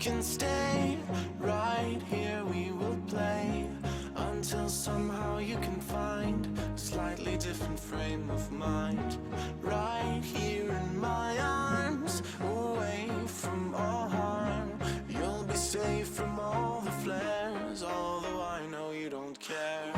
can stay right here, we will play until somehow you can find a slightly different frame of mind. Right here in my arms, away from all harm, you'll be safe from all the flares, although I know you don't care.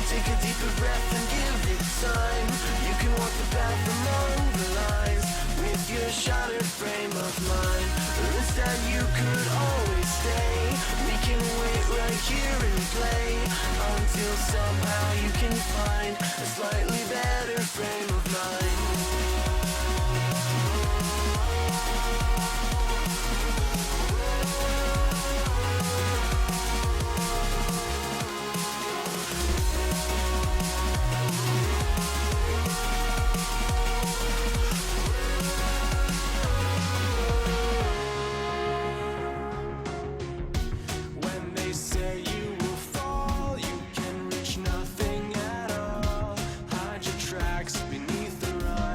Take a deeper breath and give it time. You can walk the path along the lines with your shattered frame of mind. Or instead you could always stay. We can wait right here and play until somehow you can find a slightly better frame of mind. Beneath the rug.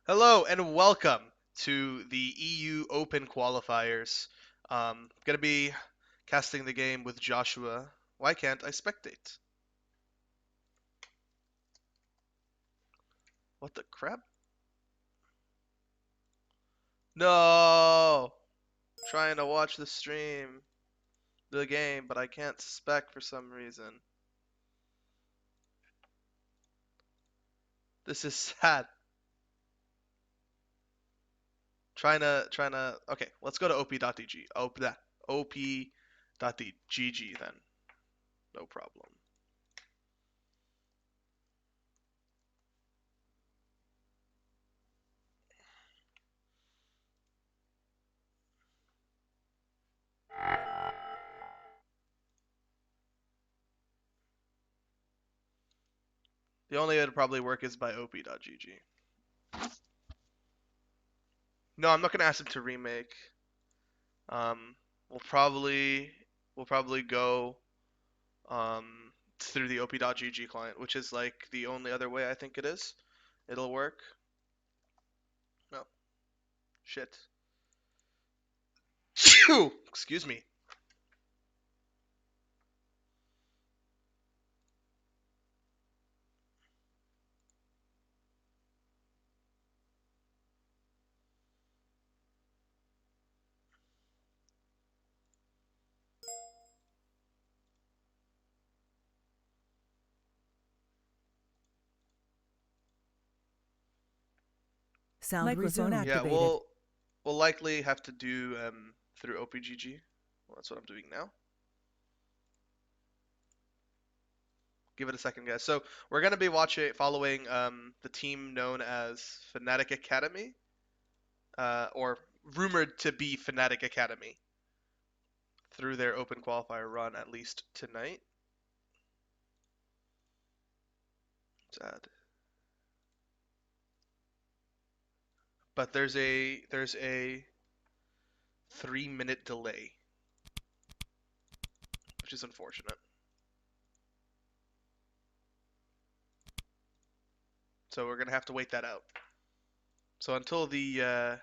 Hello and welcome to the EU Open Qualifiers. Gonna be casting the game with Joshua. Why can't I spectate? What the crap? No! Trying to watch the stream, the game, but I can't spec for some reason. This is sad. Okay, let's go to op.dg. op.dgg then. No problem. The only way it'd probably work is by op.gg. No, I'm not gonna ask him to remake. We'll probably go through the op.gg client, which is like the only other way I think it is. It'll work. No. Shit. Excuse me. Sound microphone activated. Yeah, we'll likely have to do through opgg. Well, that's what I'm doing now. Give it a second, guys. So we're gonna be following the team known as Fnatic Academy, or rumored to be Fnatic Academy, through their open qualifier run at least tonight. Sad. But there's a 3-minute delay, which is unfortunate. So we're gonna have to wait that out. So until the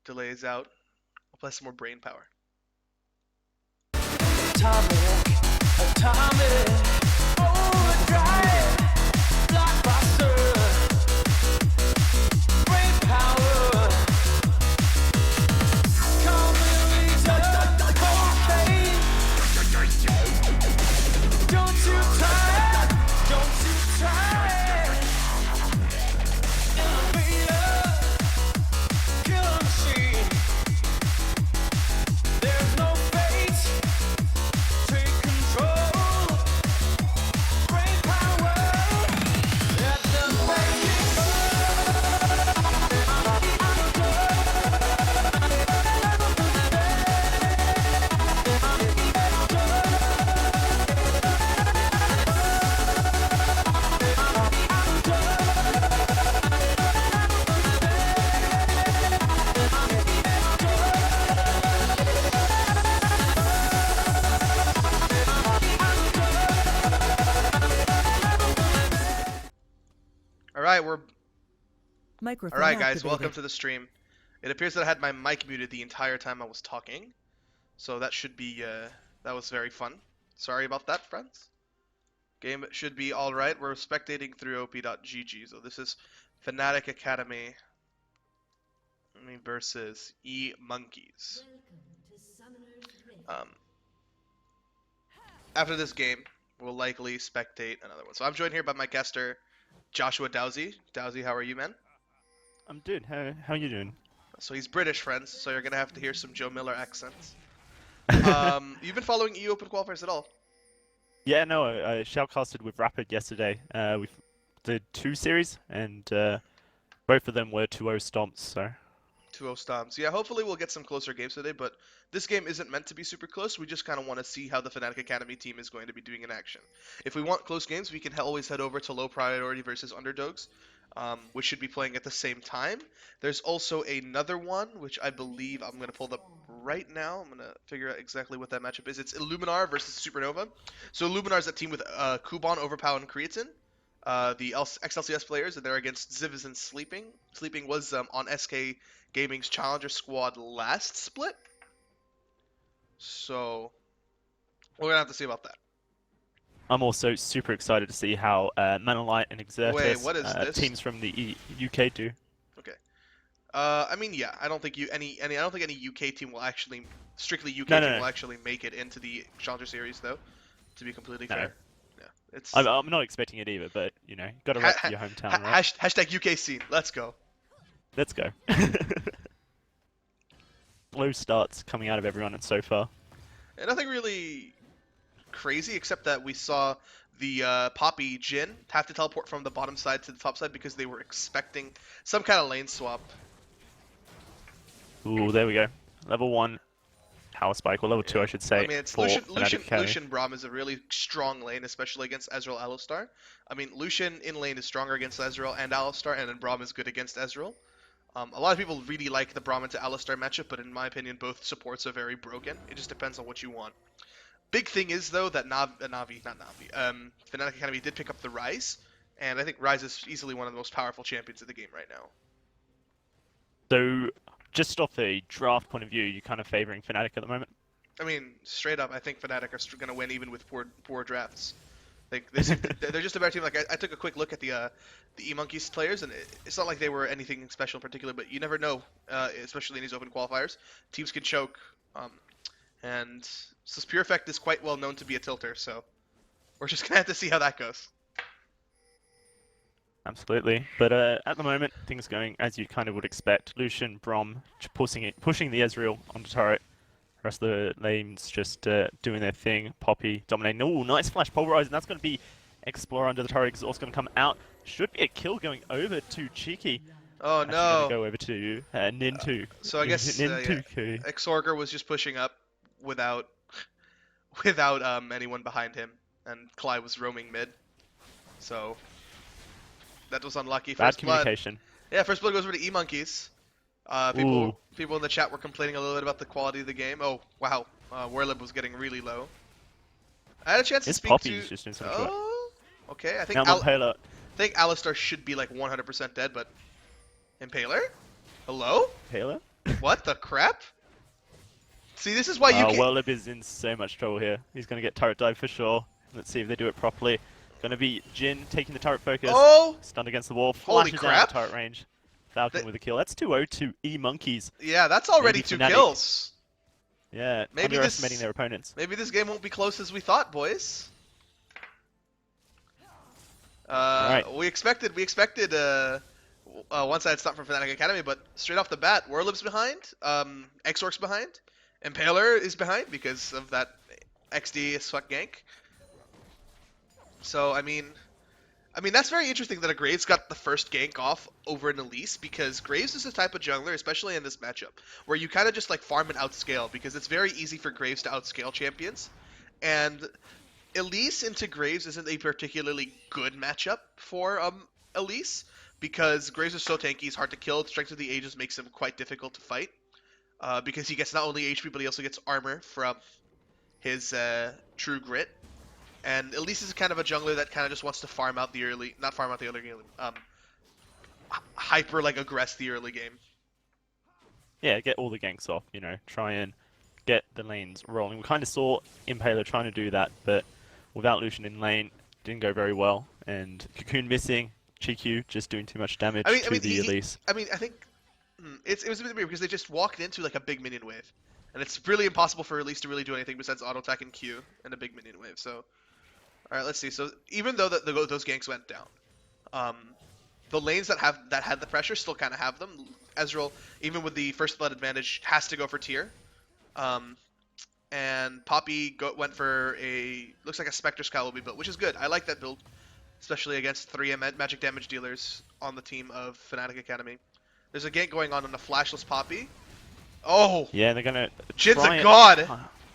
delay is out, I'll play some more brain power. Atomic, overdrive, blockbuster, brain power, don't you try, innovator, killer machine, there's no fate, take control, brain power, let the Microphone Alright guys, activated. welcome to the stream. It appears that I had my mic muted the entire time I was talking. So that should be, that was very fun. Sorry about that, friends. Game should be alright. We're spectating through op.gg. So this is Fnatic Academy. Academy versus E-Monkeyz. After this game, we'll likely spectate another one. So I'm joined here by my guester, Joshua Dowsey. Dowsey, how are you, man? I'm good. How are you doing? So he's British, friends, so you're going to have to hear some Joe Miller accents. You've been following EU Open Qualifiers at all? Yeah, no, I shoutcasted with Rapid yesterday. We did 2 series, and both of them were 2-0 stomps, so... 2-0 stomps. Yeah, hopefully we'll get some closer games today, but this game isn't meant to be super close. We just kind of want to see how the Fnatic Academy team is going to be doing in action. If we want close games, we can always head over to low priority versus Underdoges, which should be playing at the same time. There's also another one, which I believe I'm going to pull up right now. I'm going to figure out exactly what that matchup is. It's Illuminar versus Supernova. So Illuminar is a team with Kuban, Overpower, and Creatine. The XLCS players, and they're against Zivs and Sleeping. Sleeping was on SK Gaming's Challenger Squad last split. So, we're going to have to see about that. I'm also super excited to see how Manolite and Exertus, Wait, what is this? teams from the UK do. Okay. I mean, yeah, I don't think any UK team will actually, strictly UK team will actually make it into the Challenger Series, though, to be completely fair. Yeah, it's... I'm not expecting it either, but, you know, you've got to rep your hometown, right? Hashtag UK scene, let's go. Let's go. Low starts coming out of everyone so far. And nothing really crazy, except that we saw the Poppy Jhin have to teleport from the bottom side to the top side because they were expecting some kind of lane swap. Ooh, there we go. Level 1 power spike, or level 2 I should say. I mean, it's Lucian Braum is a really strong lane, especially against Ezreal Alistar. I mean, Lucian in lane is stronger against Ezreal and Alistar, and then Braum is good against Ezreal. A lot of people really like the Braum into Alistar matchup, but in my opinion, both supports are very broken. It just depends on what you want. Big thing is, though, that Fnatic Academy did pick up the Ryze, and I think Ryze is easily one of the most powerful champions of the game right now. So, just off a draft point of view, you're kind of favoring Fnatic at the moment? I mean, straight up, I think Fnatic are going to win even with poor drafts. Like they're just a better team. Like I took a quick look at the E-Monkeyz players, and it's not like they were anything special in particular, but you never know, especially in these open qualifiers. Teams can choke, and so Pure Effect is quite well known to be a tilter, so we're just gonna have to see how that goes. Absolutely, but at the moment things going as you kind of would expect. Lucian, Braum pushing the Ezreal onto turret. The rest of the lanes just doing their thing. Poppy dominating. Oh, nice flash pulverizing. That's going to be Explorer under the turret. Exhaust going to come out. Should be a kill going over to Cheeky. Oh Actually no! Going to go over to Nintu. So I guess Exorger was just pushing up without anyone behind him, and Clyde was roaming mid. So that was unlucky. Bad communication. Yeah, first blood goes over to E-Monkeyz. People in the chat were complaining a little bit about the quality of the game. Oh, wow. Warlib was getting really low. I had a chance to speak Poppy's to... just doing some okay. I think Alistar should be like 100% dead, but... Impaler? Hello? Impaler? What the crap? See, this is why you can't... Warlib is in so much trouble here. He's going to get turret dive for sure. Let's see if they do it properly. Going to be Jhin taking the turret focus. Oh! Stunned against the wall. Holy Flashes crap! out turret range. Falcon with a kill. That's 2-0 to E-Monkeyz. Yeah, that's already 2 kills. Yeah, underestimating their opponents. Maybe this game won't be close as we thought, boys. Right. We expected one-sided stop from Fnatic Academy, but straight off the bat, Warlib's behind, Exorc's behind, Impaler is behind because of that XD as fuck gank. So, I mean, that's very interesting that a Graves got the first gank off over an Elise, because Graves is the type of jungler, especially in this matchup, where you kind of just like farm and outscale, because it's very easy for Graves to outscale champions. And Elise into Graves isn't a particularly good matchup for Elise, because Graves is so tanky, he's hard to kill. Strength of the Ages makes him quite difficult to fight, because he gets not only HP, but he also gets armor from his True Grit. And Elise is kind of a jungler that kind of just wants to farm out the early, not farm out the early game, hyper like aggress the early game. Yeah, get all the ganks off, you know, try and get the lanes rolling. We kind of saw Impaler trying to do that, but without Lucian in lane, didn't go very well. And Cocoon missing, GQ just doing too much damage to the Elise. I think It was a bit weird because they just walked into like a big minion wave, and it's really impossible for Elise to really do anything besides auto attack and Q and a big minion wave. So, all right, let's see. So even though those ganks went down, the lanes that had the pressure still kind of have them. Ezreal, even with the first blood advantage, has to go for tier. And Poppy went for looks like a Spectre Scout will be built, which is good. I like that build, especially against 3 magic damage dealers on the team of Fnatic Academy. There's a gank going on a flashless Poppy. Oh! Yeah, they're gonna. Jin's try a it. god!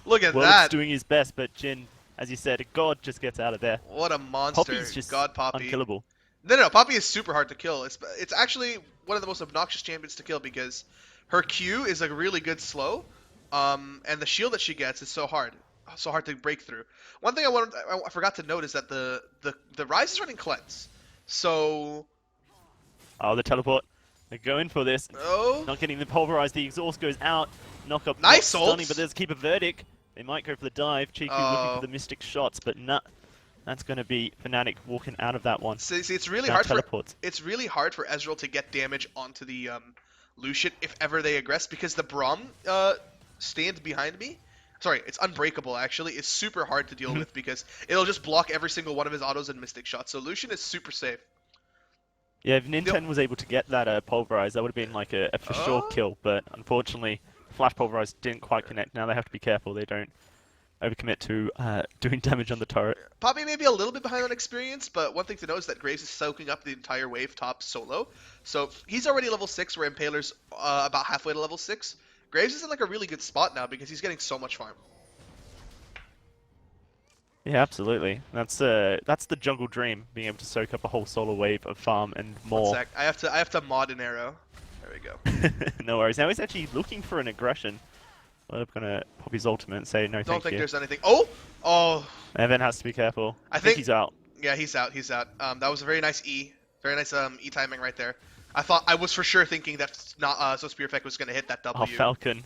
Look at Well, that! it's doing his best, but Jin, as you said, a god just gets out of there. What a monster! Poppy's just God Poppy. unkillable. No, Poppy is super hard to kill. It's actually one of the most obnoxious champions to kill because her Q is a really good slow, and the shield that she gets is so hard to break through. One thing I forgot to note is that the Ryze is running cleanse, so Oh, the teleport. They're going for this. oh, Not getting the pulverize. The exhaust goes out. Knock up. Nice not stunning, ults. but there's keep a verdict. They might go for the dive. Cheeky looking for the mystic shots, but nah. That's going to be Fnatic walking out of that one. see, it's really That hard teleports. it's really hard for Ezreal to get damage onto the Lucian if ever they aggress because the Braum stand behind me. Sorry, it's unbreakable actually. It's super hard to deal with because it'll just block every single one of his autos and mystic shots. So Lucian is super safe. Yeah, if Nintendo was able to get that pulverize, that would have been like a for sure kill. But unfortunately, flash pulverize didn't quite connect. Now they have to be careful they don't overcommit to doing damage on the turret. Poppy may be a little bit behind on experience, but one thing to know is that Graves is soaking up the entire wave top solo. So he's already level 6, where Impaler's about halfway to level 6. Graves is in like a really good spot now because he's getting so much farm. Yeah, absolutely. That's the jungle dream, being able to soak up a whole solo wave of farm and more. 1 sec. I have to mod an arrow. There we go. No worries. Now he's actually looking for an aggression. Well, I'm gonna pop his ultimate and say no Don't thank think you. there's anything. Oh! Evan has to be careful. I think he's out. Yeah, he's out. He's out. That was a very nice E. Very nice E timing right there. I was for sure thinking that so Spear Effect was gonna hit that W. Oh, Falcon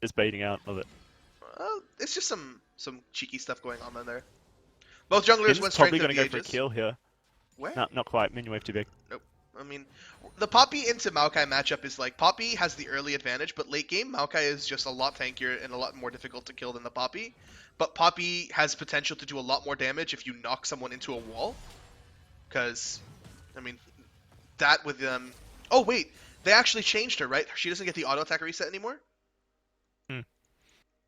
just baiting out. Love it. It's just some cheeky stuff going on in there. Both junglers He's went probably straight to gonna the go for a ages. kill here. Where? No, not quite. Minion wave too big. Nope. I mean, the Poppy into Maokai matchup is like Poppy has the early advantage, but late game Maokai is just a lot tankier and a lot more difficult to kill than the Poppy. But Poppy has potential to do a lot more damage if you knock someone into a wall. Because, I mean, that with oh wait, they actually changed her, right? She doesn't get the auto attack reset anymore.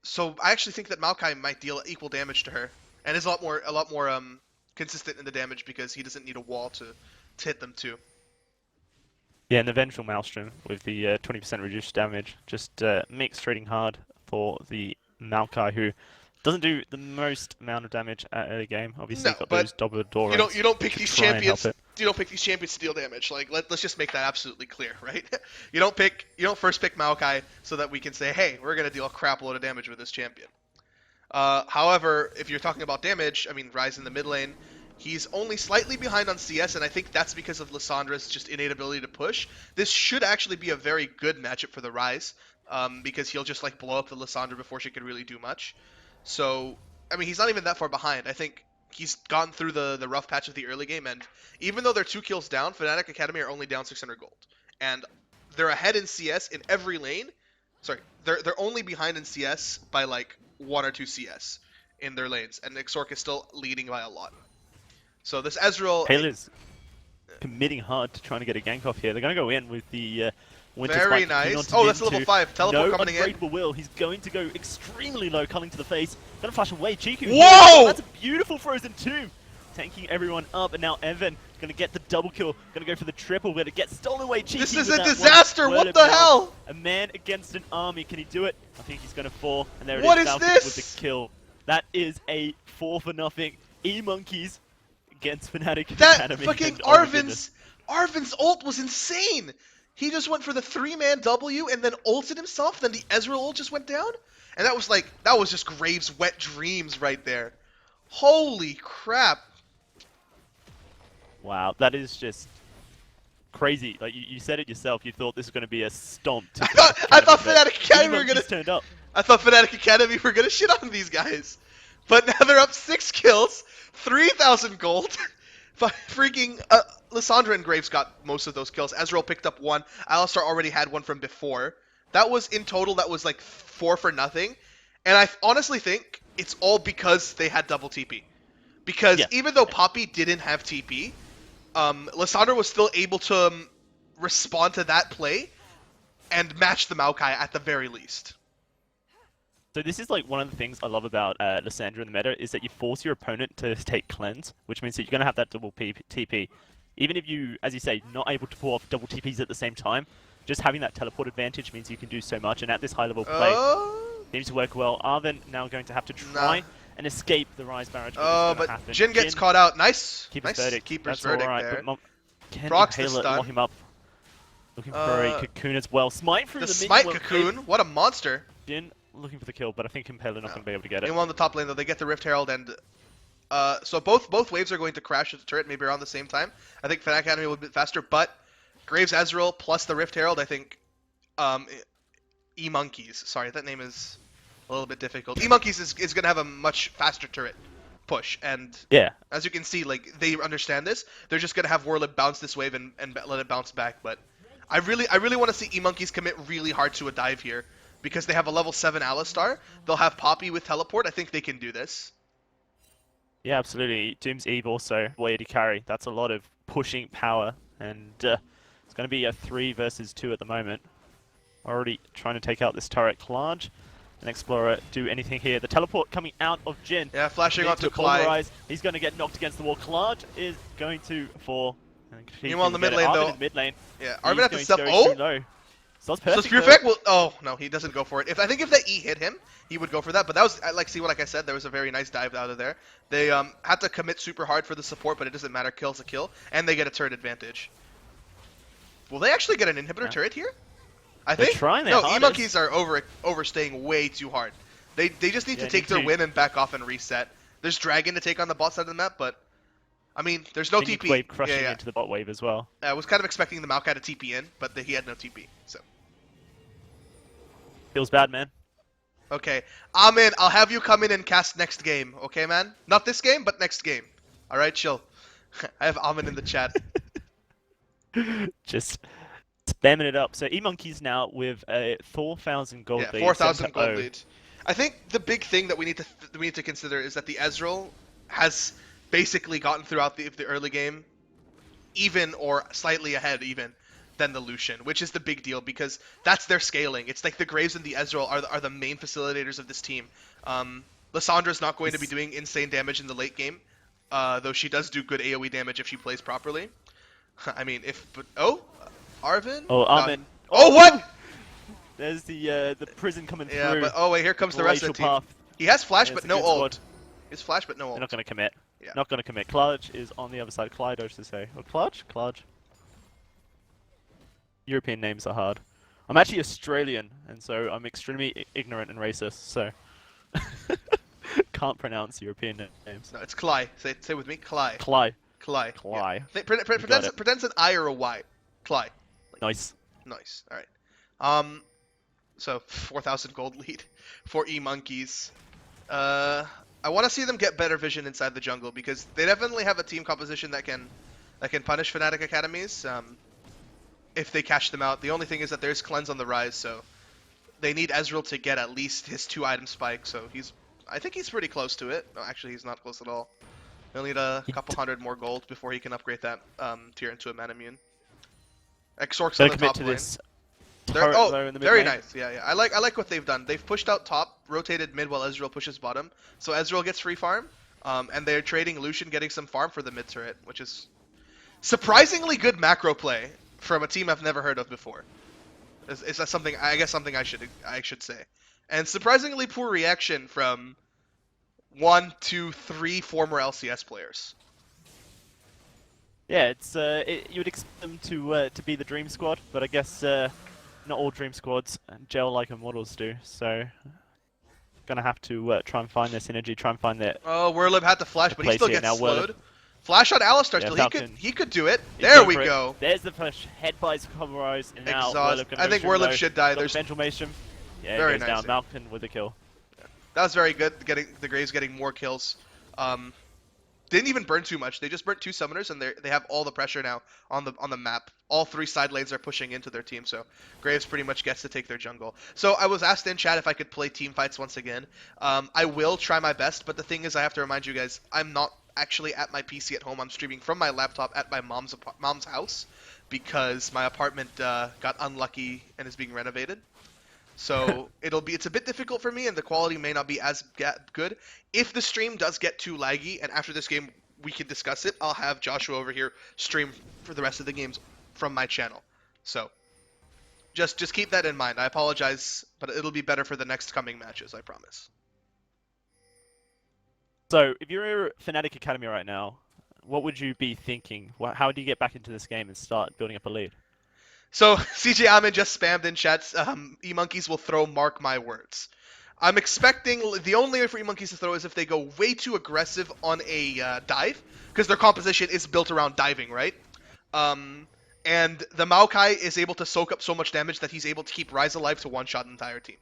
So I actually think that Maokai might deal equal damage to her, and is a lot more consistent in the damage because he doesn't need a wall to hit them too. Yeah, and the Vengeful Maelstrom with the 20% reduced damage just makes trading hard for the Maokai, who doesn't do the most amount of damage at early game. Obviously, No, got but those double door. You don't pick these try and help champions. it. You don't pick these champions to deal damage. Like let's just make that absolutely clear, right? You don't first pick Maokai so that we can say, hey, we're gonna deal a crap load of damage with this champion. However, if you're talking about damage, I mean, Ryze in the mid lane, he's only slightly behind on CS, and I think that's because of Lissandra's just innate ability to push. This should actually be a very good matchup for the Ryze, because he'll just like blow up the Lissandra before she could really do much. So, I mean, he's not even that far behind. I think he's gone through the rough patch of the early game, and even though they're 2 kills down, Fnatic Academy are only down 600 gold. And they're ahead in CS in every lane. Sorry, they're only behind in CS by like 1 or 2 CS in their lanes, and Xork is still leading by a lot. So this Ezreal... Taylor's committing hard to trying to get a gank off here. They're going to go in with the Winter Very Spike. nice. Oh, that's a level 5. Teleport no coming in. Unbreakable Will. He's going to go extremely low, culling to the face. Going to flash away. Chiku. Whoa! That's a beautiful Frozen Tomb. Tanking everyone up, and now Evan going to get the double kill. Going to go for the triple, but it gets stolen away. Cheeky This is with a that disaster! one. What the hell? A man against an army. Can he do it? I think he's going to fall. And there it is. What is Falcon this? with the kill. That is a 4-0 E-Monkeyz against Fnatic That Academy. fucking and oh my goodness. Arvin's ult was insane! He just went for the 3-man W and then ulted himself, then the Ezreal ult just went down? And that was just Graves' wet dreams right there. Holy crap. Wow, that is just crazy. Like you said it yourself, you thought this was going to be a stomp. To I thought Fnatic Academy were gonna turned up. I thought Fnatic Academy were gonna shit on these guys. But now they're up 6 kills, 3,000 gold, Freaking Lissandra and Graves got most of those kills. Ezreal picked up one. Alistar already had one from before. That was in total. That was like 4 for nothing. And I honestly think it's all because they had double TP. Because even though Poppy didn't have TP, Lissandra was still able to respond to that play and match the Maokai at the very least. So this is like one of the things I love about Lissandra in the meta is that you force your opponent to take cleanse, which means that you're going to have that double TP. Even if you, as you say, not able to pull off double TPs at the same time, just having that teleport advantage means you can do so much. And at this high level play, seems to work well. Arven now going to have to try and escape the Rise barrage. But Jhin gets caught out. Nice. Keeper's nice. verdict. Keeper's That's verdict all right, there. but can Procs the Impale it, stun. lock him up. Looking for a cocoon as well. Smite through The the smite minion cocoon. What a monster. Jhin looking for the kill, but I think Impale are not going to be able to get it. Meanwhile, on the top lane, though, they get the Rift Herald, and so both waves are going to crash at the turret, maybe around the same time. I think Fnatic Academy will be a bit faster, but Graves Ezreal plus the Rift Herald, I think E-Monkeyz. Sorry, that name is a little bit difficult. E-Monkeyz is going to have a much faster turret push, and as you can see, like, they understand this. They're just going to have Warlib bounce this wave and let it bounce back, but I really want to see E-Monkeyz commit really hard to a dive here. Because they have a level 7 Alistar, they'll have Poppy with teleport. I think they can do this. Yeah, absolutely. Doom's Eve also, way to carry. That's a lot of pushing power, and it's going to be a 3 versus 2 at the moment. Already trying to take out this turret. Clarge and Explorer do anything here. The teleport coming out of Jhin. Yeah, flashing onto Clyde. He's going to get knocked against the wall. Clarge is going to fall. Meanwhile, in the mid lane, though. Yeah, Arven at the step. So it's perfect. So Spear Effect will. Oh no, he doesn't go for it. I think if that E hit him, he would go for that. But that was like I said, there was a very nice dive out of there. They had to commit super hard for the support, but it doesn't matter. Kill's a kill, and they get a turret advantage. Will they actually get an inhibitor turret here? I think. They're trying their no, hardest. E-Monkeyz are overstaying way too hard. They just need to take their win and back off and reset. There's Dragon to take on the bot side of the map, but I mean, there's no TP. Wave crushing into the bot wave as well. I was kind of expecting the Maokai to TP in, but he had no TP, so. Feels bad, man. Okay, Amin, I'll have you come in and cast next game, okay, man? Not this game, but next game. Alright, chill. I have Amin in the chat. Just spamming it up. So E-Monkeyz now with a 4,000 gold lead. 4,000 gold lead. I think the big thing that we need to consider is that the Ezreal has basically gotten throughout the early game even or slightly ahead even than the Lucian, which is the big deal because that's their scaling. It's like the Graves and the Ezreal are the main facilitators of this team. Lissandra's not going to be doing insane damage in the late game, though she does do good AoE damage if she plays properly. I mean, Arven? Oh, Arven. Oh, what? There's the prison coming through. Yeah, but oh wait, here comes the rest of the team. Path. He has flash, but no ult. Squad. He's flash, but no ult. They're not going to commit. Yeah. Not going to commit. Clarge is on the other side. Clyde, I should say. Or Clarge? European names are hard. I'm actually Australian, and so I'm extremely ignorant and racist, so can't pronounce European names. No, it's Cly. Say with me, Cly. Cly. Yeah. Pretend an I or a Y. Cly. Nice. Nice. All right. So 4,000 gold lead for E-Monkeyz. I want to see them get better vision inside the jungle because they definitely have a team composition that can punish Fnatic academies. If they catch them out. The only thing is that there's cleanse on the rise, so they need Ezreal to get at least his 2-item spike. So I think he's pretty close to it. No, actually, he's not close at all. He'll need a couple hundred more gold before he can upgrade that tier into a Manamune. Exorc's on the top lane. Very nice. Yeah. I like what they've done. They've pushed out top, rotated mid while Ezreal pushes bottom. So Ezreal gets free farm, and they're trading Lucian getting some farm for the mid turret, which is surprisingly good macro play from a team I've never heard of before. Is that something? I guess something I should say. And surprisingly poor reaction from 1, 2, 3 former LCS players. Yeah, it's you would expect them to be the Dream Squad, but I guess not all Dream Squads gel like Immortals do. So gonna have to try and find their synergy, try and find their. Oh, Werlib had to flash, but he still gets slowed. Flash on Alistar still. He could do it. There we go. There's the push. Head buys Qualifiers, and now I think Werlib should die. There's Ventilation. Yeah, very goes nice. Down. Malkin with the kill. That was very good. The Graves getting more kills. didn't even burn too much. They just burnt 2 summoners, and they have all the pressure now on the map. All 3 side lanes are pushing into their team, so Graves pretty much gets to take their jungle. So I was asked in chat if I could play team fights once again. I will try my best, but the thing is, I have to remind you guys, I'm not actually at my PC at home. I'm streaming from my laptop at my mom's house because my apartment got unlucky and is being renovated. So it's a bit difficult for me, and the quality may not be as good. If the stream does get too laggy, and after this game we can discuss it, I'll have Joshua over here stream for the rest of the games from my channel. So just keep that in mind. I apologize, but it'll be better for the next coming matches, I promise. So, if you're Fnatic Academy right now, what would you be thinking? How do you get back into this game and start building up a lead? So, CJ Amin just spammed in chats, E-Monkeyz will throw, mark my words. I'm expecting, the only way for E-Monkeyz to throw is if they go way too aggressive on a dive, because their composition is built around diving, right? And the Maokai is able to soak up so much damage that he's able to keep Ryze alive to one-shot the entire team.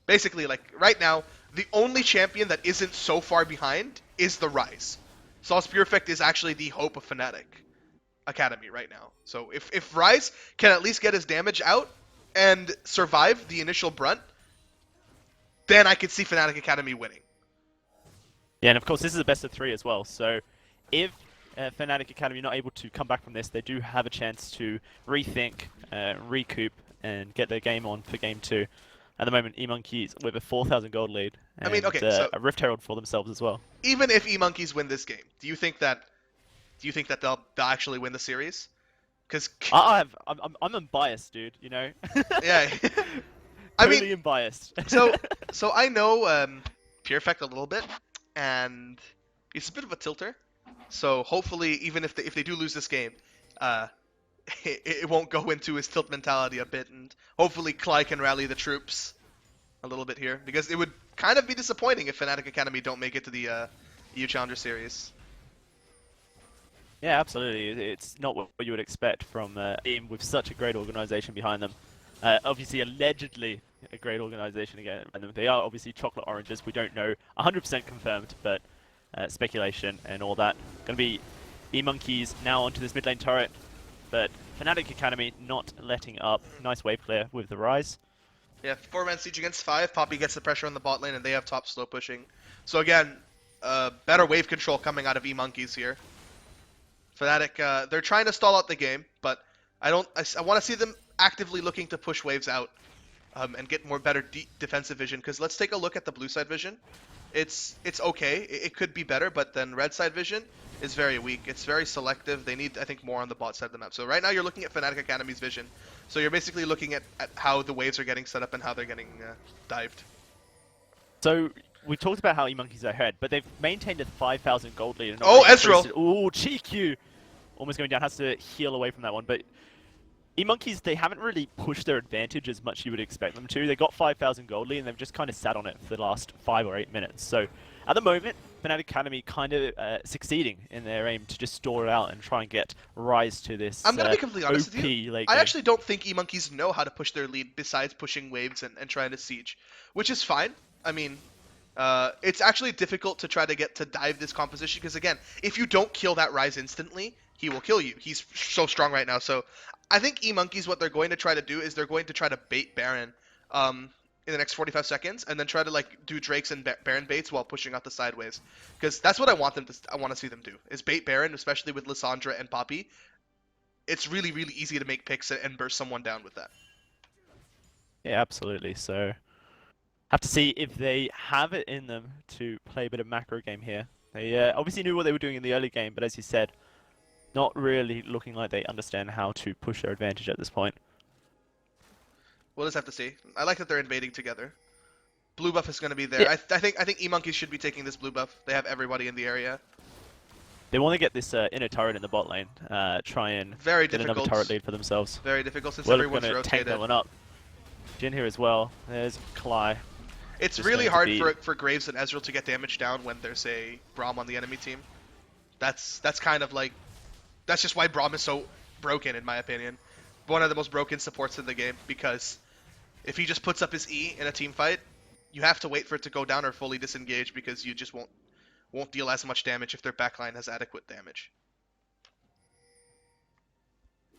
Basically, like, right now, the only champion that isn't so far behind is the Ryze. Sauce Pure Effect is actually the hope of Fnatic Academy right now. So if Ryze can at least get his damage out and survive the initial brunt, then I could see Fnatic Academy winning. Yeah, and of course this is a best of 3 as well, so if Fnatic Academy are not able to come back from this, they do have a chance to rethink, recoup, and get their game on for Game 2. At the moment, E-Monkeyz with a 4,000 gold lead, and I mean, okay, so a Rift Herald for themselves as well. Even if E-Monkeyz win this game, do you think that they'll actually win the series? Because I'm unbiased, dude. You know. Yeah. I mean, totally unbiased. so I know Pure Effect a little bit, and he's a bit of a tilter. So hopefully, even if they do lose this game, it won't go into his tilt mentality a bit, and hopefully Clyde can rally the troops a little bit here, because it would kind of be disappointing if Fnatic Academy don't make it to the EU Challenger Series. Yeah, absolutely. It's not what you would expect from a team with such a great organization behind them. Obviously, allegedly a great organization again. They are obviously chocolate oranges. We don't know 100% confirmed, but speculation and all that. Going to be E-Monkeyz now onto this mid lane turret, but Fnatic Academy not letting up. Nice wave clear with the Ryze. Yeah, 4-man siege against 5. Poppy gets the pressure on the bot lane, and they have top slow pushing. So again, better wave control coming out of E-Monkeyz here. Fnatic, they're trying to stall out the game, but I want to see them actively looking to push waves out and get better defensive vision. Because let's take a look at the blue side vision. It's okay. It could be better, but then red side vision is very weak. It's very selective. They need, I think, more on the bot side of the map. So right now you're looking at Fnatic Academy's vision. So you're basically looking at how the waves are getting set up and how they're getting dived. So we talked about how E-Monkeyz are ahead, but they've maintained a 5,000 gold lead. Oh, Ezreal! Oh, GQ! Almost going down, has to heal away from that one. But E-Monkeyz, they haven't really pushed their advantage as much as you would expect them to. They got 5,000 gold lead, and they've just kind of sat on it for the last 5 or 8 minutes. So at the moment, Fnatic Academy kind of succeeding in their aim to just store it out and try and get Ryze to this I'm going to be completely honest with you. late I game. actually don't think E-Monkeyz know how to push their lead besides pushing waves and trying to siege, which is fine. I mean, it's actually difficult to try to get to dive this composition because, again, if you don't kill that Ryze instantly, he will kill you. He's so strong right now. So I think E-Monkeyz, what they're going to try to do is they're going to try to bait Baron in the next 45 seconds, and then try to like do Drakes and Baron baits while pushing out the sideways. Because that's what I want to see them do, is bait Baron, especially with Lissandra and Poppy. It's really, really easy to make picks and burst someone down with that. Yeah, absolutely. So have to see if they have it in them to play a bit of macro game here. They obviously knew what they were doing in the early game, but as you said, not really looking like they understand how to push their advantage at this point. We'll just have to see. I like that they're invading together. Blue buff is going to be there. Yeah. I think E-Monkeyz should be taking this blue buff. They have everybody in the area. They want to get this inner turret in the bot lane. Try and Very get difficult. another turret lead for themselves. Very difficult since We're everyone's going to tank rotated. that one up. Jin here as well. There's Cly. It's Just really going to hard for Graves and Ezreal to get damage down when there's a Braum on the enemy team. That's kind of like... That's just why Braum is so broken, in my opinion. One of the most broken supports in the game, because if he just puts up his E in a team fight, you have to wait for it to go down or fully disengage, because you just won't deal as much damage if their backline has adequate damage.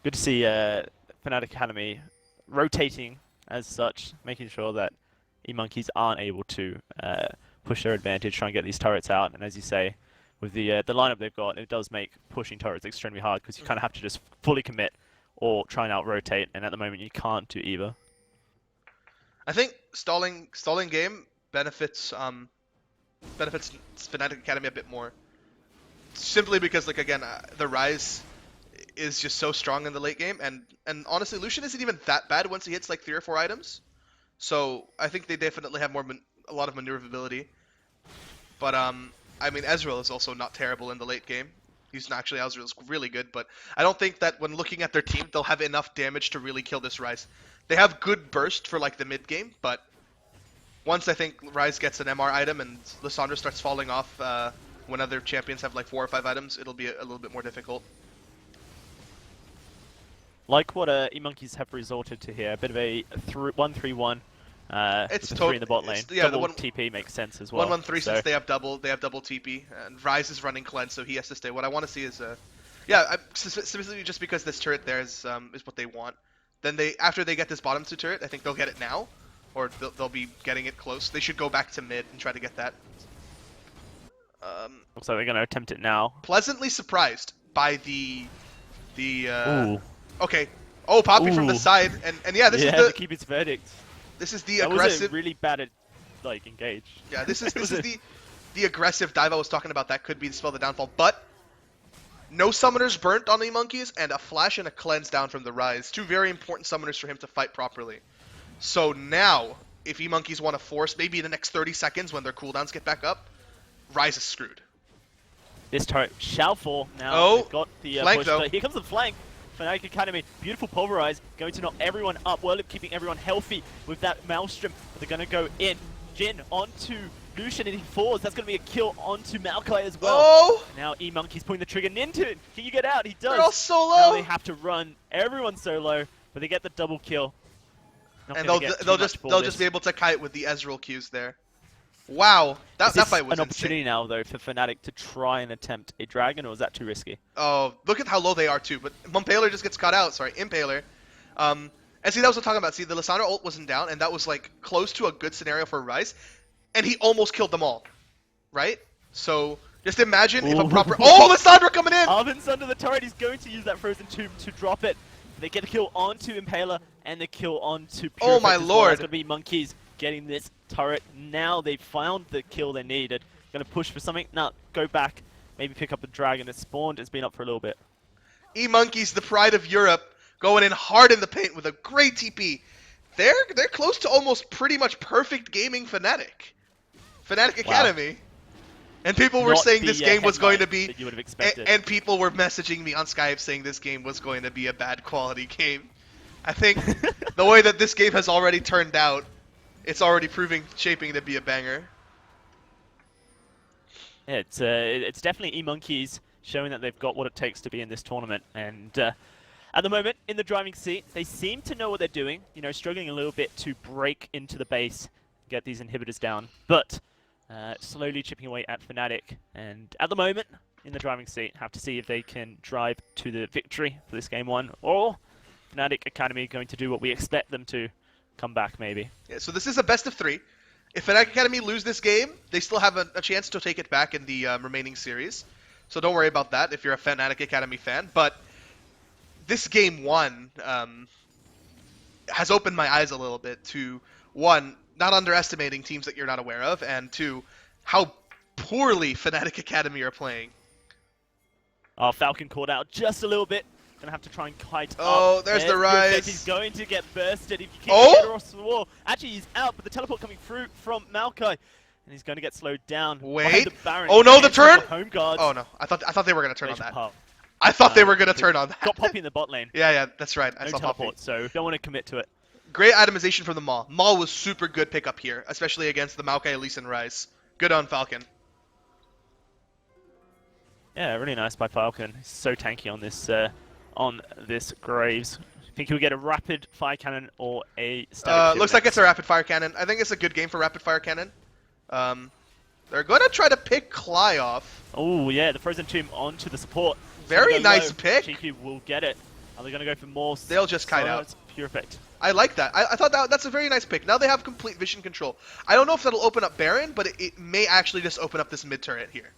Good to see Fnatic Academy rotating as such, making sure that E-Monkeyz aren't able to push their advantage, try and get these turrets out. And as you say, with the lineup they've got, it does make pushing turrets extremely hard because you kind of have to just fully commit or try and out-rotate, and at the moment you can't do either. I think stalling game benefits Fnatic Academy a bit more, simply because like again the Ryze is just so strong in the late game, and honestly Lucian isn't even that bad once he hits like 3 or 4 items, so I think they definitely have a lot of maneuverability. But I mean Ezreal is also not terrible in the late game. He's not actually, Ezreal's really good, but I don't think that when looking at their team they'll have enough damage to really kill this Ryze. They have good burst for like the mid game, but once I think Ryze gets an MR item and Lissandra starts falling off when other champions have like 4 or 5 items, it'll be a little bit more difficult. Like what E-Monkeyz have resorted to here, a bit of a 1-3-1. It's with the 3 in the bot lane. Yeah, double TP makes sense as well. 1-1-3 so. Since they have double TP, and Ryze is running cleanse, so he has to stay. What I want to see is yeah, specifically just because this turret there is what they want. Then after they get this bottom 2 turret, I think they'll get it now, or they'll be getting it close. They should go back to mid and try to get that. Looks like they're going to attempt it now. Pleasantly surprised by the Ooh. okay. Oh, Poppy from the Ooh. side, and yeah, this is to keep its verdict. this is the That aggressive. was a really bad like engage. Yeah, this is the aggressive dive I was talking about. That could be the spell of the downfall, but no summoners burnt on E-Monkeyz, and a flash and a cleanse down from the Ryze. 2 very important summoners for him to fight properly. So now, if E-Monkeyz want to force, maybe in the next 30 seconds when their cooldowns get back up, Ryze is screwed. This turret shall fall now. Oh, They've got the flank push, though. but here comes the flank. Fnatic Academy, beautiful pulverize, going to knock everyone up, well keeping everyone healthy with that Maelstrom. They're going to go in. Jhin onto Lucian and he falls. That's going to be a kill onto Maokai as well. Oh! Now E-Monkeyz putting the trigger into it. Can you get out? He does. They're all solo. Now they have to run. Everyone's solo, but they get the double kill. Not And gonna get too they'll much just for just this. be able to kite with the Ezreal Qs there. Wow, that Is this fight was an opportunity insane. now though for Fnatic to try and attempt a dragon, or is that too risky? Oh, look at how low they are too. But Impaler just gets caught out. Sorry, Impaler. And see, that was what I'm talking about. See, the Lissandra ult wasn't down, and that was like close to a good scenario for Ryze, and he almost killed them all, right? So just imagine if a Ooh. proper. Oh, Lissandra coming in! Arvin's under the turret. He's going to use that frozen tomb to drop it. They get a kill onto Impaler and the kill onto Pure Oh my Effect as well. lord. It's going to be Monkeyz getting this turret. Now they've found the kill they needed. Going to push for something. Now go back. Maybe pick up the dragon. It's spawned. It's been up for a little bit. E-Monkeyz, the pride of Europe, going in hard in the paint with a great TP. They're close to almost pretty much perfect gaming Fnatic. Fnatic Academy. And people were Not saying the, this game was going to headline be, that you would have expected. and people were messaging me on Skype saying this game was going to be a bad quality game. I think the way that this game has already turned out, it's already shaping to be a banger. Yeah, it's definitely E-Monkeyz showing that they've got what it takes to be in this tournament. And at the moment, in the driving seat, they seem to know what they're doing. You know, struggling a little bit to break into the base, get these inhibitors down. But slowly chipping away at Fnatic. And at the moment, in the driving seat, have to see if they can drive to the victory for this game 1. Or Fnatic Academy going to do what we expect them to, come back maybe. Yeah, so this is a best of 3. If Fnatic Academy lose this game, they still have a chance to take it back in the remaining series. So don't worry about that if you're a Fnatic Academy fan. But this game 1 has opened my eyes a little bit to, 1, not underestimating teams that you're not aware of, and 2, how poorly Fnatic Academy are playing. Oh, Falcon caught out just a little bit. Gonna have to try and kite up. Oh, there's the Ryze. He's going to get bursted if you keep Oh! the across the wall. Actually, he's out, but the teleport coming through from Maokai. And he's going to get slowed down. Wait. Behind the Baron. Oh no, the turn! Home guards. Oh no, I thought they were gonna turn on Glacial that. Puff. I thought they were gonna turn on that. Got Poppy in the bot lane. Yeah, that's right. I No saw Poppy. teleport, so don't want to commit to it. Great itemization from the Maul. Maul was super good pickup here, especially against the Maokai, Elise, and Ryze. Good on Falcon. Yeah, really nice by Falcon. He's so tanky on this Graves. Think he'll get a rapid fire cannon or a static shield Looks like next. it's a rapid fire cannon. I think it's a good game for rapid fire cannon. They're gonna try to pick Cly off. Oh yeah, the Frozen Tomb onto the support. Very nice pick. GQ will get it. Are they gonna go for more? They'll just kite out. Perfect. I like that. I thought that's a very nice pick. Now they have complete vision control. I don't know if that'll open up Baron, but it may actually just open up this mid turret here.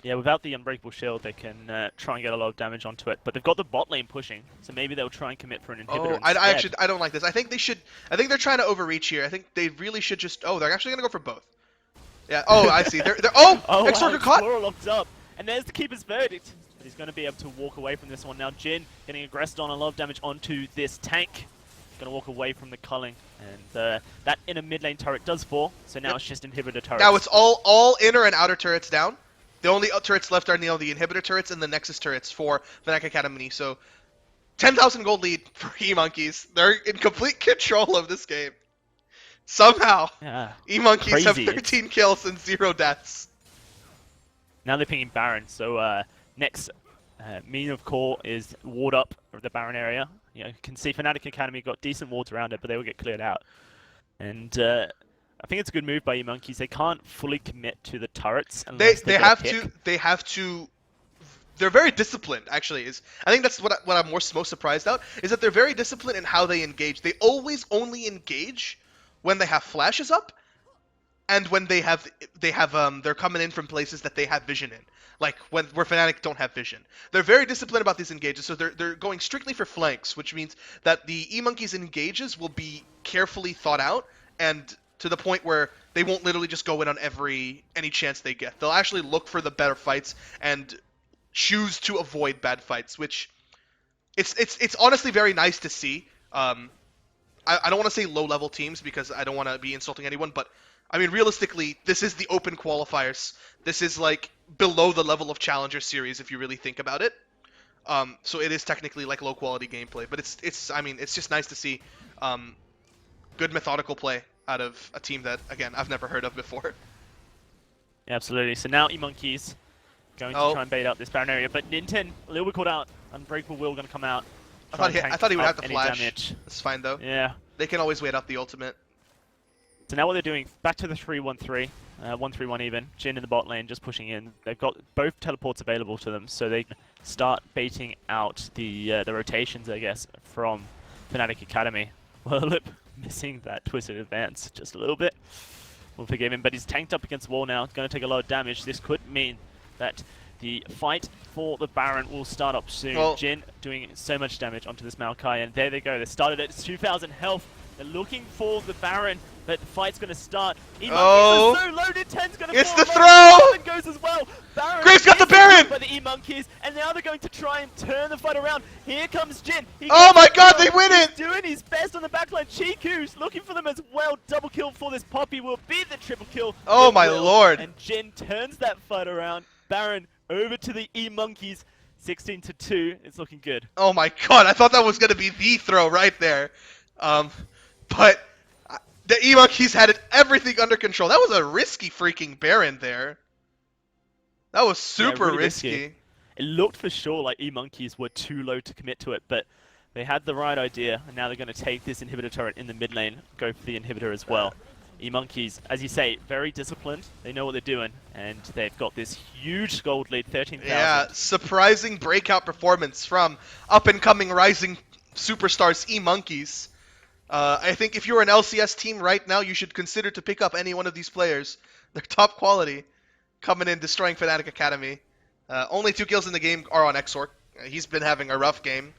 Yeah, without the Unbreakable Shield, they can try and get a lot of damage onto it. But they've got the bot lane pushing, so maybe they'll try and commit for an inhibitor instead. I don't like this. I think they're trying to overreach here. I think they really should just. Oh, they're actually gonna go for both. Yeah. Oh, I see. They're Exorca caught. Explorer locked up, and there's the Keeper's Verdict. He's going to be able to walk away from this one now. Jin getting aggressed on a lot of damage onto this tank. Going to walk away from the culling, and that inner mid lane turret does fall. So now it's just inhibitor turrets. Now it's all inner and outer turrets down. The only turrets left are the inhibitor turrets and the Nexus turrets for Fnatic Academy. So 10,000 gold lead for E-Monkeyz. They're in complete control of this game. Somehow, yeah, E-Monkeyz have 13 kills and 0 deaths. Now they're pinging Baron. So next mean of core is ward up of the Baron area. You can see Fnatic Academy got decent wards around it, but they will get cleared out. And I think it's a good move by E-Monkeyz. They can't fully commit to the turrets unless they have to. They're very disciplined. Actually, I think that's what I'm most surprised about is that they're very disciplined in how they engage. They always only engage when they have flashes up, and when they're coming in from places that they have vision in, like where Fnatic don't have vision. They're very disciplined about these engages, so they're going strictly for flanks, which means that the E-Monkeyz engages will be carefully thought out and to the point where they won't literally just go in on any chance they get. They'll actually look for the better fights and choose to avoid bad fights, which it's honestly very nice to see. I don't want to say low-level teams because I don't want to be insulting anyone, but I mean, realistically, this is the open qualifiers. This is like below the level of Challenger Series if you really think about it. So it is technically like low-quality gameplay, but it's just nice to see good methodical play out of a team that, again, I've never heard of before. Yeah, absolutely. So now E-Monkeyz going to try and bait out this Baron area, but Ninten a little bit caught out. Unbreakable Will going to come out. I thought he would have to flash. Damage. That's fine though. Yeah. They can always wait out the ultimate. So now what they're doing, back to the 3-1-3, 1-3-1 even. Jin in the bot lane, just pushing in. They've got both teleports available to them, so they can start baiting out the rotations, I guess, from Fnatic Academy. Well, missing that twisted advance just a little bit. We'll forgive him, but he's tanked up against the wall now. It's going to take a lot of damage. This could mean that the fight for the Baron will start up soon. Well, Jin doing so much damage onto this Maokai, and there they go. They started at 2,000 health. They're looking for the Baron, but the fight's going to start. E-Monkeyz is so loaded. 10's going to It's fall. the throw! And goes as well. Baron Graves got the Baron! By the E-Monkeyz, and now they're going to try and turn the fight around. Here comes Jin. Oh my god, they win it! He's doing his best on the backline. Chiku's looking for them as well. Double kill for this Poppy will be the triple kill. Oh my lord. And Jin turns that fight around. Baron over to the E-Monkeyz. 16-2. It's looking good. Oh my god, I thought that was going to be the throw right there. But the E-Monkeyz had everything under control. That was a risky freaking Baron there. That was super really risky. It looked for sure like E-Monkeyz were too low to commit to it, but they had the right idea, and now they're going to take this inhibitor turret in the mid lane, go for the inhibitor as well. E-Monkeyz, as you say, very disciplined. They know what they're doing, and they've got this huge gold lead, 13,000. Yeah, surprising breakout performance from up-and-coming rising superstars E-Monkeyz. I think if you're an LCS team right now, you should consider to pick up any one of these players. They're top quality, coming in, destroying Fnatic Academy. Only 2 kills in the game are on Exorc. He's been having a rough game.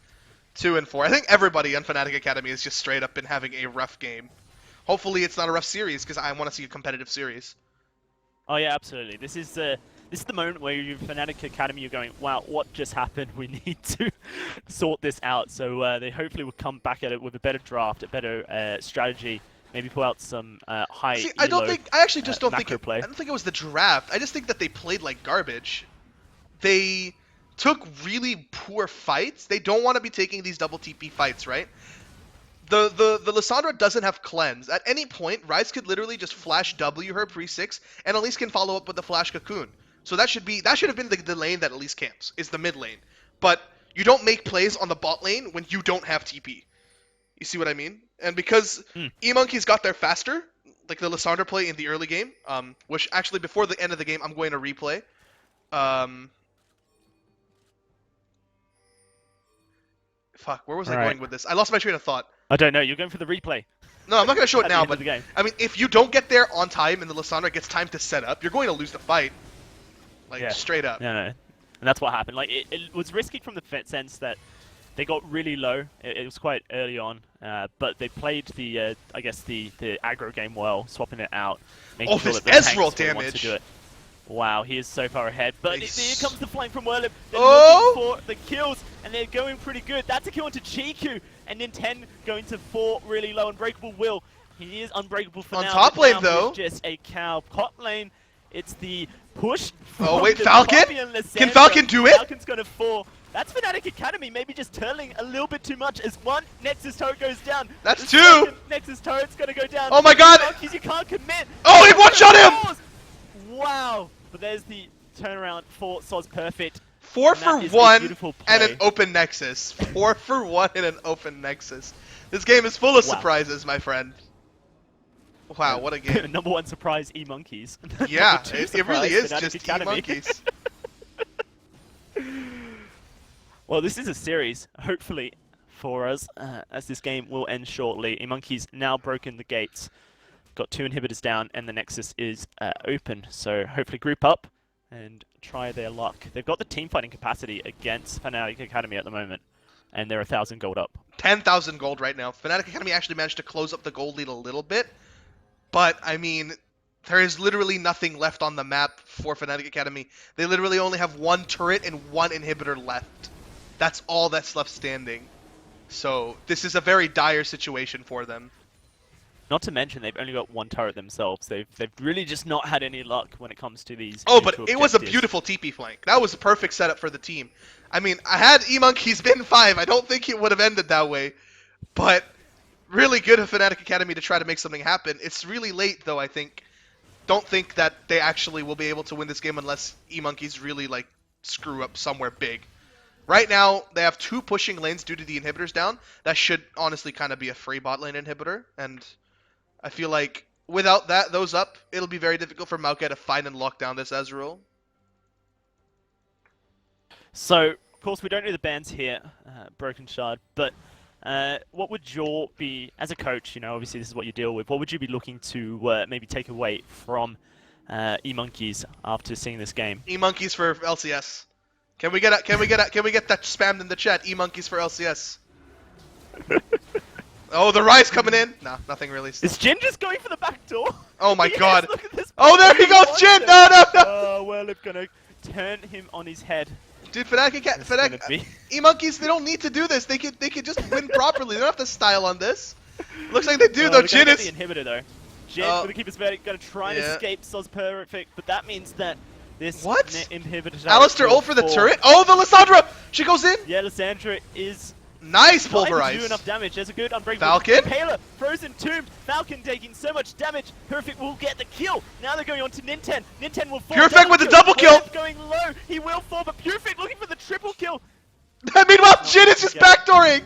2 and 4. I think everybody on Fnatic Academy has just straight up been having a rough game. Hopefully it's not a rough series, because I want to see a competitive series. Oh yeah, absolutely. This is the moment where you're Fnatic Academy, you're going, wow, what just happened? We need to sort this out. So they hopefully will come back at it with a better draft, a better strategy, maybe pull out some high See, I don't think it was the draft. I just think that they played like garbage. They took really poor fights. They don't want to be taking these double TP fights, right? The Lissandra doesn't have cleanse. At any point, Ryze could literally just flash W her pre-6, and Elise can follow up with the flash cocoon. So that should have been the lane that Elise camps, is the mid lane. But you don't make plays on the bot lane when you don't have TP. You see what I mean? And because E-Monkeyz got there faster, like the Lysandra play in the early game, which actually before the end of the game I'm going to replay. Fuck, where was I Alright. going with this? I lost my train of thought. I don't know. You're going for the replay. No, I'm not gonna show it At the now, end but of the game. I mean, if you don't get there on time and the Lysandra gets time to set up, you're going to lose the fight. Like, Yeah. straight up. No. And that's what happened. Like, it was risky from the sense that they got really low. It was quite early on, but they played the, I guess, the aggro game well, swapping it out, making Oh, sure this that the Ezreal tanks were the ones damage. to do it. Wow, he is so far ahead. But Nice. here comes the flank from Werlip. They're Oh! looking for the kills, and they're going pretty good. That's a kill onto Chiku, and then 10 going to 4 really low. Unbreakable Will. He is unbreakable for On now. top but lane, now though. he's just a cow. Top lane, it's the push. Oh, from wait, the Falcon? Poppy and Can Lysandra. Falcon do it? Falcon's going to fall. That's Fnatic Academy, maybe just turning a little bit too much as one Nexus turret goes down. That's The two! second Nexus turret's going to go down. Oh my god! E-Monkeyz, you can't commit. Oh, he one-shot him! Wow! But there's the turnaround for Soz Perfect. 4 And that for is a 1 beautiful and an play. open Nexus. 4 for 1 and an open Nexus. This game is full of Wow. surprises, my friend. Wow, what a game. Number 1 surprise, E-Monkeyz. Yeah, Number 2 it really surprise, is Fnatic just Academy. E-Monkeyz. Well, this is a series, hopefully, for us, as this game will end shortly. E-Monkeyz now broken the gates, got 2 inhibitors down, and the Nexus is open. So hopefully group up and try their luck. They've got the team fighting capacity against Fnatic Academy at the moment, and they're 1,000 gold up. 10,000 gold right now. Fnatic Academy actually managed to close up the gold lead a little bit, but I mean, there is literally nothing left on the map for Fnatic Academy. They literally only have 1 turret and 1 inhibitor left. That's all that's left standing. So this is a very dire situation for them. Not to mention, they've only got 1 turret themselves. They've really just not had any luck when it comes to these. Oh, but neutral it was a objectives. beautiful TP flank. That was a perfect setup for the team. I mean, I had E-Monkeyz been 5, I don't think it would have ended that way. But really good of Fnatic Academy to try to make something happen. It's really late, though, I think. Don't think that they actually will be able to win this game unless E-Monkeyz really, like, screw up somewhere big. Right now, they have 2 pushing lanes due to the inhibitors down. That should honestly kind of be a free bot lane inhibitor. And I feel like without those up, it'll be very difficult for Maokai to find and lock down this Ezreal. So, of course, we don't know the bans here, Broken Shard, but what would your be, as a coach, you know, obviously this is what you deal with, what would you be looking to maybe take away from E-Monkeyz after seeing this game? E-Monkeyz for LCS. Can we get that spammed in the chat? E-Monkeyz for LCS. Oh, the Rise coming in. Nah, nothing really. Is Jin just going for the back door? Oh my Yes, god. look at this. Oh, there he goes, Jin! No, no, no! Oh, well, it's gonna turn him on his head. Dude, It's gonna be- E-Monkeyz, they don't need to do this. They could just win properly. They don't have to style on this. Looks like they do, though. We're Jin gonna is... get the inhibitor, though. Jin, Oh. gonna keep his verdict, gonna try and Yeah. escape Soz Perfect, but that means that this What? inhibitor... Alistair will ult for the fall. turret. Oh, the Lysandra! She goes in. Yeah, Lysandra is Nice not able to pulverize. do enough damage. There's a good unbreakable. Falcon? Impaler, frozen tomb. Falcon taking so much damage. Perfect will get the kill. Now they're going on to Ninten. Ninten will fall. Purefect with the double kill. Werlip going low. He will fall, but Purefect looking for the triple kill. Meanwhile, Jin is just Okay. backdooring.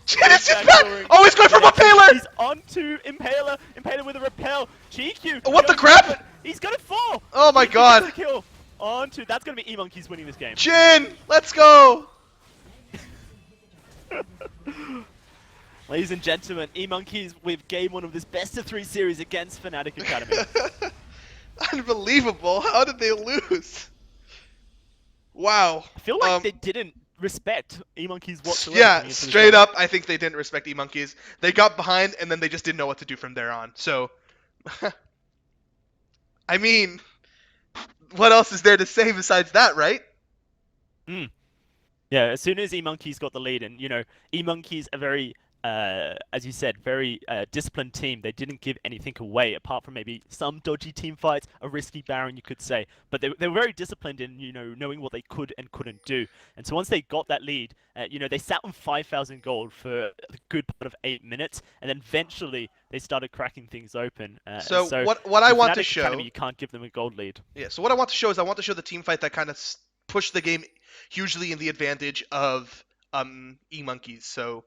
Jin is just back. Backdooring. Oh, he's going for Impaler. He's onto Impaler. Impaler with a repel. GQ. What the going crap? for it. He's gonna fall. Oh my GQ god. gets the kill. Onto. That's gonna be E-Monkeyz winning this game. Jin, let's go. Ladies and gentlemen, E-Monkeyz with game 1 of this best of 3 series against Fnatic Academy. Unbelievable. How did they lose? Wow. I feel like they didn't respect E-Monkeyz whatsoever. Yeah, coming into this straight game. up, I think they didn't respect E-Monkeyz. They got behind, and then they just didn't know what to do from there on. So, I mean, what else is there to say besides that, right? Yeah, as soon as E-Monkeyz got the lead, and you know, E-Monkeyz are very, as you said, very disciplined team. They didn't give anything away, apart from maybe some dodgy team fights, a risky Baron, you could say. But they were very disciplined in, you know, knowing what they could and couldn't do. And so once they got that lead, you know, they sat on 5,000 gold for a good part of 8 minutes, and then eventually they started cracking things open. So what with I want to Fnatic show, Academy, you can't give them a gold lead. yeah. So what I want to show is I want to show the team fight that kind of pushed the game hugely in the advantage of E-Monkeyz. So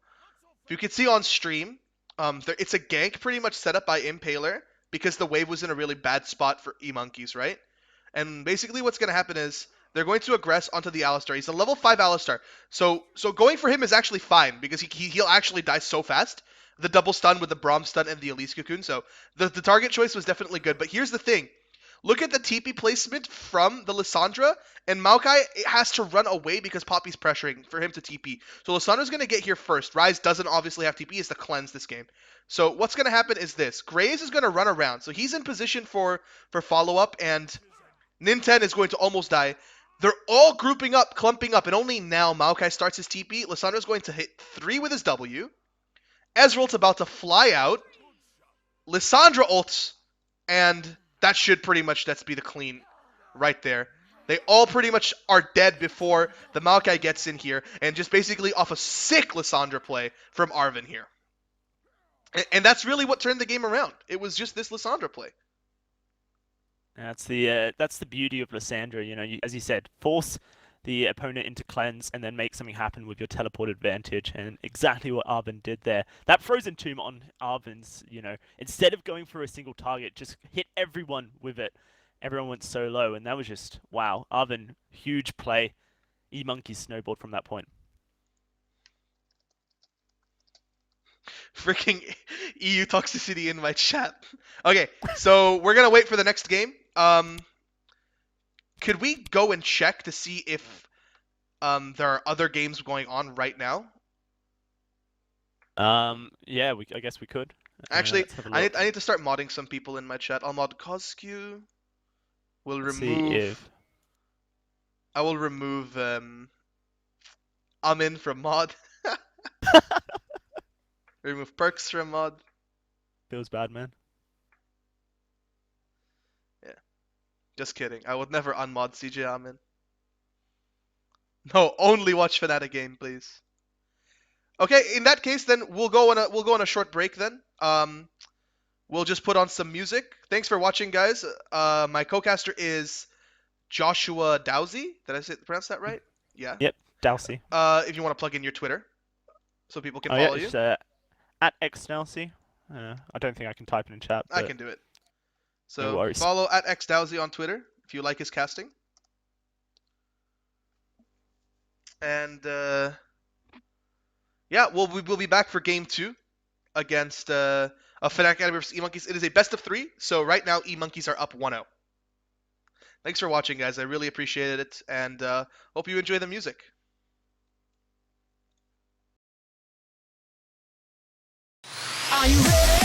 if you can see on stream, it's a gank pretty much set up by Impaler, because the wave was in a really bad spot for E-Monkeyz, right? And basically what's going to happen is they're going to aggress onto the Alistar. He's a level 5 Alistar. So going for him is actually fine because he'll actually die so fast. The double stun with the Braum stun and the Elise Cocoon. So the target choice was definitely good. But here's the thing. Look at the TP placement from the Lissandra, and Maokai has to run away because Poppy's pressuring for him to TP. So Lissandra's going to get here first. Ryze doesn't obviously have TP, he has to cleanse this game. So what's going to happen is this. Graves is going to run around. So he's in position for follow-up, and Ninten is going to almost die. They're all grouping up, clumping up, and only now Maokai starts his TP. Lissandra's going to hit 3 with his W. Ezreal's about to fly out. Lissandra ults, and that should pretty much be the clean right there. They all pretty much are dead before the Maokai gets in here, and just basically off a sick Lissandra play from Arvin here. And that's really what turned the game around. It was just this Lissandra play. That's the beauty of Lissandra. You know, as you said, force the opponent into cleanse and then make something happen with your teleport advantage, and exactly what Arvin did there. That frozen tomb on Arvin's, you know, instead of going for a single target, just hit everyone with it. Everyone went so low, and that was just, wow. Arvin, huge play. E-Monkeyz snowballed from that point. Freaking EU toxicity in my chat. Okay, so we're going to wait for the next game. Could we go and check to see if there are other games going on right now? Yeah, I guess we could. Actually, Let's have a I look. need to start modding some people in my chat. I'll mod Cosq. I will remove Amin from mod. Remove Perks from mod. Feels bad, man. Just kidding. I would never unmod CJ Amin. No, only watch Fnatic game, please. Okay, in that case, then we'll go on a short break. Then we'll just put on some music. Thanks for watching, guys. My co-caster is Joshua Dowsey. Did I pronounce that right? Yeah. Yep, Dowsey. If you want to plug in your Twitter, so people can follow you. It's, at xDowsey. I don't think I can type it in chat. I can do it. No So worries. follow at xDowsey on Twitter if you like his casting. And yeah, we'll be back for game 2 against Fnatic Academy versus E-Monkeyz. It is a best of 3, so right now E-Monkeyz are up 1-0. Thanks for watching, guys. I really appreciated it, and hope you enjoy the music. Are you ready?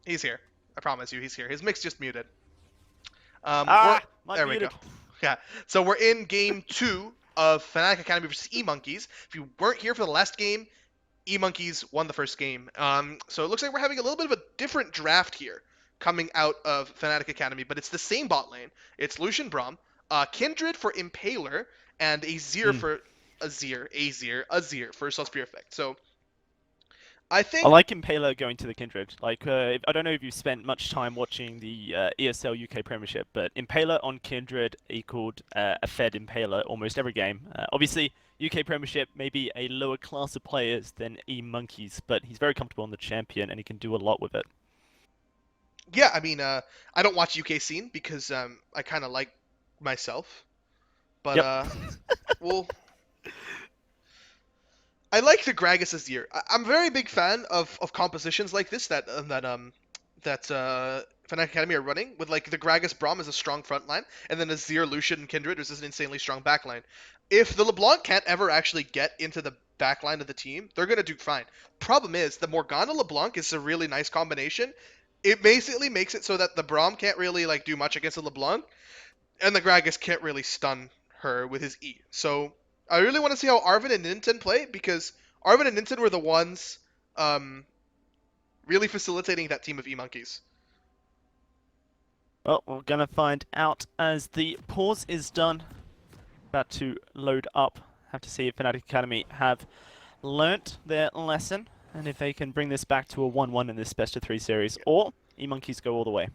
He's here. I promise you, he's here. His mic's just muted. Might There be we go. muted. Yeah. So we're in game 2 of Fnatic Academy versus E-Monkeyz. If you weren't here for the last game, E-Monkeyz won the first game. So it looks like we're having a little bit of a different draft here coming out of Fnatic Academy, but it's the same bot lane. It's Lucian Braum, Kindred for Impaler, and Azir for Azir for Suspire Effect. So I I think like Impaler going to the Kindred. Like, I don't know if you've spent much time watching the ESL UK Premiership, but Impaler on Kindred equaled a Fed Impaler almost every game. Obviously, UK Premiership may be a lower class of players than E-Monkeyz, but he's very comfortable on the champion and he can do a lot with it. yeah, I mean, I don't watch UK scene because I kind of like myself, but Yep. well, I like the Gragas Azir. I'm a very big fan of compositions like this that Fnatic Academy are running with like the Gragas Braum is a strong front line, and then Azir, Lucian, and Kindred is an insanely strong back line. If the LeBlanc can't ever actually get into the back line of the team, they're gonna do fine. Problem is the Morgana LeBlanc is a really nice combination. It basically makes it so that the Braum can't really like do much against the LeBlanc, and the Gragas can't really stun her with his E. So I really want to see how Arvin and Ninten play because Arvin and Ninten were the ones really facilitating that team of E-Monkeyz. Well, we're gonna find out as the pause is done. About to load up. Have to see if Fnatic Academy have learnt their lesson and if they can bring this back to a 1-1 in this best of 3 series, or E-Monkeyz go all the way.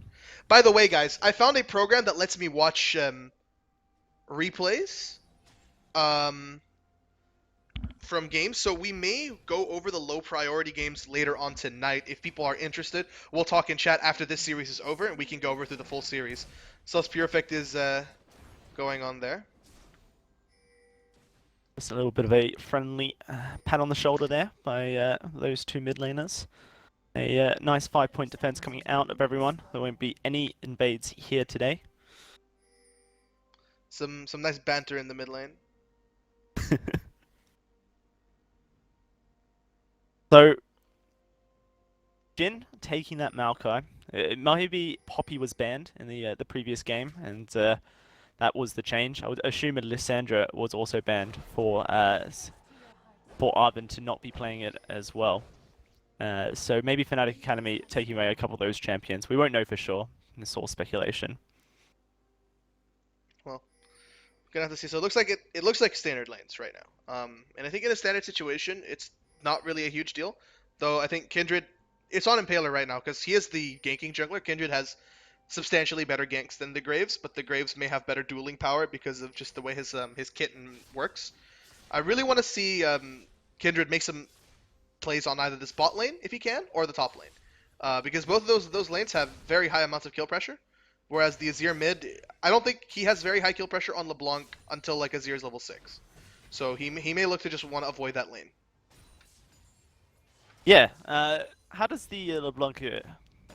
By the way, guys, I found a program that lets me watch replays from games, so we may go over the low priority games later on tonight. If people are interested, we'll talk in chat after this series is over, and we can go over through the full series. So Pure Effect is going on there. Just a little bit of a friendly pat on the shoulder there by those two mid laners. A nice 5-point defense coming out of everyone. There won't be any invades here today. Some nice banter in the mid lane. So, Jin taking that Maokai. It might be Poppy was banned in the previous game, and that was the change. I would assume that Lissandra was also banned for Arvin to not be playing it as well. So maybe Fnatic Academy taking away a couple of those champions. We won't know for sure. It's all speculation. Well, gonna have to see. So it looks like it looks like standard lanes right now. And I think in a standard situation, it's not really a huge deal. Though I think Kindred, it's on Impaler right now because he is the ganking jungler. Kindred has substantially better ganks than the Graves, but the Graves may have better dueling power because of just the way his kitten works. I really want to see Kindred make some plays on either this bot lane if he can or the top lane, because both of those lanes have very high amounts of kill pressure. Whereas the Azir mid, I don't think he has very high kill pressure on LeBlanc until like Azir's level 6. So he may look to just want to avoid that lane. Yeah. How does the LeBlanc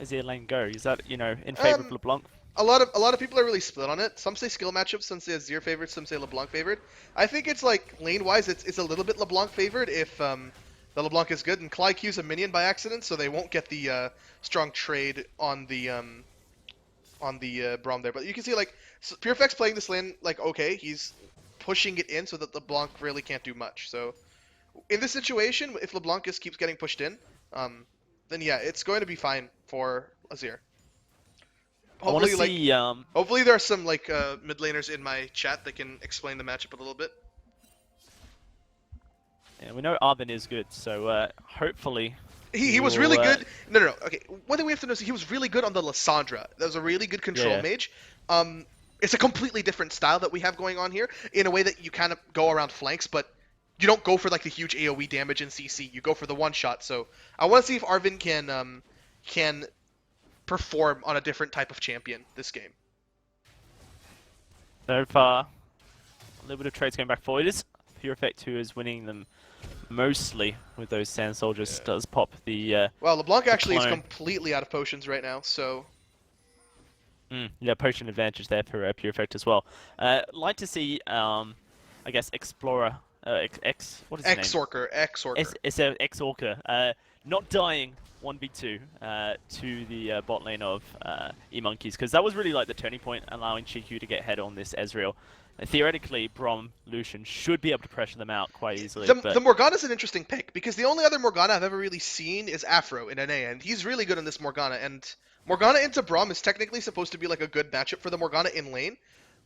Azir lane go? Is that in favor of LeBlanc? A lot of people are really split on it. Some say skill matchups, some say Azir favored, some say LeBlanc favored. I think it's like lane wise, it's a little bit LeBlanc favored if the LeBlanc is good, and Clyde Q's a minion by accident, so they won't get the strong trade on the Braum there. But you can see like Purefect's playing this lane like okay, he's pushing it in so that LeBlanc really can't do much. So in this situation, if LeBlanc just keeps getting pushed in, then yeah, it's going to be fine for Azir. Hopefully, hopefully there are some like mid laners in my chat that can explain the matchup a little bit. Yeah, we know Arvin is good, so hopefully he was really good. No. Okay, one thing we have to know is he was really good on the Lissandra. That was a really good control mage. It's a completely different style that we have going on here in a way that you kind of go around flanks, but you don't go for like the huge AoE damage in CC. You go for the one shot. So I want to see if Arvin can perform on a different type of champion this game. So far, a little bit of trades going back forward. It is Pure Effect who is winning them mostly with those Sand Soldiers. Yeah. Does pop the well, LeBlanc actually is completely out of potions right now, so yeah, potion advantage there for Pure Effect as well. Like to see I guess Explorer what is his name? X-Orker. It's a X-Orker. not dying 1v2 to the bot lane of E-Monkeyz, because that was really like the turning point, allowing GQ to get ahead on this Ezreal. Theoretically, Braum, Lucian should be able to pressure them out quite easily. The Morgana's an interesting pick, because the only other Morgana I've ever really seen is Afro in NA, and he's really good in this Morgana, and Morgana into Braum is technically supposed to be like a good matchup for the Morgana in lane,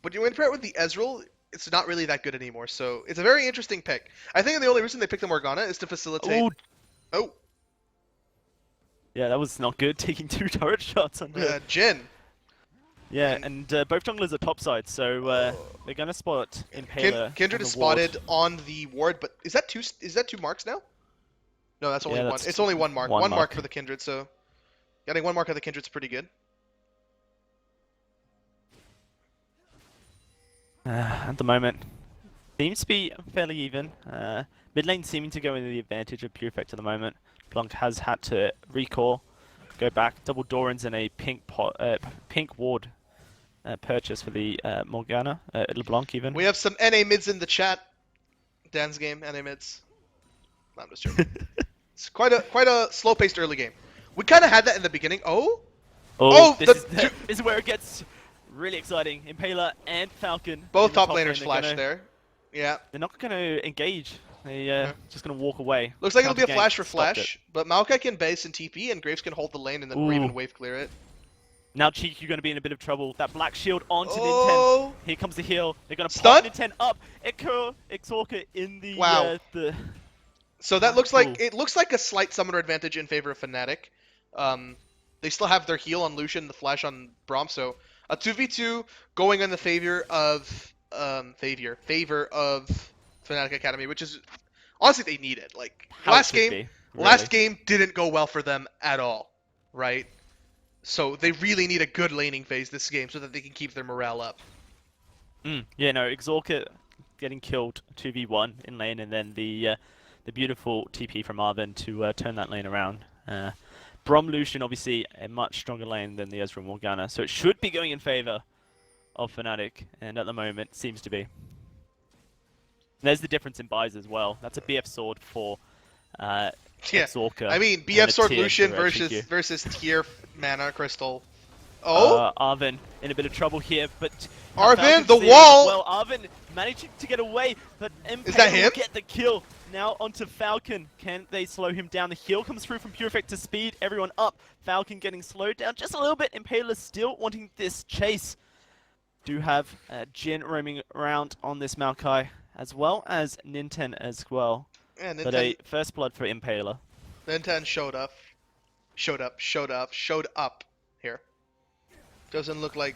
but you pair it with the Ezreal, it's not really that good anymore, so it's a very interesting pick. I think the only reason they picked the Morgana is to facilitate... Ooh. Oh. Yeah, that was not good, taking 2 turret shots on Jhin. Yeah, and both junglers are topside, so they're gonna spot Impaler. Kindred is spotted on the ward, but is that 2 marks now? No, that's only one. It's only 1 mark. One mark for the Kindred, so getting 1 mark of the Kindred's pretty good. At the moment, seems to be fairly even. Mid lane seeming to go in the advantage of Pure Effect at the moment. Blanc has had to recall, go back, double Dorans and a pink ward purchase for the Morgana, LeBlanc even. We have some NA mids in the chat. Dan's game, NA mids. No, I'm just joking. It's quite a slow-paced early game. We kind of had that in the beginning. This is where it gets really exciting. Impaler and Falcon. Both top laners flash there. Yeah. They're not going to engage. They're just going to walk away. Looks like it'll be a flash for flash, but Maokai can base and TP, and Graves can hold the lane and then even wave clear it. Now GQ going to be in a bit of trouble. That black shield onto Ninten. Here comes the heal. They're going to pop Ninten up. Exorca in the... Wow. So that looks like a slight summoner advantage in favor of Fnatic. They still have their heal on Lucian, the flash on Braum, so a 2v2 going in the favor of Fnatic Academy, which is honestly they need it. Like last game didn't go well for them at all, right? So they really need a good laning phase this game so that they can keep their morale up. Yeah, no, Exorca getting killed 2v1 in lane, and then the beautiful TP from Arven to turn that lane around. Braum Lucian obviously a much stronger lane than the Ezreal Morgana, so it should be going in favor of Fnatic, and at the moment seems to be. There's the difference in buys as well. That's a BF sword for Exorca. I mean, BF sword Lucian versus tier mana crystal. Oh, Arven in a bit of trouble here, but Arven, the wall. Well, Arven managing to get away, but Is that him? will get the kill. Now onto Falcon. Can they slow him down? The heal comes through from Pure Effect to speed everyone up. Falcon getting slowed down just a little bit. Impaler still wanting this chase. Do have Jhin roaming around on this Maokai, as well as Ninten as well. Yeah, But a first blood for Impaler. Ninten showed up here. Doesn't look like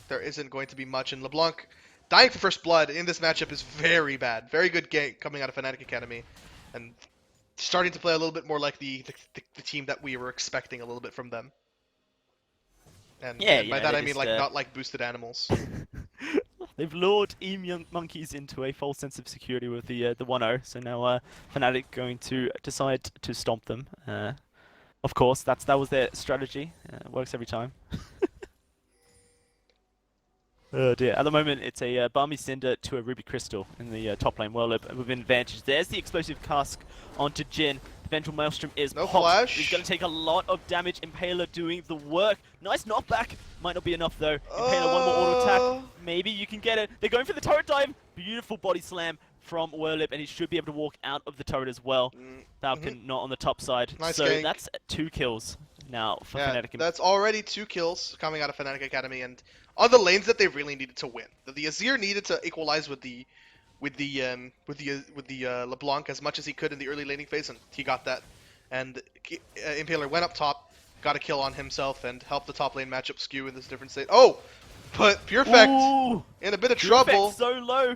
there isn't going to be much, and LeBlanc dying for first blood in this matchup is very bad. Very good game coming out of Fnatic Academy, and starting to play a little bit more like the team that we were expecting a little bit from them. And by that I mean like not like boosted animals. They've lured E-Monkeyz into a false sense of security with the 1-0, so now Fnatic going to decide to stomp them. Of course, that was their strategy. Works every time. Oh dear. At the moment, it's a Balmy Cinder to a Ruby Crystal in the top lane. Well, with an advantage. There's the explosive cask onto Jhin. The Vengeful Maelstrom is no popped. flash. He's going to take a lot of damage. Impaler doing the work. Nice knockback. Might not be enough though. Impaler, one more auto attack. Maybe you can get it. They're going for the turret dive. Beautiful body slam from Werlip, and he should be able to walk out of the turret as well. Falcon not on the top side. Nice so gank. That's 2 kills now for Fnatic. That's already 2 kills coming out of Fnatic Academy, and on the lanes that they really needed to win. The Azir needed to equalize with the LeBlanc as much as he could in the early laning phase, and he got that. And Impaler went up top, got a kill on himself, and helped the top lane matchup skew in this different state. Oh, but Pure Effect in a bit of trouble. So low.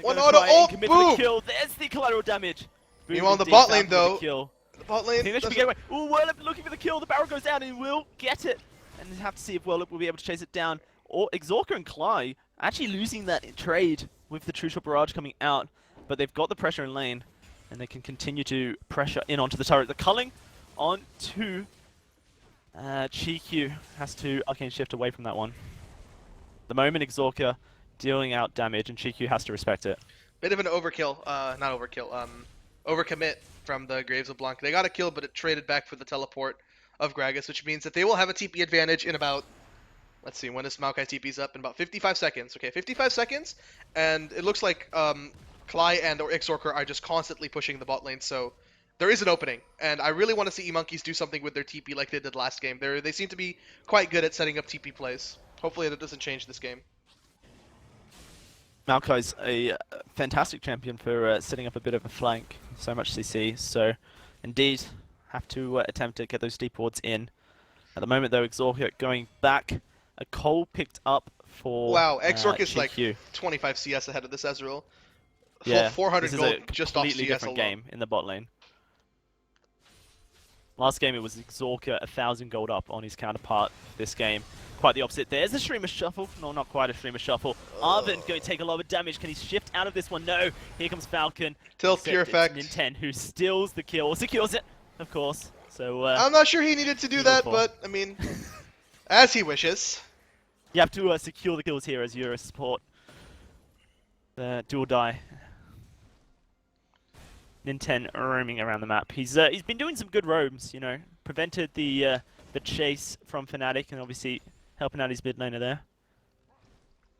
One auto ult, boom! The kill. There's the collateral damage. Meanwhile, on the bot lane though, the bot lane. They should be getting away. Ooh, Werlip looking for the kill. The barrel goes down, and he will get it. And have to see if Werlip will be able to chase it down. Or Exorca and Cly actually losing that trade with the True Shot Barrage coming out, but they've got the pressure in lane, and they can continue to pressure in onto the turret. The culling onto GQ has to arcane shift away from that one. The moment dealing out damage, and GQ has to respect it. Bit of an overkill, not overkill, overcommit from the Graves of Blanc. They got a kill, but it traded back for the teleport of Gragas, which means that they will have a TP advantage in about, let's see, when is Maokai TP's up? In about 55 seconds. Okay, 55 seconds, and it looks like Klai and or Xorker are just constantly pushing the bot lane, so there is an opening, and I really want to see E-Monkeyz do something with their TP like they did last game. They seem to be quite good at setting up TP plays. Hopefully that doesn't change this game. Maokai's a fantastic champion for setting up a bit of a flank, so much CC, so indeed have to attempt to get those deep wards in. At the moment though, Exorcia going back, a Cole picked up for Wow, Exorc is like GQ. 25 CS ahead of this Ezreal. Yeah, 400 this is gold a just off completely CS different alone. game in the bot lane. Last game it was Exorcia 1,000 gold up on his counterpart. This game, quite the opposite. There's a streamer shuffle. No, not quite a streamer shuffle. Arvin going to take a lot of damage. Can he shift out of this one? No. Here comes Falcon. Tilt pure effect. Ninten who steals the kill, secures it, of course. So I'm not sure he needed to do that, but I mean, as he wishes. you have to secure the kills here as your support. Do or die. Ninten roaming around the map. He's been doing some good roams, you know. Prevented the chase from Fnatic and obviously helping out his mid laner there.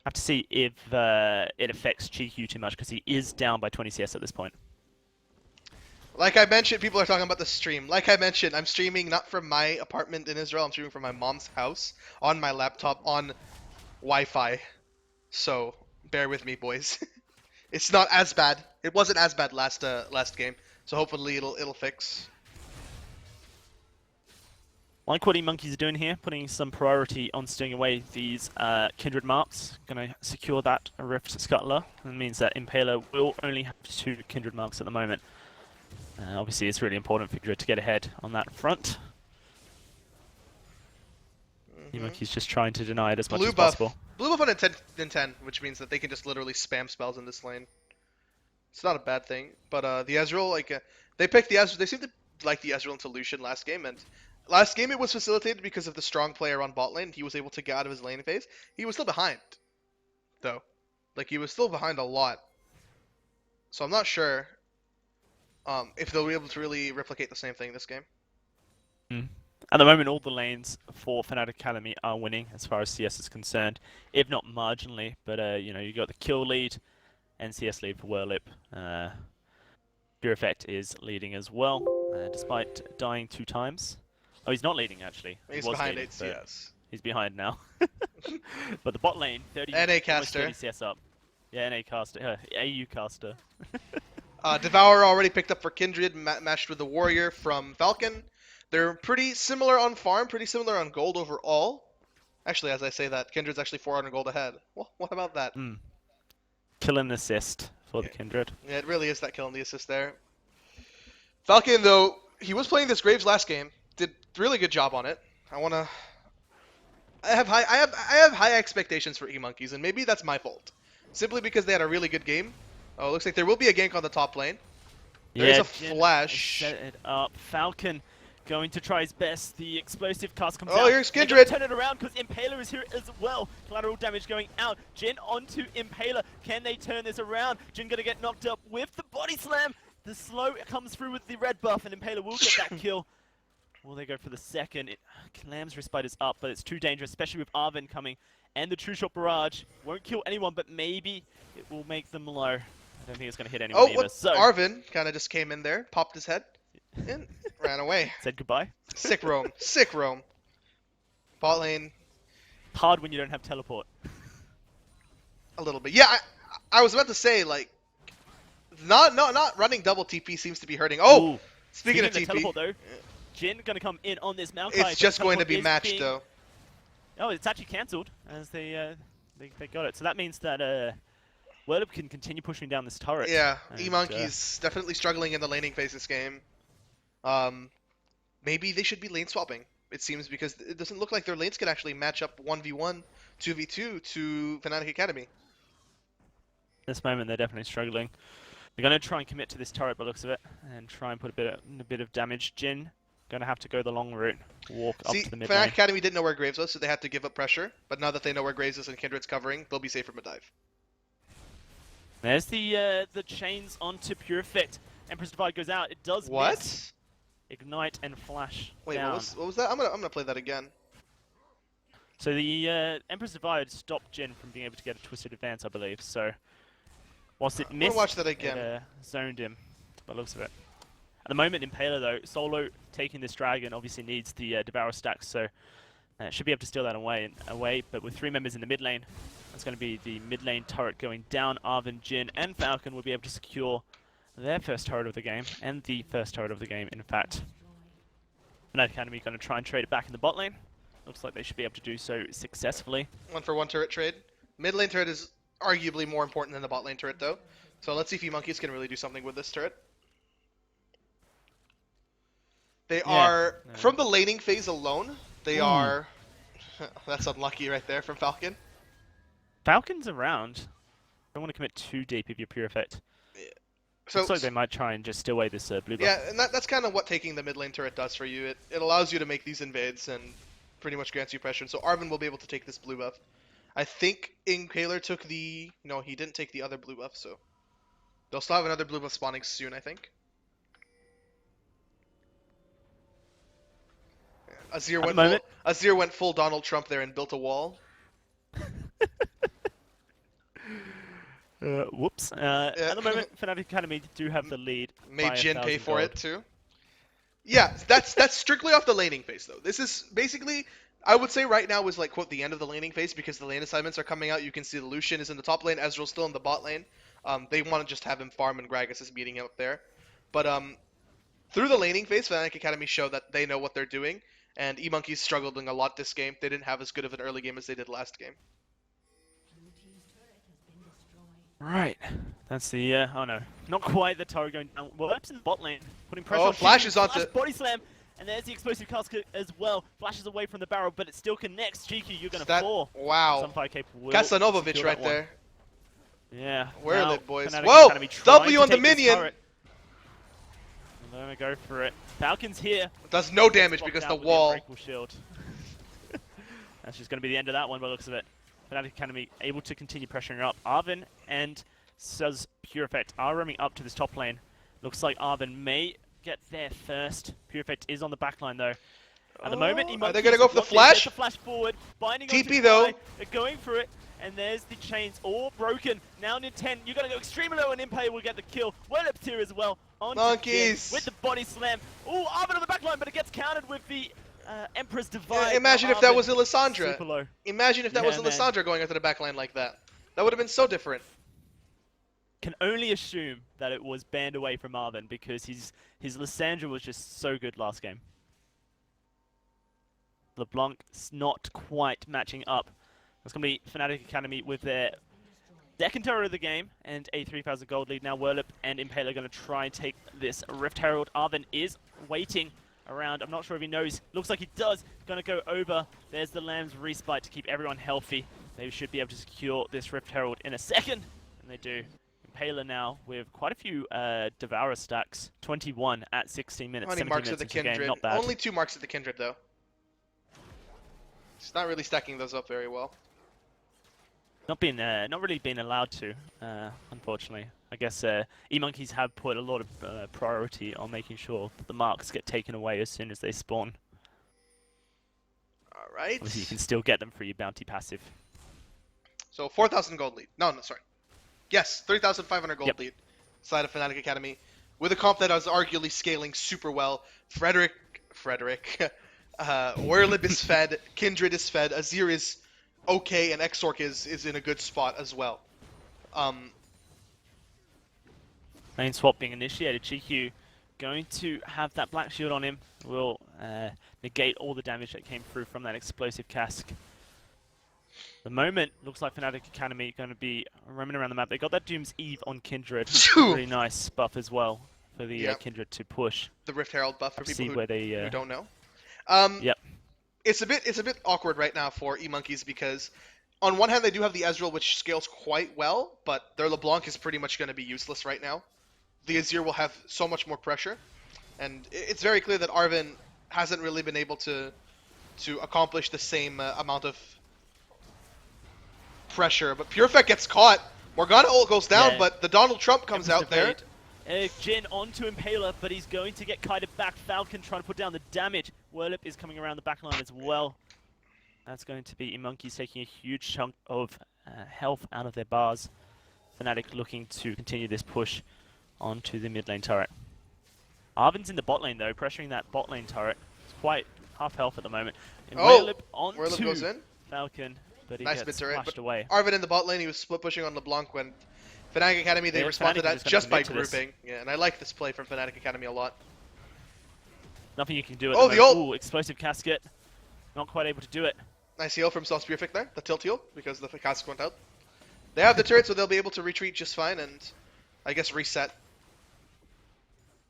Have to see if it affects GQ too much because he is down by 20 CS at this point. Like I mentioned, people are talking about the stream. Like I mentioned, I'm streaming not from my apartment in Israel. I'm streaming from my mom's house on my laptop on Wi-Fi. So bear with me, boys. It's not as bad. It wasn't as bad last game. So hopefully it'll fix. Like what E-Monkeyz are doing here, putting some priority on stealing away these kindred marks. Gonna secure that Rift Scuttler, and means that Impaler will only have 2 kindred marks at the moment. Obviously, it's really important for Kindred to get ahead on that front. E-Monkeyz just trying to deny it as much as possible. Blue buff on Ninten, which means that they can just literally spam spells in this lane. It's not a bad thing, but the Ezreal, like they picked the Ezreal. They seemed to like the Ezreal into Lucian last game, and last game it was facilitated because of the strong player on bot lane. He was able to get out of his lane phase. He was still behind, though. Like he was still behind a lot. So I'm not sure if they'll be able to really replicate the same thing this game. At the moment, all the lanes for Fnatic Academy are winning as far as CS is concerned, if not marginally. But you know, you got the kill lead and CS lead for Whirlip. Pure Effect is leading as well, despite dying 2 times. Oh, he's not leading actually. He's was behind leading, 8 CS. He's behind now. But the bot lane, 30, NA almost caster. 30 CS up. Yeah, NA caster, AU caster. Devourer already picked up for Kindred, matched with the Warrior from Falcon. They're pretty similar on farm, pretty similar on gold overall. Actually, as I say that, Kindred's actually 400 gold ahead. Well, what about that? Kill and assist for the Kindred. Yeah, it really is that kill and the assist there. Falcon, though, he was playing this Graves last game. Did really good job on it. I have high expectations for E-Monkeyz, and maybe that's my fault. Simply because they had a really good game. Oh, it looks like there will be a gank on the top lane. There's a flash. Set it up. Falcon going to try his best. The explosive cast comes out. Oh, here's Kindred. Turn it around because Impaler is here as well. Collateral damage going out. Jin onto Impaler. Can they turn this around? Jin gonna get knocked up with the body slam. The slow comes through with the red buff, and Impaler will get that kill. Will they go for the second? Lamb's Respite is up, but it's too dangerous, especially with Arvin coming. And the True Shot Barrage won't kill anyone, but maybe it will make them low. I don't think it's going to hit anyone either. So Arvin kind of just came in there, popped his head, and ran away. Said goodbye. Sick roam. Sick roam. Bot lane. Hard when you don't have teleport. A little bit. Yeah, I was about to say, like, not running double TP seems to be hurting. Oh! Ooh. Speaking of the TP. teleport, though, Jin going to come in on this Maokai. It's just going to be matched, though. Oh, it's actually cancelled as they got it. So that means that Whirlip can continue pushing down this turret. Yeah, E-Monkeyz definitely struggling in the laning phase this game. Maybe they should be lane swapping, it seems, because it doesn't look like their lanes can actually match up 1v1, 2v2 to Fnatic Academy. This moment, they're definitely struggling. They're going to try and commit to this turret by the looks of it, and try and put a bit of damage. Jin going to have to go the long route, walk up to the mid lane. Fnatic Academy didn't know where Graves was, so they had to give up pressure. But now that they know where Graves is and Kindred's covering, they'll be safe from a dive. There's the chains onto Pure Effect. Empress Divide goes out. It does What? miss. Ignite and flash Wait, down. what was that? I'm gonna play that again. So the Empress Divide stopped Jin from being able to get a Twisted Advance, I believe. So whilst it missed, watch that again. it zoned him by the looks of it. At the moment, Impaler though, solo taking this dragon obviously needs the Devourer stacks, so should be able to steal that away. But with 3 members in the mid lane, that's going to be the mid lane turret going down. Arven, Jin, and Falcon will be able to secure their first turret of the game, and the first turret of the game, in fact. Fnatic Academy going to try and trade it back in the bot lane. Looks like they should be able to do so successfully. 1-for-1 turret trade. Mid lane turret is arguably more important than the bot lane turret, though. So let's see if E-Monkeyz can really do something with this turret. They are, from the laning phase alone, they are... That's unlucky right there from Falcon. Falcon's around. Don't want to commit too deep if you're pure effect. So, looks like they might try and just steal away this blue buff. Yeah, and that's kind of what taking the mid lane turret does for you. It allows you to make these invades and pretty much grants you pressure. So Arven will be able to take this blue buff. I think Impaler took the... No, he didn't take the other blue buff, so... They'll still have another blue buff spawning soon, I think. Azir went full Donald Trump there and built a wall. Whoops. At the moment, Fnatic Academy do have the lead. Made Jin pay for it too. Yeah, that's strictly off the laning phase though. This is basically, I would say right now is like quote the end of the laning phase because the lane assignments are coming out. You can see the Lucian is in the top lane, Ezreal's still in the bot lane. They want to just have him farm and Gragas is meeting him up there. But through the laning phase, Fnatic Academy show that they know what they're doing. And E-Monkeyz struggled a lot this game. They didn't have as good of an early game as they did last game. Right. That's the, oh no. Not quite the turret going down. Well, that's in the bot lane. Putting pressure on Flash Cheeky. is onto... Flash body slam. And there's the explosive casket as well. Flashes away from the barrel, but it still connects. Cheeky, you're going to fall. Wow. Sunfire capable. Kasanovic right there. Yeah. Where are now, they, boys? Fnatic Whoa! Academy trying W to on the take this minion! turret. They're going to go for it. Falcon's here. Does no damage Blocked because out the with wall. Unbreakable shield. That's just going to be the end of that one by the looks of it. Fnatic Academy able to continue pressuring up. Arven and Suz Pure Effect are roaming up to this top lane. Looks like Arven may get there first. Pure Effect is on the back line though. At the moment, are they going to go for the flash? The flash forward, binding TP onto though. Sky. They're going for it, and there's the chains all broken. Now in 10, you're going to go extremely low, and Impay will get the kill. Well up here as well. Monkeys with the body slam. Oh, Arven on the back line, but it gets countered with the Empress Divide. Imagine if that was Illusandra. Imagine if that was man. Illusandra going after the backline like that. That would have been so different. Can only assume that it was banned away from Arven because his Lysandra was just so good last game. LeBlanc's not quite matching up. It's going to be Fnatic Academy with their second turret of the game and a 3,000 gold lead. Now Whirlip and Impaler are going to try and take this Rift Herald. Arven is waiting around. I'm not sure if he knows. Looks like he does. Going to go over. There's the Lamb's Respite to keep everyone healthy. They should be able to secure this Rift Herald in a second. And they do. Impaler now with quite a few Devourer stacks. 21 at 16 minutes. How many marks at the Kindred? Kindred? Not bad. Only 2 marks at the Kindred though. He's not really stacking those up very well. Not really been allowed to, unfortunately. I guess E-Monkeyz have put a lot of priority on making sure that the marks get taken away as soon as they spawn. Alright. Obviously, you can still get them for your bounty passive. So 4,000 gold lead. No, sorry. Yes, 3,500 gold lead. Side of Fnatic Academy. With a comp that is arguably scaling super well. Frederick. Whirlip is fed. Kindred is fed. Azir is okay, and Exorc is in a good spot as well. Lane swap being initiated. GQ going to have that black shield on him. Will negate all the damage that came through from that explosive cask. The moment looks like Fnatic Academy going to be roaming around the map. They got that Doom's Eve on Kindred. Really nice buff as well for the Kindred to push. The Rift Herald buff for people who don't know. It's a bit awkward right now for E-Monkeyz because on one hand they do have the Ezreal which scales quite well, but their LeBlanc is pretty much going to be useless right now. The Azir will have so much more pressure, and it's very clear that Arven hasn't really been able to accomplish the same amount of pressure. But Pure Effect gets caught. Morgana ult goes down, but the Donald Trump comes out there. Jin onto Impaler, but he's going to get kited back. Falcon trying to put down the damage. Whirlip is coming around the back line as well. That's going to be E-Monkeyz taking a huge chunk of health out of their bars. Fnatic looking to continue this push onto the mid lane turret. Arvin's in the bot lane though, pressuring that bot lane turret. It's quite half health at the moment. And Whirlip onto goes in. Falcon, but he Nice gets mid turret, flashed away. Arvin in the bot lane, he was split pushing on LeBlanc when Fnatic Academy, they responded to that just by grouping. Yeah, and I like this play from Fnatic Academy a lot. Nothing you can do at Oh, the the moment. ult! Ooh, explosive casket. Not quite able to do it. Nice heal from Self Spearfic there, the tilt heal, because the casket went out. They have the turret, so they'll be able to retreat just fine and, I guess, reset.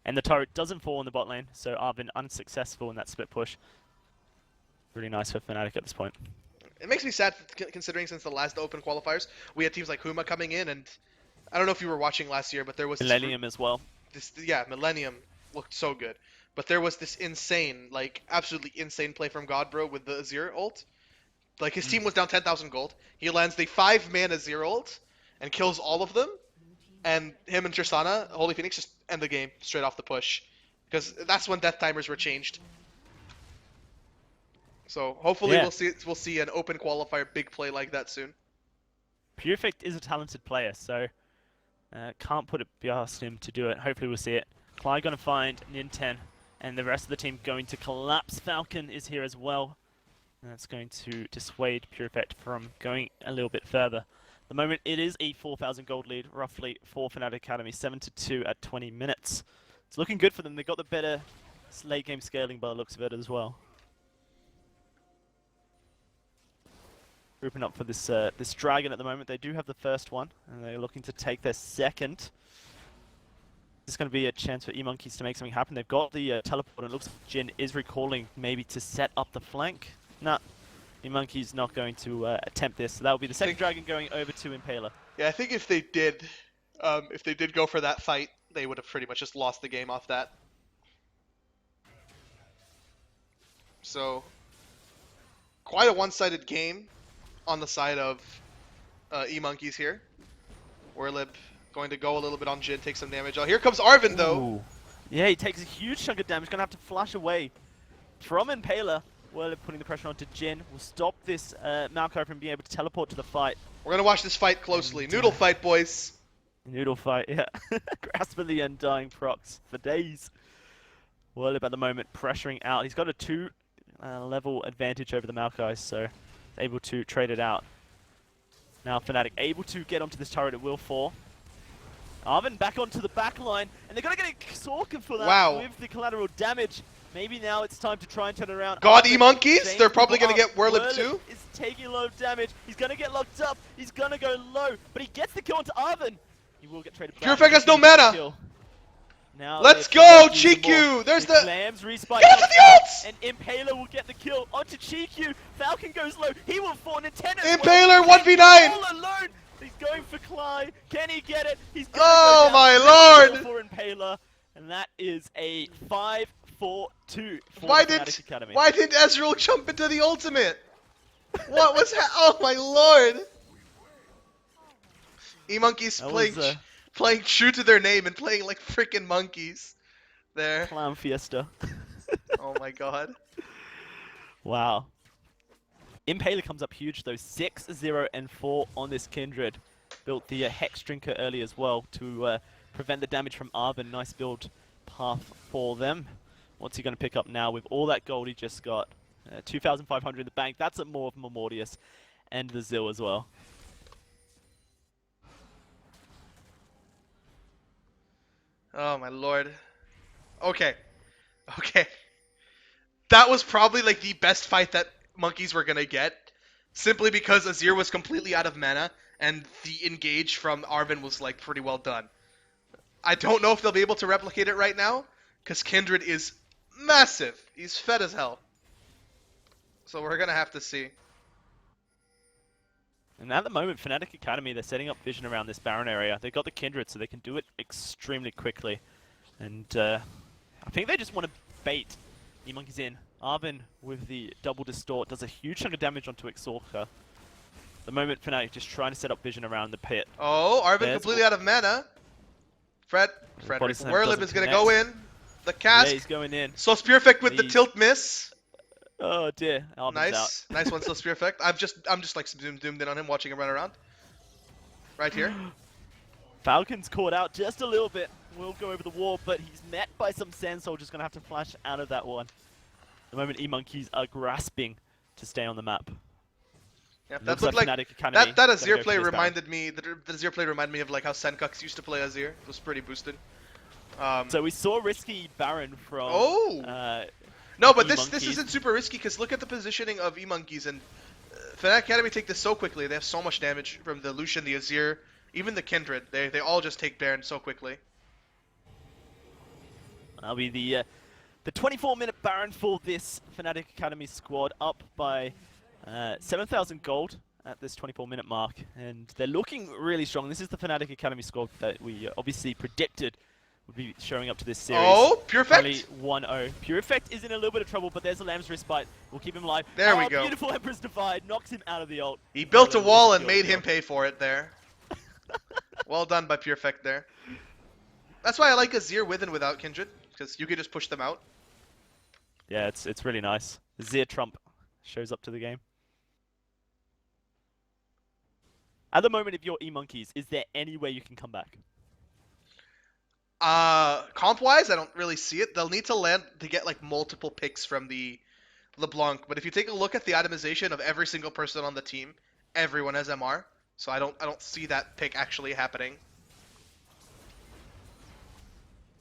And the turret doesn't fall in the bot lane, so Arvin unsuccessful in that split push. Really nice for Fnatic at this point. It makes me sad considering since the last Open qualifiers, we had teams like Huma coming in, and I don't know if you were watching last year, but there was Millennium as well. Yeah, Millennium looked so good. But there was this insane, like, absolutely insane play from Godbro with the Azir ult. Like, his team was down 10,000 gold. He lands the 5-mana Azir ult and kills all of them. And him and Tristana, Holy Phoenix, just end the game straight off the push. Because that's when death timers were changed. So hopefully we'll see an Open qualifier big play like that soon. Perfect is a talented player, so can't put it past him to do it. Hopefully we'll see it. Clyde going to find Ninten, and the rest of the team going to collapse. Falcon is here as well. And that's going to dissuade Perfect from going a little bit further. At the moment, it is a 4,000 gold lead, roughly for Fnatic Academy, 7-2 at 20 minutes. It's looking good for them. They got the better late game scaling by the looks of it as well. Grouping up for this this dragon at the moment. They do have the first one, and they're looking to take their second. This is going to be a chance for E-Monkeyz to make something happen. They've got the teleport, and it looks like Jin is recalling maybe to set up the flank. Nah, E-Monkeyz not going to attempt this. So that will be the second dragon going over to Impaler. Yeah, I think if they did go for that fight, they would have pretty much just lost the game off that. So, quite a one-sided game on the side of E-Monkeyz here. Whirlip going to go a little bit on Jin, take some damage. Oh, here comes Arvin though. Ooh. Yeah, he takes a huge chunk of damage. Gonna have to flash away from Impaler. Whirlip putting the pressure onto Jin will stop this Maokai from being able to teleport to the fight. We're gonna watch this fight closely. Noodle fight, boys. Noodle fight, yeah. Grasping the undying procs for days. Whirlip at the moment pressuring out. He's got a 2 level advantage over the Maokai, so able to trade it out. Now Fnatic able to get onto this turret. It will fall. Arvin back onto the back line, and they're gonna get a Sorkin for that with the collateral damage. Maybe now it's time to try and turn it around. God, E-Monkeyz, they're probably gonna get Whirlip too. Is taking a lot of damage. He's gonna get locked up. He's gonna go low, but he gets the kill onto Arvin. He will get traded back. Purific has no mana. Now let's go, Chikyu! There's the Lambs respawn. Get the ults! And Impaler will get the kill onto Chikyu. Falcon goes low. He will fall. Nintendo. Impaler 1v9. All alone. He's going for Clyde. Can he get it? He's going oh my lord! For Impaler, and that is a 5-4-2 for why Fnatic Academy. Why did Ezreal jump into the ultimate? What was oh my lord! E-Monkeyz playing true to their name and playing like freaking monkeys. There. Clown Fiesta. Oh my god. Wow. Impaler comes up huge though, 6-0-4 on this Kindred. Built the Hex Drinker early as well to prevent the damage from Arvin. Nice build path for them. What's he going to pick up now with all that gold he just got? 2,500 in the bank. That's more of Mormortius and the Zil as well. Oh my lord. Okay. That was probably like the best fight that Monkeys were gonna get, simply because Azir was completely out of mana and the engage from Arvin was like pretty well done. I don't know if they'll be able to replicate it right now, because Kindred is massive. He's fed as hell. So we're gonna have to see. And at the moment, Fnatic Academy, they're setting up vision around this Baron area. They've got the Kindred, so they can do it extremely quickly. And I think they just want to bait E-Monkeyz in. Arvin, with the double distort, does a huge chunk of damage onto Exorca. At the moment, Fnatic just trying to set up vision around the pit. Oh, Arvin completely out of mana. Frederick slam Werlib doesn't is gonna connect. go in. The cast. Yeah, he's going in. So Spear Effect with the He's- tilt miss. Oh dear, Alvin's out. Nice one, so Spear Effect. I'm just like zoomed in on him, watching him run around. Right here. Falcon's caught out just a little bit. Will go over the wall, but he's met by some Sand Soldiers. Gonna have to flash out of that one. At the moment, E-Monkeyz are grasping to stay on the map. Yeah, that Looks looked like Fnatic Academy that gonna Azir go play for this Baron. reminded me. The Azir play reminded me of like how Senkux used to play Azir. It was pretty boosted. So we saw risky Baron from. Oh! No, but this E-Monkeyz. isn't super risky because look at the positioning of E-Monkeyz, and Fnatic Academy take this so quickly. They have so much damage from the Lucian, the Azir, even the Kindred. They all just take Baron so quickly. That'll be the 24-minute Baron for this Fnatic Academy squad, up by 7,000 gold at this 24-minute mark, and they're looking really strong. This is the Fnatic Academy squad that we obviously predicted would be showing up to this series. Oh, Pure Currently Effect! 1-0. Pure Effect is in a little bit of trouble, but there's a Lamb's Respite. We'll keep him alive. There we go. Beautiful Emperor's Divide knocks him out of the ult. He built a Werlib wall will and secure made the him kill. pay for it there. Well done by Pure Effect there. That's why I like Azir with and without Kindred, because you can just push them out. Yeah, it's really nice. Zir Trump shows up to the game. At the moment, if you're E-Monkeyz, is there any way you can come back? Comp-wise, I don't really see it. They'll need to land to get like multiple picks from the LeBlanc. But if you take a look at the itemization of every single person on the team, everyone has MR. So I don't see that pick actually happening.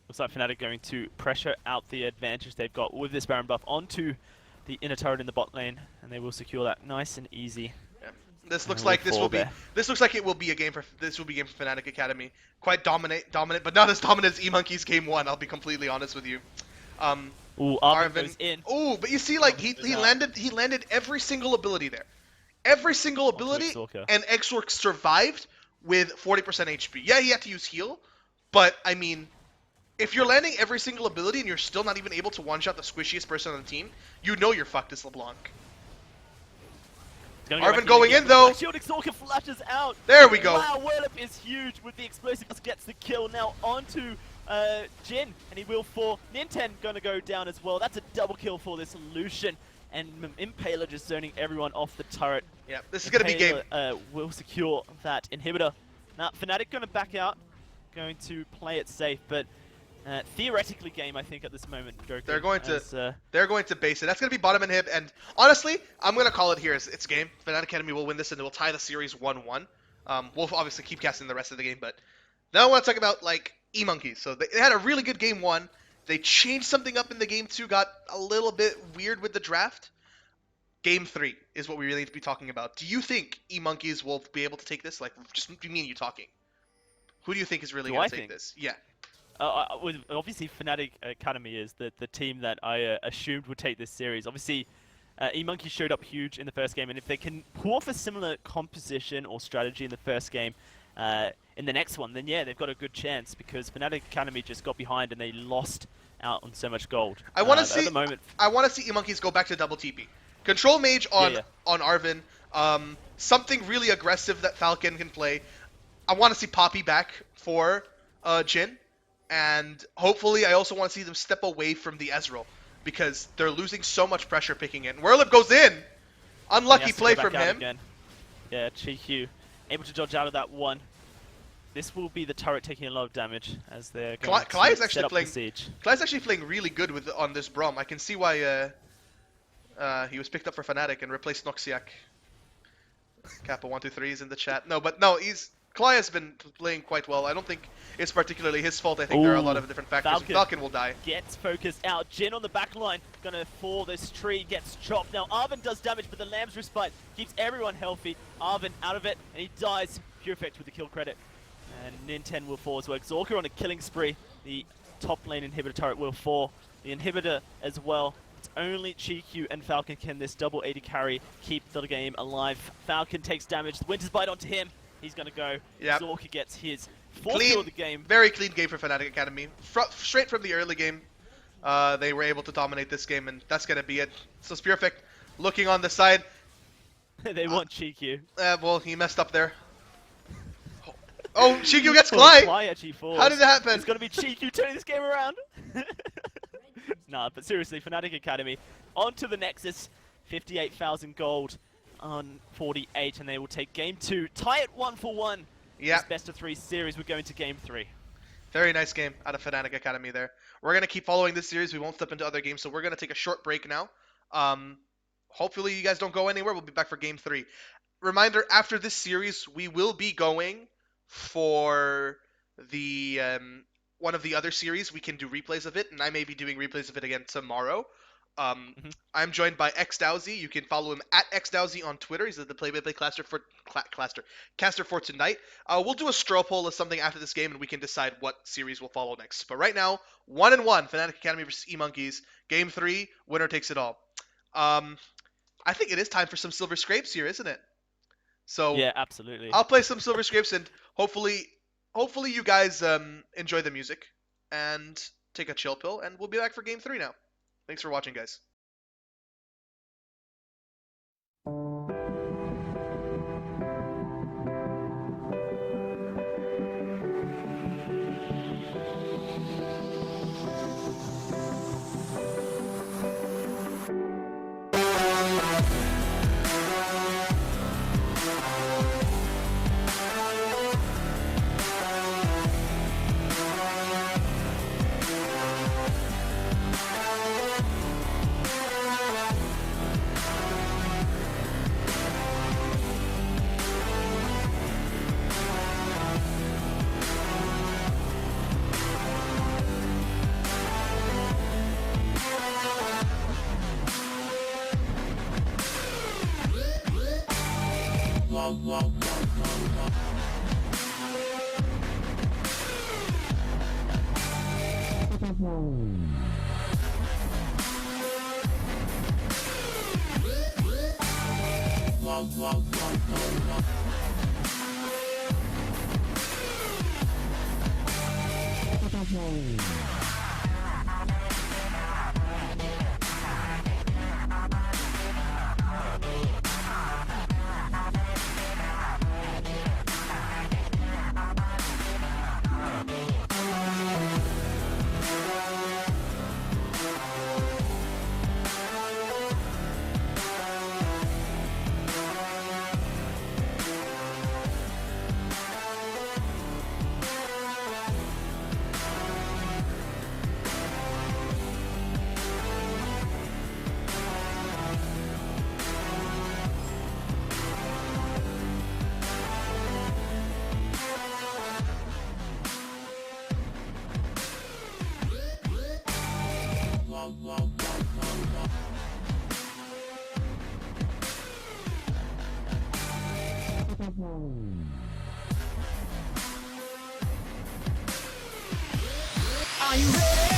Looks like Fnatic going to pressure out the advantage they've got with this Baron buff onto the inner turret in the bot lane, and they will secure that nice and easy. Yeah. This looks And like we'll this fall will be there. this looks like it will be a game for Fnatic Academy. Quite dominant, but not as dominant as E-Monkeyz game 1. I'll be completely honest with you. Ooh, Arvin goes in. Ooh, but you see, like Arvin he goes out. landed every single ability there, every single ability, Exorca. and Exorc survived with 40% HP. Yeah, he had to use heal, but I mean, if you're landing every single ability and you're still not even able to one-shot the squishiest person on the team, you know you're fucked as LeBlanc. Arvin going in though. Shield Exorca flashes out. There we go. Wow, Werlip is huge with the explosives, gets the kill. Now onto Jin, and he will fall. Ninten gonna go down as well. That's a double kill for this Lucian, and Impaler just zoning everyone off the turret. Yeah, this is gonna be game. Will secure that inhibitor. Now Fnatic gonna back out, going to play it safe, but theoretically game, I think, at this moment. Goku, They're going to as, they're going to base it. That's going to be bottom inhib, and honestly, I'm going to call it here. It's game. Fnatic Academy will win this, and we'll tie the series 1-1. We'll obviously keep casting the rest of the game, but now I want to talk about like E-Monkeyz. So they had a really good game 1. They changed something up in the game 2, got a little bit weird with the draft. Game 3 is what we really need to be talking about. Do you think E-Monkeyz will be able to take this? Like, just me and you talking. Who do you think is really going to take this? Yeah. Obviously, Fnatic Academy is the team that I assumed would take this series. Obviously, E-Monkeyz showed up huge in the first game, and if they can pull off a similar composition or strategy in the first game, in the next one, then yeah, they've got a good chance, because Fnatic Academy just got behind and they lost out on so much gold. I want to At the moment, I want to see E-Monkeyz go back to double TP. Control Mage on Arvin. Something really aggressive that Falcon can play. I want to see Poppy back for Jin. And hopefully I also want to see them step away from the Ezreal, because they're losing so much pressure picking it. And Werlip goes in! Unlucky play from him. Again. Yeah, GQ able to dodge out of that one. This will be the turret taking a lot of damage as they're going to set up the siege. Kly's actually playing really good on this Braum. I can see why he was picked up for Fnatic and replaced Noxiac. Kappa 123 is in the chat. No, Kly has been playing quite well. I don't think it's particularly his fault. I think there are a lot of different factors. Falcon will die. Gets focused out. Jin on the back line. Gonna fall. This tree gets chopped. Now Arvin does damage, but the Lamb's Respite keeps everyone healthy. Arvin out of it, and he dies. Pure Effect with the kill credit. And Ninten will fall as well. Zorka on a killing spree. The top lane inhibitor turret will fall. The inhibitor as well. It's only GQ and Falcon can this double 80 carry keep the game alive. Falcon takes damage. The Winter's Bite onto him. He's going to go. Yep. Zorka gets his fourth kill of the game. Very clean game for Fnatic Academy. Straight from the early game, they were able to dominate this game, and that's going to be it. So Spear Effect looking on the side. They want GQ. Well, he messed up there. Oh, Shikyu gets Oh, Clay! Clay actually falls. How did that happen? It's gonna be Chiku turning this game around. Nah, but seriously, Fnatic Academy on to the Nexus. 58,000 gold on 48, and they will take game 2. Tie it 1-1. Yeah. This best of 3 series. We're going to game 3. Very nice game out of Fnatic Academy there. We're going to keep following this series. We won't step into other games, so we're going to take a short break now. Hopefully you guys don't go anywhere. We'll be back for game 3. Reminder, after this series, we will be going for the one of the other series. We can do replays of it, and I may be doing replays of it again tomorrow. I'm joined by XDowsy. You can follow him at XDowsy on Twitter. He's the play-by-play caster for tonight. We'll do a straw poll of something after this game, and we can decide what series we'll follow next. But right now, 1-1, Fnatic Academy versus E-Monkeyz. Game 3, winner takes it all. I think it is time for some Silver Scrapes here, isn't it? So Yeah, absolutely. I'll play some Silver Scrapes, and hopefully you guys enjoy the music and take a chill pill, and we'll be back for game 3 now. Thanks for watching, guys. Are you ready?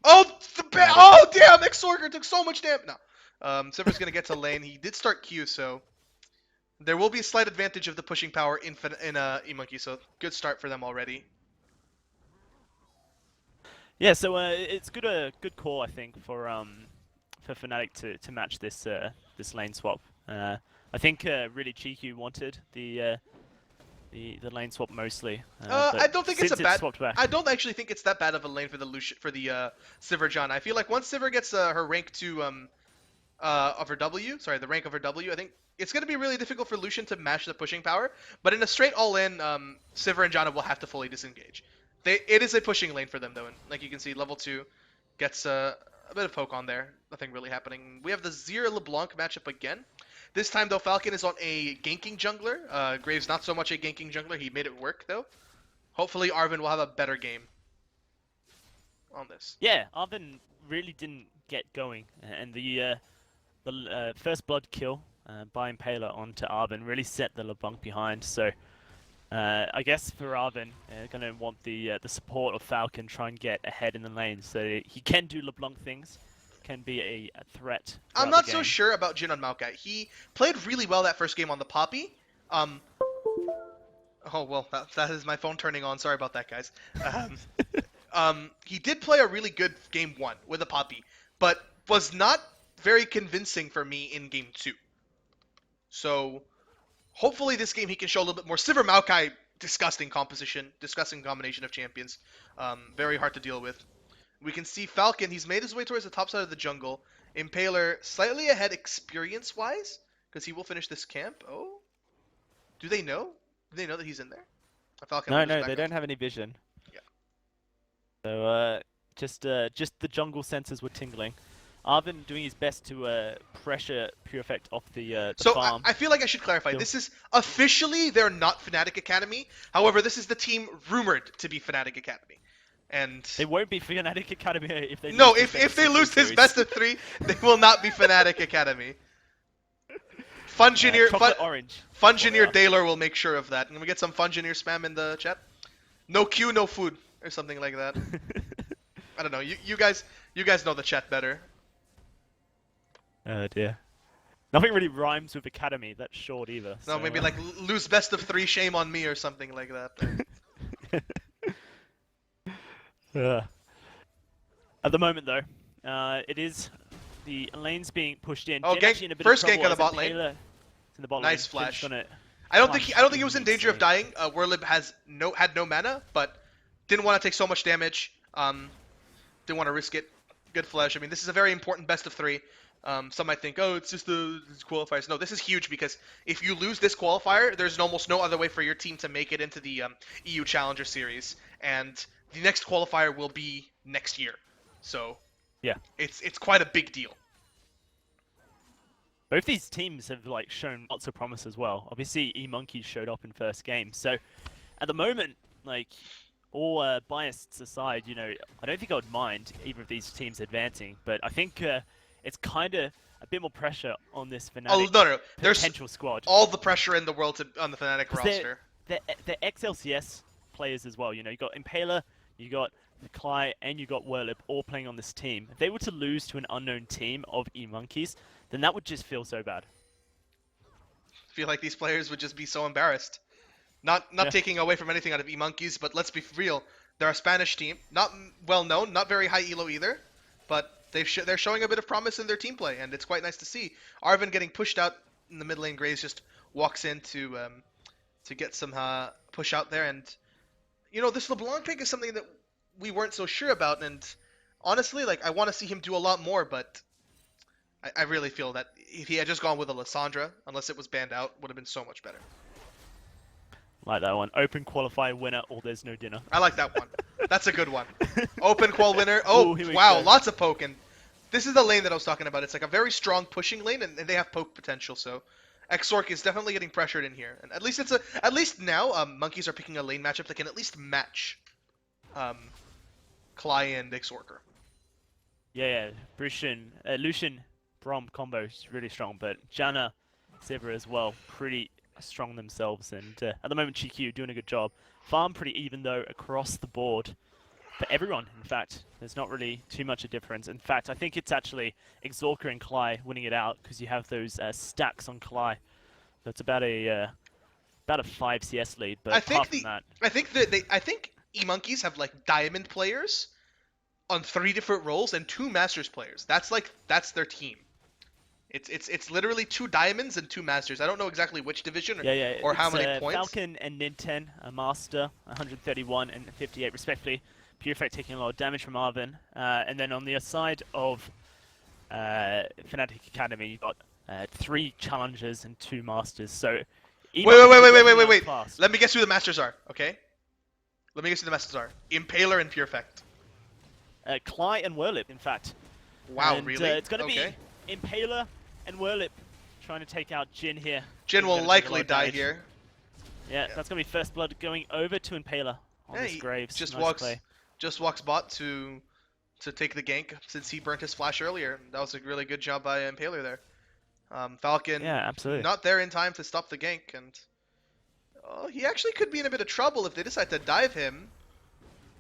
Oh, oh damn! Exorker took so much damage. No. Siver's gonna get to lane. He did start Q, so there will be a slight advantage of the pushing power in E-Monkeyz. So good start for them already. Yeah, so it's good call I think for Fnatic to match this this lane swap. I think really Chiku wanted the lane swap mostly. I don't think it's a bad. Swapped back. I don't actually think it's that bad of a lane for the Sivir John. I feel like once Sivir gets her rank to of her W, sorry, the rank of her W, I think it's going to be really difficult for Lucian to match the pushing power. But in a straight all-in, Sivir and Janna will have to fully disengage. It is a pushing lane for them though, and like you can see, level 2 gets a bit of poke on there. Nothing really happening. We have the Zir LeBlanc matchup again. This time, though, Falcon is on a ganking jungler. Graves not so much a ganking jungler. He made it work, though. Hopefully, Arvin will have a better game on this. Yeah, Arvin really didn't get going, and the first blood kill by Impaler onto Arvin really set the LeBlanc behind. So I guess for Arvin, gonna want the support of Falcon, try and get ahead in the lane, so he can do LeBlanc things. Can be a threat. I'm not so sure about Jin on Maokai. He played really well that first game on the Poppy. Oh well, that is my phone turning on. Sorry about that, guys. He did play a really good game 1 with a Poppy, but was not very convincing for me in game 2. So hopefully this game he can show a little bit more. Sivir Maokai, disgusting composition, disgusting combination of champions. Very hard to deal with. We can see Falcon, he's made his way towards the top side of the jungle. Impaler slightly ahead experience-wise, because he will finish this camp. Oh? Do they know? Do they know that he's in there? Falcon no, they don't have any vision. Yeah. So, just the jungle sensors were tingling. Arvin doing his best to pressure Pure Effect off the farm. I feel like I should clarify. This is officially, they're not Fnatic Academy. However, this is the team rumored to be Fnatic Academy. And they won't be Fnatic Academy if they no, if they lose this best of 3, they will not be Fnatic Academy. Fungineer Daylor will make sure of that. Can we get some Fungineer spam in the chat? No Q, no food, or something like that. I don't know. You guys know the chat better. Oh dear. Nothing really rhymes with Academy. That's short either. No, so, maybe like lose best of 3, shame on me, or something like that. At the moment, though, it is the lanes being pushed in. Oh, first gank on the bot lane. In the bot nice lane. flash. I don't think he was in danger of dying. Werlib had no mana, but didn't want to take so much damage. Didn't want to risk it. Good flash. I mean, this is a very important best of 3. Some might think, oh, it's just the qualifiers. No, this is huge because if you lose this qualifier, there's almost no other way for your team to make it into the EU Challenger Series, and the next qualifier will be next year. So yeah, it's quite a big deal. Both these teams have like shown lots of promise as well. Obviously, E-Monkeyz showed up in first game, so at the moment, like all biases aside, you know, I don't think I would mind either of these teams advancing, but I think it's kind of a bit more pressure on this Fnatic potential squad. All the pressure in the world on the Fnatic roster. They're XLCS players as well. You know, you got Impaler, you got Cly, and you got Werlib all playing on this team. If they were to lose to an unknown team of E-Monkeyz, then that would just feel so bad. I feel like these players would just be so embarrassed. Not taking away from anything out of E-Monkeyz, but let's be real. They're a Spanish team, not well known, not very high elo either, but they're showing a bit of promise in their team play, and it's quite nice to see. Arvin getting pushed out in the mid lane. Graves just walks in to get some push out there, and you know, this LeBlanc pick is something that we weren't so sure about, and honestly, like, I want to see him do a lot more, but I really feel that if he had just gone with a Lissandra, unless it was banned out, would have been so much better. Like that one. Open qualifier winner or there's no dinner. I like that one. That's a good one. Open qual winner. Oh, wow, lots of poke. And this is the lane that I was talking about. It's like a very strong pushing lane, and they have poke potential, so Exork is definitely getting pressured in here. And at least now, Monkeys are picking a lane matchup that can at least match Cly and Exorker. Yeah. Lucian Brom combo is really strong, but Janna, Sivir as well, pretty strong themselves, and at the moment GQ doing a good job. Farm pretty even though across the board. for everyone, in fact. There's not really too much a difference. In fact, I think it's actually Exorca and Cly winning it out because you have those stacks on Cly. So it's about a 5 CS lead. But apart from that, I think E-Monkeyz have like diamond players on 3 different roles and 2 masters players. That's their team. It's literally 2 diamonds and 2 masters. I don't know exactly which division or how many points. Falcon and Ninten, a master, 131 and 58 respectively. Pure Effect taking a lot of damage from Arvin. And then on the side of Fnatic Academy, you've got 3 challengers and 2 masters. So Wait. Let me guess who the masters are, okay? Let me guess who the masters are. Impaler and Pure Effect. Cly and Werlip, in fact. Wow, and, really? It's going to be Impaler and Werlip trying to take out Jin here. Jin will likely die here. Yeah, that's going to be first blood going over to Impaler on this Graves. Just nice walks bot to take the gank since he burnt his flash earlier. That was a really good job by Impaler there. Falcon, absolutely. not there in time to stop the gank, and he actually could be in a bit of trouble if they decide to dive him.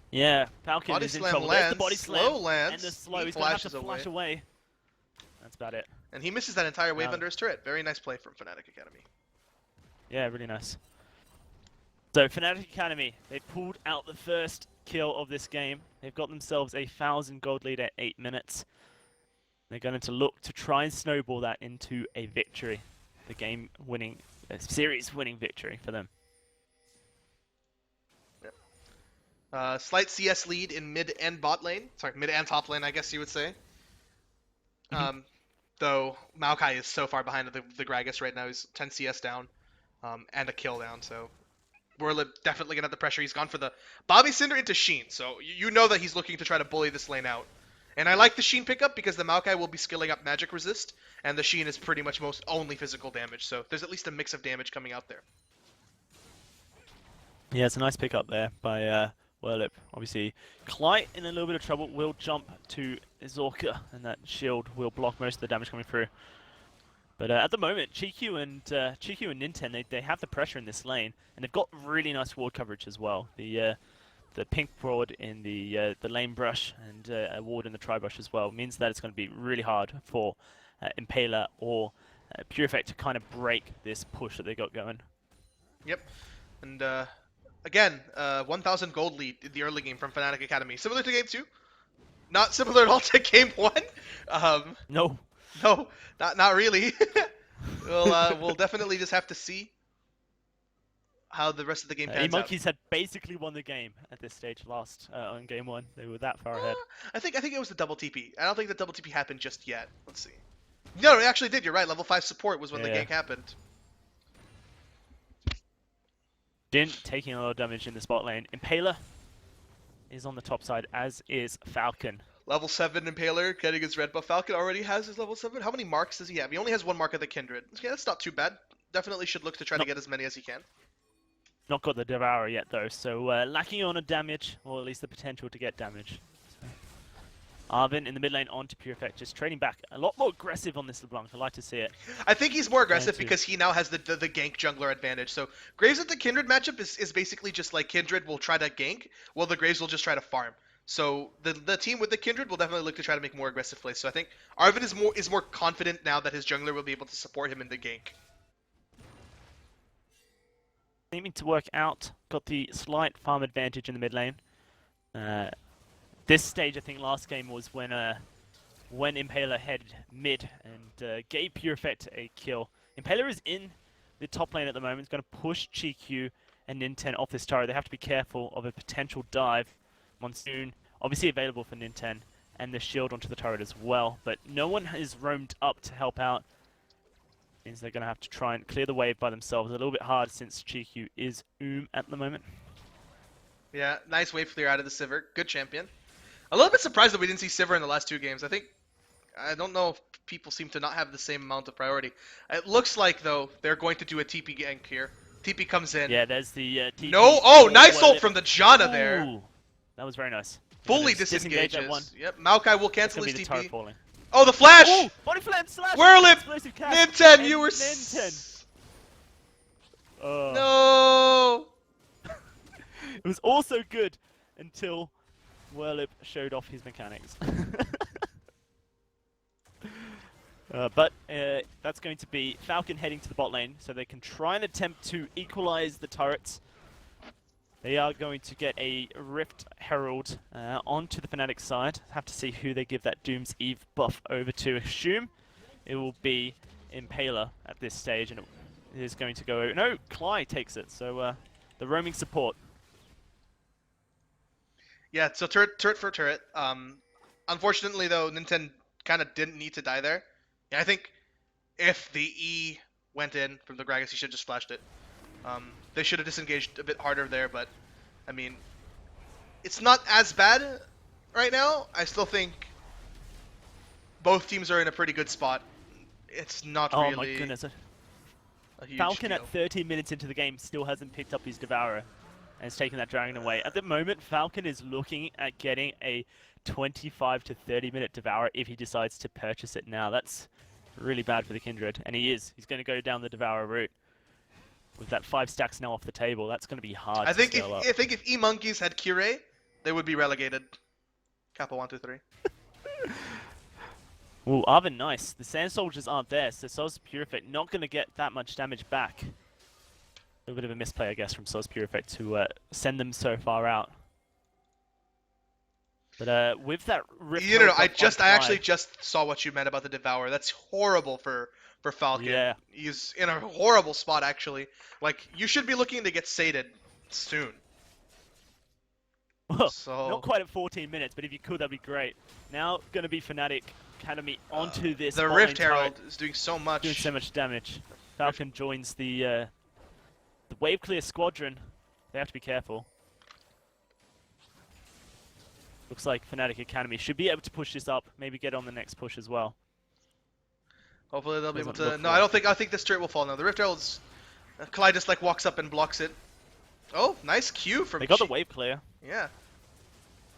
Yeah, Falcon body is in slam trouble. lands, There's the body slam, slow lands, and the slow. he He's going to have to flashes flash away. That's about it. And he misses that entire wave under his turret. Very nice play from Fnatic Academy. Yeah, really nice. So Fnatic Academy, they pulled out the first kill of this game. They've got themselves a 1,000 gold lead at 8 minutes. They're going to look to try and snowball that into a victory. The game-winning, series-winning victory for them. Slight CS lead in mid and bot lane. Sorry, mid and top lane, I guess you would say. Though Maokai is so far behind the Gragas right now. He's 10 CS down and a kill down. So Werlip definitely going to have the pressure. He's gone for the Bobby Cinder into Sheen. So you know that he's looking to try to bully this lane out. And I like the Sheen pickup because the Maokai will be skilling up magic resist. And the Sheen is pretty much most only physical damage. So there's at least a mix of damage coming out there. Yeah, it's a nice pickup there by Werlip. Obviously, Clyde in a little bit of trouble will jump to Zorka, and that shield will block most of the damage coming through. But at the moment, Chiku and Ninten, they have the pressure in this lane, and they've got really nice ward coverage as well. The pink ward in the lane brush and a ward in the tri brush as well means that it's going to be really hard for Impaler or Pure Effect to kind of break this push that they got going. Yep, and again, 1,000 gold lead in the early game from Fnatic Academy. Similar to game 2. Not similar at all to game 1. No, not really. We'll definitely just have to see how the rest of the game pans out. E-Monkeyz had basically won the game at this stage on game 1. They were that far ahead. I think it was the double TP. I don't think the double TP happened just yet. Let's see. No, it actually did. You're right. Level 5 support was when the gank happened. Din taking a lot of damage in the spot lane. Impaler is on the top side, as is Falcon. Level 7 Impaler getting his red buff. Falcon already has his level 7. How many marks does he have? He only has 1 mark of the Kindred. Okay, that's not too bad. Definitely should look to try to get as many as he can. Not got the Devourer yet, though, so lacking on a damage, or at least the potential to get damage. So, Arvin in the mid lane onto Pure Effect, just trading back. A lot more aggressive on this LeBlanc. I like to see it. I think he's more aggressive because he now has the gank jungler advantage. So Graves at the Kindred matchup is basically just like Kindred will try to gank, while the Graves will just try to farm. So the team with the Kindred will definitely look to try to make more aggressive plays. So I think Arvin is more confident now that his jungler will be able to support him in the gank. Seeming to work out. Got the slight farm advantage in the mid lane. This stage, I think last game was when Impaler headed mid and gave Pure Effect a kill. Impaler is in the top lane at the moment. He's going to push GQ and Ninten off this turret. They have to be careful of a potential dive. Monsoon, obviously available for Ninten, and the shield onto the turret as well. But no one has roamed up to help out. Means they're going to have to try and clear the wave by themselves. A little bit hard since GQ is at the moment. Yeah, nice wave clear out of the Sivir. Good champion. A little bit surprised that we didn't see Sivir in the last 2 games. I don't know if people seem to not have the same amount of priority. It looks like, though, they're going to do a TP gank here. TP comes in. Yeah, there's the TP. No! Oh, nice ult from the Janna there. Ooh, that was very nice. Fully disengages. Yep, Maokai will cancel his TP. Falling. Oh, the flash! Ooh, body flame slash! Werlip! Ninten, you were... Ninten. No! It was also good until Whirlip showed off his mechanics. But that's going to be Falcon heading to the bot lane, so they can try and attempt to equalize the turrets. They are going to get a Rift Herald onto the Fnatic side. Have to see who they give that Doom's Eve buff over to. Assume it will be Impaler at this stage, and it is going to go... No, Cly takes it, so the roaming support. Yeah, so turret for turret. Unfortunately, though, Nintendo kind of didn't need to die there. Yeah, I think if the E went in from the Gragas, he should have just flashed it. They should have disengaged a bit harder there, but, I mean, it's not as bad right now. I still think both teams are in a pretty good spot. It's not really... Oh my goodness. a huge Falcon deal. at 30 minutes into the game still hasn't picked up his Devourer and has taken that Dragon away. At the moment, Falcon is looking at getting a 25 to 30 minute Devourer if he decides to purchase it now. That's really bad for the Kindred, and he is. He's going to go down the Devourer route. With that 5 stacks now off the table, that's going to be hard I to think scale up. I think if E-Monkeyz had Cure, they would be relegated. Kappa 1, 2, 3. Ooh, Arvin, nice. The Sand Soldiers aren't there, so Soz Purific not going to get that much damage back. A little bit of a misplay, I guess, from Soz Purific to send them so far out. But with that Rift... You know, Herald buff on I actually Clyde- just saw what you meant about the Devourer. That's horrible for Falcon. Yeah. He's in a horrible spot, actually. Like, you should be looking to get sated soon. Well, So... not quite at 14 minutes, but if you could, that'd be great. Now, going to be Fnatic Academy onto this. The bot Rift lane turret, Herald is doing so much. doing so much damage. Falcon joins the Wave Clear Squadron. They have to be careful. Looks like Fnatic Academy should be able to push this up, maybe get on the next push as well. Hopefully they'll be able Doesn't to... look No, like I think this turret will fall now. The Rift Herald's... Clyde just, like, walks up and blocks it. Oh, nice Q from... They got the Chi- wave clear. Yeah.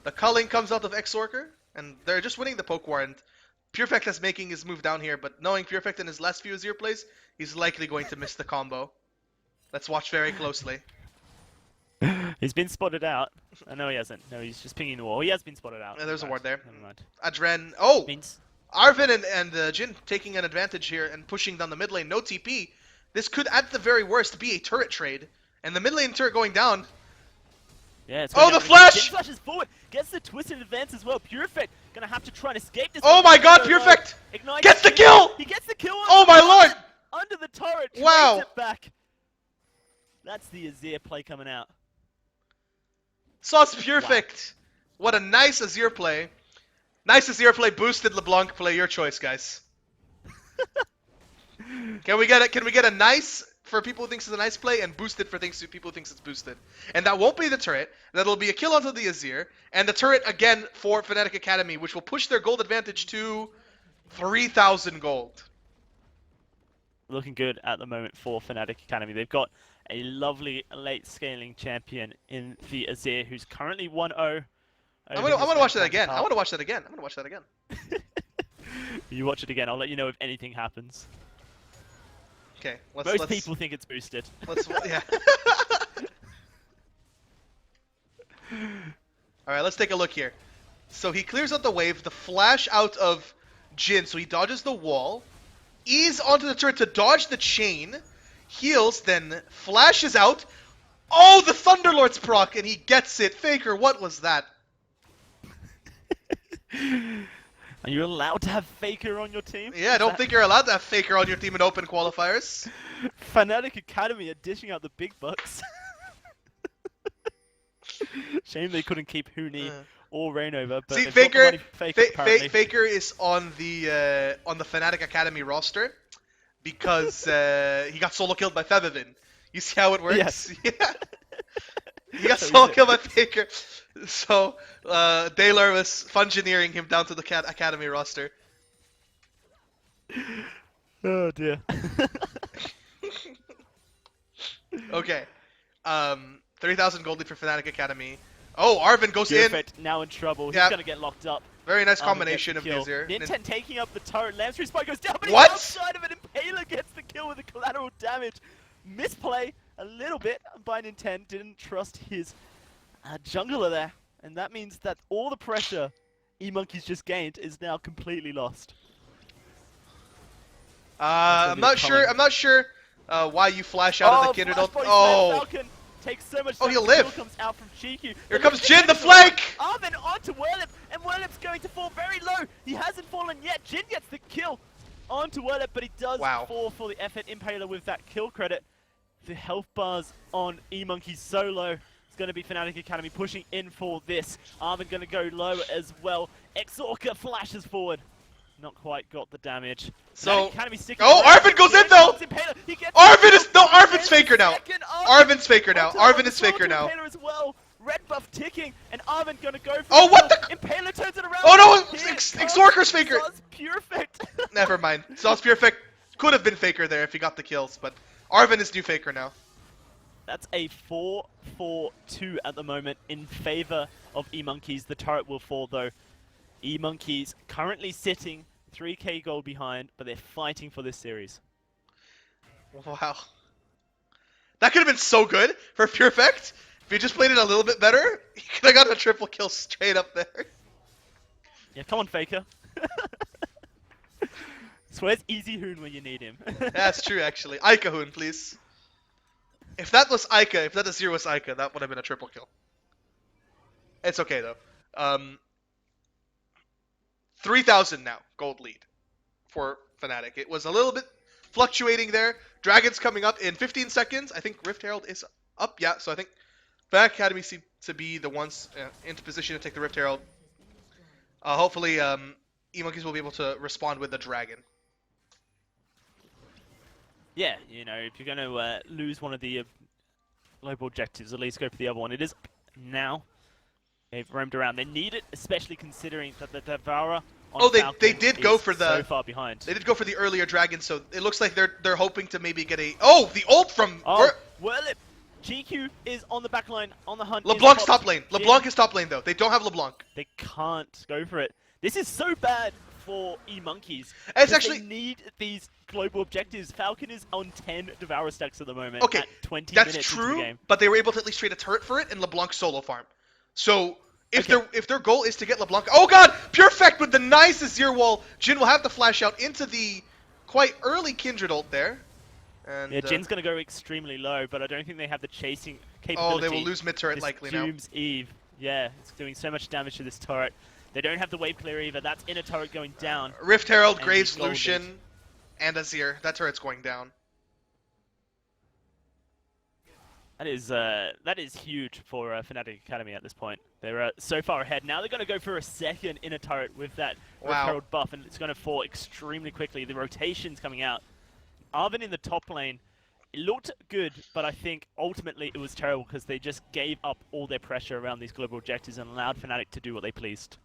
The culling comes out of Exorker, and they're just winning the poke war, and Purefect is making his move down here, but knowing Purefect in his last few Azir plays, he's likely going to miss the combo. Let's watch very closely. He's been spotted out. No, he hasn't. No, he's just pinging the wall. He has been spotted out. Yeah, there's a ward there. Never mind. Adren... Oh! Means Arvin and Jin taking an advantage here and pushing down the mid lane. No TP. This could, at the very worst, be a turret trade. And the mid lane turret going down. yeah, it's Oh, going the down. flash! Jin flashes forward. Gets the twisted advance as well. Purefect gonna have to try and escape this. Oh one. my god, So, Purefect! Ignites Gets the Jin. kill! He gets the kill. on Oh the my turret, lord! Under the turret. Trades Wow. it back. That's the Azir play coming out. Sauce Purefect. What a nice Azir play. Nice Azir play, boosted LeBlanc play. Your choice, guys. Can we get a nice for people who thinks it's a nice play and boosted for people who thinks it's boosted? And that won't be the turret. That'll be a kill onto the Azir and the turret again for Fnatic Academy, which will push their gold advantage to 3,000 gold. Looking good at the moment for Fnatic Academy. They've got a lovely late scaling champion in the Azir, who's currently 1-0. I'm gonna watch that again. I want to watch that again. I'm gonna watch that again. You watch it again. I'll let you know if anything happens. Okay, Most people think it's boosted. Yeah. All right, let's take a look here. So he clears out the wave, the flash out of Jin, so he dodges the wall, ease onto the turret to dodge the chain, heals, then flashes out. Oh, the Thunderlord's proc, and he gets it. Faker, what was that? Are you allowed to have Faker on your team? Yeah, I don't think you're allowed to have Faker on your team in open qualifiers. Fnatic Academy are dishing out the big bucks. Shame they couldn't keep Huni or Rainover, but See, they've got the money for Faker, apparently. Faker is on the Fnatic Academy roster because he got solo killed by Febevin. You see how it works? Yes. Yeah. He got So solo is it. killed by Faker. So Daylor was fungineering him down to the Academy roster. Oh dear. Okay. 30,000 gold lead for Fnatic Academy. Oh, Arvin goes in. Perfect, now in trouble. He's Yep. gonna get locked up. Very nice Arvin combination gets of the kill. Azir. Ninten taking up the turret. Lam's spike goes down, but he's What? outside of it. Impaler gets the kill with the collateral damage. Misplay a little bit by Ninten. Didn't trust his jungler there. and that means that all the pressure E-Monkeyz just gained is now completely lost. I'm not sure why you flash out of the Kindred ult. Oh, Falcon takes so much Oh, damage. he'll The kill live. comes out from GQ. Here comes Jin, the flank! Arvin onto Werlip, and Werlip's going to fall very low. He hasn't fallen yet. Jin gets the kill onto Werlip, but he does fall for the effort. Impaler with that kill credit. The health bars on E-Monkeyz so low. It's going to be Fnatic Academy pushing in for this. Arvin going to go low as well. Exorca flashes forward. Not quite got the damage. So, Academy sticking oh, around. Arvin goes in Here though! comes Impaler. He gets Arvin's faker now. Arvin's faker now. Onto Arvin the is faker now. Impaler as well. Red buff ticking, and Arvin gonna go for Oh, the what kill. the- Impaler turns it around. Oh no, Here Exorca's faker. comes Perfect. Never mind. Sauce Perfect could have been faker there if he got the kills, but Arvin is new faker now. That's a 4-4-2 at the moment in favor of E-Monkeyz. The turret will fall though. E-Monkeyz currently sitting 3k gold behind, but they're fighting for this series. Wow. That could have been so good for Perfect. If he just played it a little bit better, he could have got a triple kill straight up there. Yeah, come on, Faker. So where's Easy Hoon when you need him? That's true, actually. Ica Hoon, please. If that was Ica, if that Azir was Ica, that would have been a triple kill. It's okay, though. 3,000 now, gold lead for Fnatic. It was a little bit fluctuating there. Dragon's coming up in 15 seconds. I think Rift Herald is up, yeah, so I think Fnatic Academy seem to be the ones into position to take the Rift Herald. Hopefully, E-Monkeyz will be able to respond with the Dragon. Yeah, you know, if you're going to lose one of the global objectives, at least go for the other one. It is now. They've roamed around. They need it, especially considering that the Devourer on Falcon they did go is for the so far behind. They did go for the earlier Dragon, so it looks like they're hoping to maybe get a the ult from Werlip. GQ is on the back line, on the hunt. LeBlanc's top lane. LeBlanc is top lane though. They don't have LeBlanc. They can't go for it. This is so bad for E-Monkeyz. It's actually they need these global objectives. Falcon is on 10 Devourer stacks at the moment. Okay, at 20 that's minutes true, into the game. but they were able to at least trade a turret for it and LeBlanc solo farm. So if their goal is to get LeBlanc, oh god, Perfect with the nice Azir wall. Jin will have to flash out into the quite early Kindred ult there. And, yeah, Jin's going to go extremely low, but I don't think they have the chasing capability. Oh, they will lose mid-turret This likely now. Doom's Eve. Yeah, it's doing so much damage to this turret. They don't have the wave clear either. That's inner turret going down. Rift Herald, And Graves, he's golden. Lucian, and Azir. That turret's going down. That is huge for Fnatic Academy at this point. They're so far ahead. Now they're going to go for a second inner turret with that Rift Herald buff, and it's going to fall extremely quickly. The rotation's coming out. Arvin in the top lane, it looked good, but I think ultimately it was terrible because they just gave up all their pressure around these global objectives and allowed Fnatic to do what they pleased.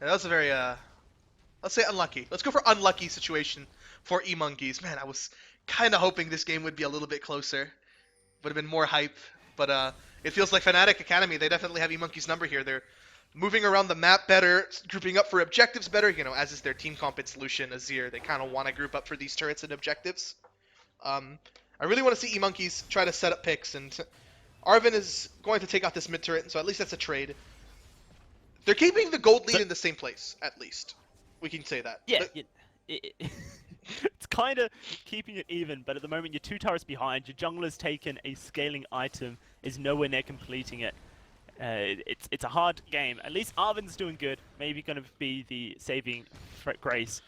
Yeah, that was a very, let's say unlucky. Let's go for unlucky situation for E-Monkeyz. Man, I was kind of hoping this game would be a little bit closer. Would have been more hype, but it feels like Fnatic Academy, they definitely have E-Monkeyz number here. They're moving around the map better, grouping up for objectives better, you know, as is their team comp. It's Lucian, Azir. They kind of want to group up for these turrets and objectives. I really want to see E-Monkeyz try to set up picks, and Arvin is going to take out this mid turret, so at least that's a trade. They're keeping the gold lead in the same place, at least. We can say that. Yeah, it's kind of keeping it even, but at the moment you're 2 turrets behind. Your jungler's taken a scaling item, is nowhere near completing it. It's a hard game. At least Arvin's doing good. Maybe going to be the saving grace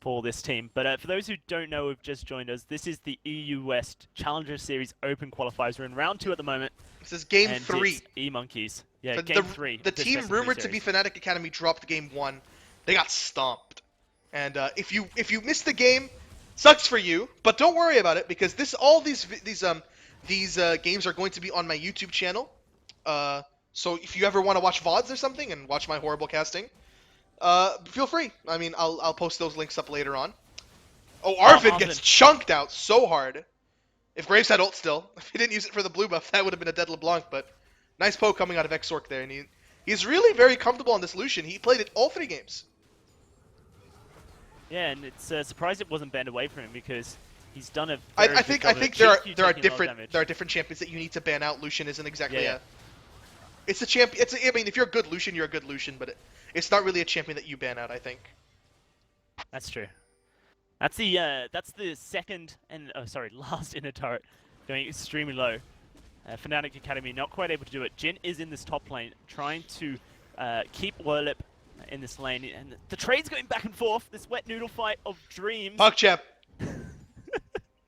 for this team. But for those who don't know, who've just joined us, this is the EU West Challenger Series Open Qualifiers. We're in round 2 at the moment. This is game 3. E-Monkeyz. Yeah, But game 3. The team rumored to be Fnatic Academy dropped game 1. They got stomped. And if you missed the game, sucks for you. But don't worry about it because all these games are going to be on my YouTube channel. So if you ever want to watch VODs or something and watch my horrible casting, feel free. I mean, I'll post those links up later on. Oh, Arvin gets chunked out so hard. If Graves had ult still, if he didn't use it for the blue buff, that would have been a dead LeBlanc, but nice poke coming out of Exorc there, and he's really very comfortable on this Lucian. He played it all 3 games. Yeah, and it's surprised it wasn't banned away from him because he's done a I think there are different champions that you need to ban out. Lucian isn't exactly It's a champion. I mean, if you're a good Lucian, you're a good Lucian, but it's not really a champion that you ban out, I think. That's true. That's the second and last inner turret going extremely low. Fnatic Academy not quite able to do it. Jin is in this top lane trying to keep Werlip in this lane, and the trade's going back and forth. This wet noodle fight of dreams. PogChamp.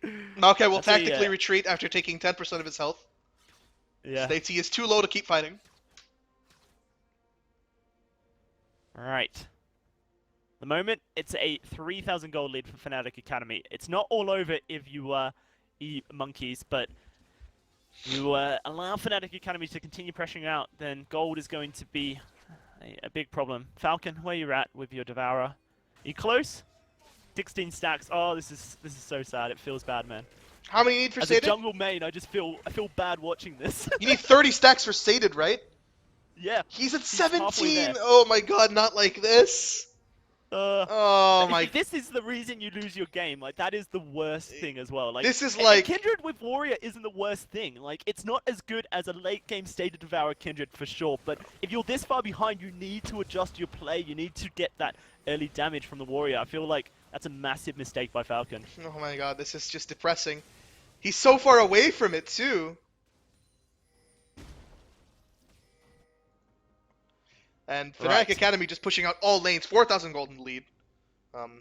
Okay, we'll That's a, tactically retreat after taking 10% of his health. Yeah. States he is too low to keep fighting. Right. The moment, it's a 3,000 gold lead for Fnatic Academy. It's not all over if you are E-Monkeyz, but you allow Fnatic Academy to continue pressuring out, then gold is going to be a big problem. Falcon, where you at with your Devourer? Are you close? 16 stacks. Oh, this is so sad. It feels bad, man. How many you need for As Sated? a jungle main, I feel bad watching this. You need 30 stacks for Sated, right? Yeah. He's at halfway 17! there. Oh my god, not like this! Oh my... This is the reason you lose your game. Like, that is the worst thing as well. Like, This is and like... Kindred with Warrior isn't the worst thing. Like, it's not as good as a late game Stated Devourer Kindred for sure. But if you're this far behind, you need to adjust your play. You need to get that early damage from the Warrior. I feel like that's a massive mistake by Falcon. Oh my god, this is just depressing. He's so far away from it, too. And Fnatic Right. Academy just pushing out all lanes, 4,000 gold in the lead.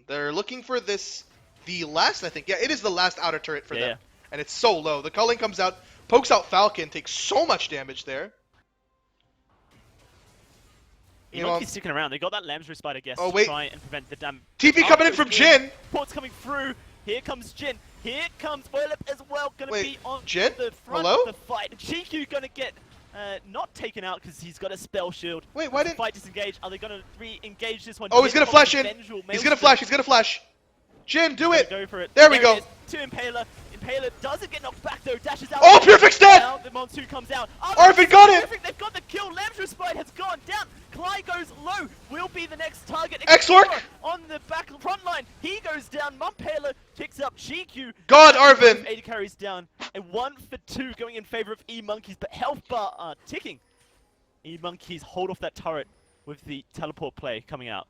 They're looking for this, the last, I think. Yeah, it is the last outer turret for them. Yeah. And it's so low. The culling comes out, pokes out Falcon, takes so much damage there. You know, E-Monkeyz sticking around. They got that Lamb's Respite, I guess, Oh, to wait. try and prevent the damage. TP coming in from Jin! Port's coming through. Here comes Jin. Here comes Werlip as well. Gonna Wait, be on Jin? the front Hello? of the fight. Chiku gonna get not taken out because he's got a spell shield. Wait, why didn't... Fight disengage. Are they gonna re-engage this one? Oh, he's Jin gonna flash in! vengeful He's gonna flash! Jin, do Gonna it! Go for it. There we go. It is. To Impaler. Impaler doesn't get knocked back though. Dashes out. Oh, Perfect's dead! Now the Monsoon comes out. Arvid got it! Perfect. They've got the kill. Lamb's Respite has gone down. Clyde goes low. Will be the next target. Exorc! On the back front line. He goes down. Mumpaler picks up GQ. God, Arvin! 80 carries down. And 1 for 2 going in favor of E-Monkeyz. But health bar are ticking. E-Monkeyz hold off that turret with the teleport play coming out.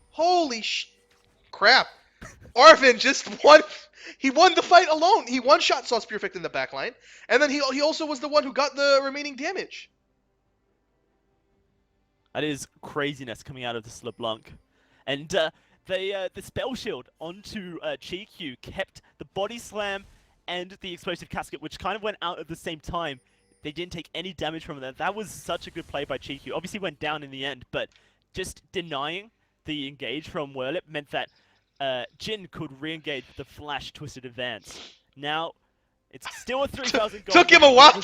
Holy crap. Arvin just won. He won the fight alone. He one-shot Sauce Perfect in the backline. And then he also was the one who got the remaining damage. That is craziness coming out of this LeBlanc. And the spell shield onto GQ kept the body slam and the explosive casket, which kind of went out at the same time. They didn't take any damage from that. That was such a good play by GQ. Obviously went down in the end, but just denying the engage from Werlip meant that Jin could re-engage the flash twisted advance. Now it's still a 3,000 gold. Took him a while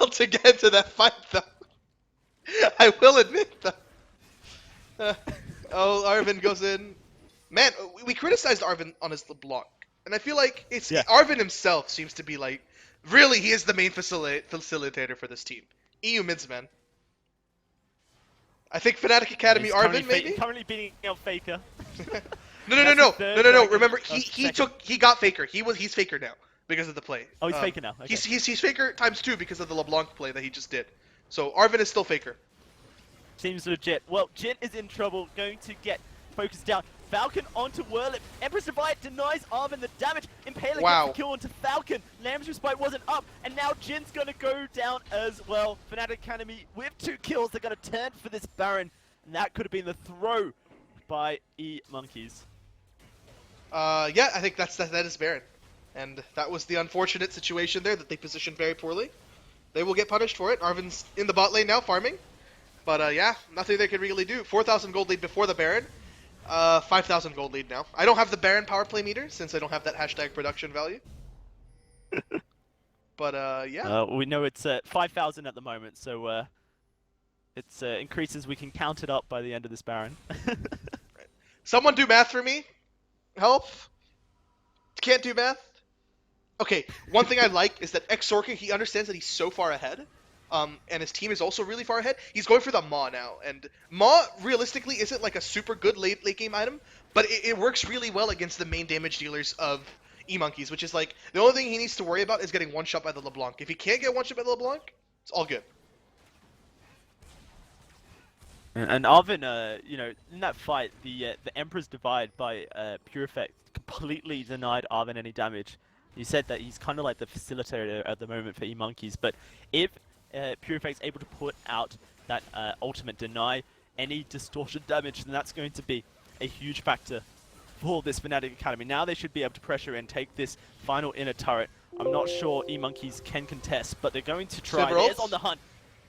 to get into that fight, though. I will admit, though. Oh, Arvin goes in. Man, we criticized Arvin on his LeBlanc, and I feel like it's Arvin himself seems to be like, really, he is the main facilitator for this team. EU mids, man. I think Fnatic Academy Arvin maybe. Currently beating out Faker. No. Remember, he got Faker. He's Faker now because of the play. Oh, he's Faker now. Okay. He's Faker times 2 because of the LeBlanc play that he just did. So Arvin is still Faker. Seems legit. Well, Jin is in trouble, going to get focused down. Falcon onto Werlip. Empress Divide denies Arvin the damage. Impaler gets the kill onto Falcon. Lamb's Respite wasn't up, and now Jin's going to go down as well. Fnatic Academy with 2 kills. They're going to turn for this Baron, and that could have been the throw by E-Monkeyz. Yeah, I think that is Baron. And that was the unfortunate situation there that they positioned very poorly. They will get punished for it. Arvin's in the bot lane now, farming. But yeah, nothing they could really do. 4,000 gold lead before the Baron. 5,000 gold lead now. I don't have the Baron power play meter since I don't have that hashtag production value. But yeah. We know it's 5,000 at the moment, so it's increases. We can count it up by the end of this Baron. Right. Someone do math for me. Help. Can't do math. Okay, one thing I like is that Exorca, he understands that he's so far ahead. And his team is also really far ahead. He's going for the Maw now, and Maw realistically isn't like a super good late game item, but it works really well against the main damage dealers of E-Monkeyz, which is like the only thing he needs to worry about is getting one shot by the LeBlanc. If he can't get one shot by the LeBlanc, it's all good. And Arvin, you know, in that fight, the Emperor's Divide by Purifect completely denied Arvin any damage. You said that he's kind of like the facilitator at the moment for E-Monkeyz, but if Purifect's able to put out that ultimate deny any distortion damage, then that's going to be a huge factor for this Fnatic Academy. Now they should be able to pressure and take this final inner turret. I'm not sure E-Monkeyz can contest, but they're going to try. There's on the hunt.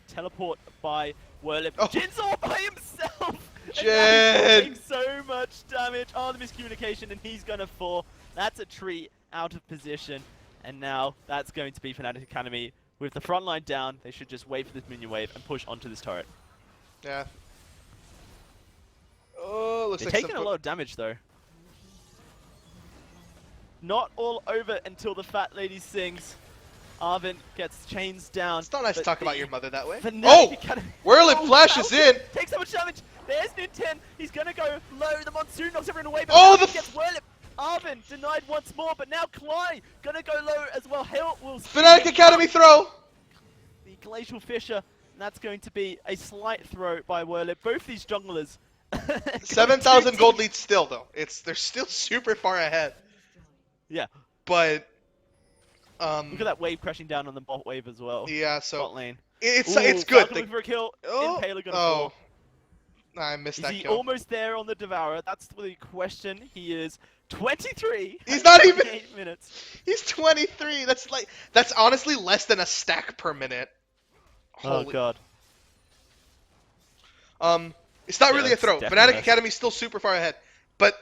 Teleport by Whirlip. Oh. Jin's all by himself! Jin! Taking so much damage. Oh, the miscommunication, and he's gonna fall. That's a tree out of position. And now that's going to be Fnatic Academy. With the front line down, they should just wait for this minion wave and push onto this turret. Yeah. Oh, looks They're like taking a lot of damage, though. Not all over until the fat lady sings. Arvin gets chains down. It's not nice to talk about your mother that way. Oh! Whirlip flashes in! Takes so much damage! There's Newton! He's gonna go low, the Monsoon knocks everyone away, but Oh, Falcon gets Whirlip! Arvin denied once more, but now Cly gonna go low as well. Hale will Fnatic Academy throw! the Glacial Fisher, and that's going to be a slight throw by Whirlip. Both these junglers 7,000 gold lead still, though. They're still super far ahead. Yeah. But Look at that wave crashing down on the bot wave as well. yeah, so Bot lane. it's Ooh, good. Falcon looking for a kill. Impaler gonna fall. I missed Is that he kill. almost there on the Devourer? That's the question. He is 23. He's not even. 8 minutes. He's 23. That's honestly less than a stack per minute. Oh Holy. god. It's not Yeah, really a that's throw. definitely Fnatic a- Academy's still super far ahead, but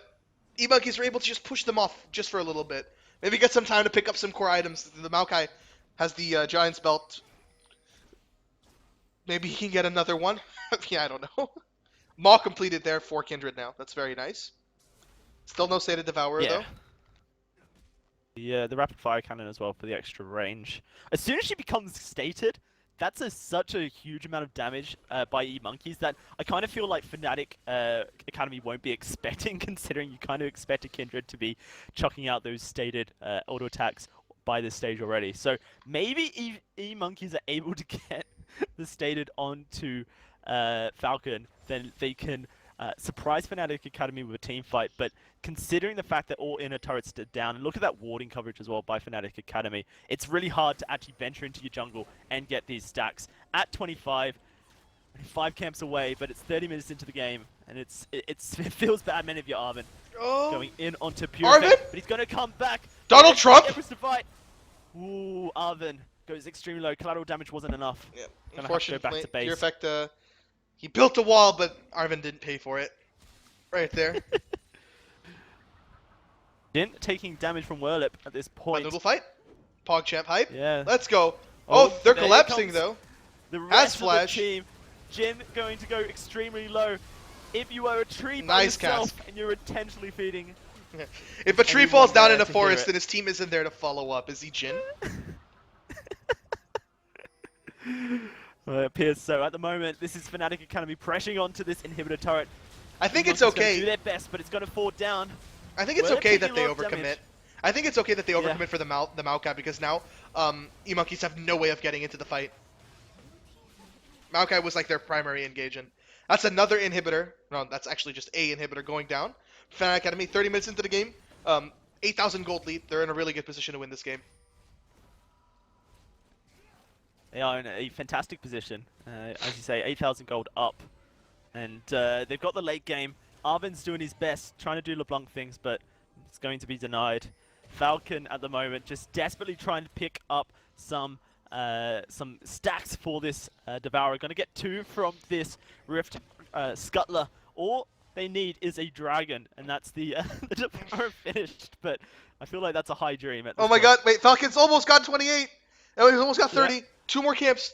E-Monkeyz were able to just push them off just for a little bit. Maybe get some time to pick up some core items. The Maokai has the Giant's Belt. Maybe he can get another one. Yeah, I don't know. Maw completed there for Kindred now. That's very nice. Still no Sated Devourer, though. Yeah, the rapid fire cannon as well for the extra range. As soon as she becomes stated, that's such a huge amount of damage by E-Monkeyz that I kind of feel like Fnatic Academy won't be expecting, considering you kind of expect a Kindred to be chucking out those stated auto attacks by this stage already. So maybe E-Monkeyz are able to get the stated onto Falcon, then they can surprise Fnatic Academy with a team fight. But considering the fact that all inner turrets are down, and look at that warding coverage as well by Fnatic Academy, it's really hard to actually venture into your jungle and get these stacks. At 25, 5 camps away, but it's 30 minutes into the game, and it feels bad, many of you, Arvin, going in onto Pure Arvin? Effect, but he's going to come back. Donald Trump? Empress to fight. Ooh, Arvin goes extremely low. Collateral damage wasn't enough. Yeah, Gonna have to go back unfortunately, to base. Pure Effect, he built a wall, but Arvin didn't pay for it. Right there. Jin taking damage from Whirlip at this point. Noodle fight. PogChamp hype. Yeah. Let's go. Oh, they're there collapsing, comes though. The As rest of Flash. the team. Jin going to go extremely low. If you are a tree by Nice yourself cast. and you're intentionally feeding, If a tree Anyone falls down there in a to hear forest, it. then his team isn't there to follow up. Is he Jin? well, it appears so. At the moment, this is Fnatic Academy pressing onto this inhibitor turret. I think it's Monkeys gonna okay. do their best, but it's going to fall down. I think it's Well, okay they're that they taking a lot of overcommit. damage. I think it's okay that they Yeah. overcommit for the Maokai because now E-Monkeyz have no way of getting into the fight. Maokai was like their primary engagement. That's another inhibitor. No, that's actually just a inhibitor going down. Fnatic Academy, 30 minutes into the game, 8,000 gold lead. They're in a really good position to win this game. They are in a fantastic position. As you say, 8,000 gold up. And they've got the late game. Arvin's doing his best, trying to do LeBlanc things, but it's going to be denied. Falcon at the moment just desperately trying to pick up some stacks for this Devourer. Going to get 2 from this Rift Scuttler. All they need is a dragon, and that's the Devourer finished. But I feel like that's a high dream at this Oh my point. god, wait, Falcon's almost got 28. Oh, he's almost got 30. Yeah. 2 more camps.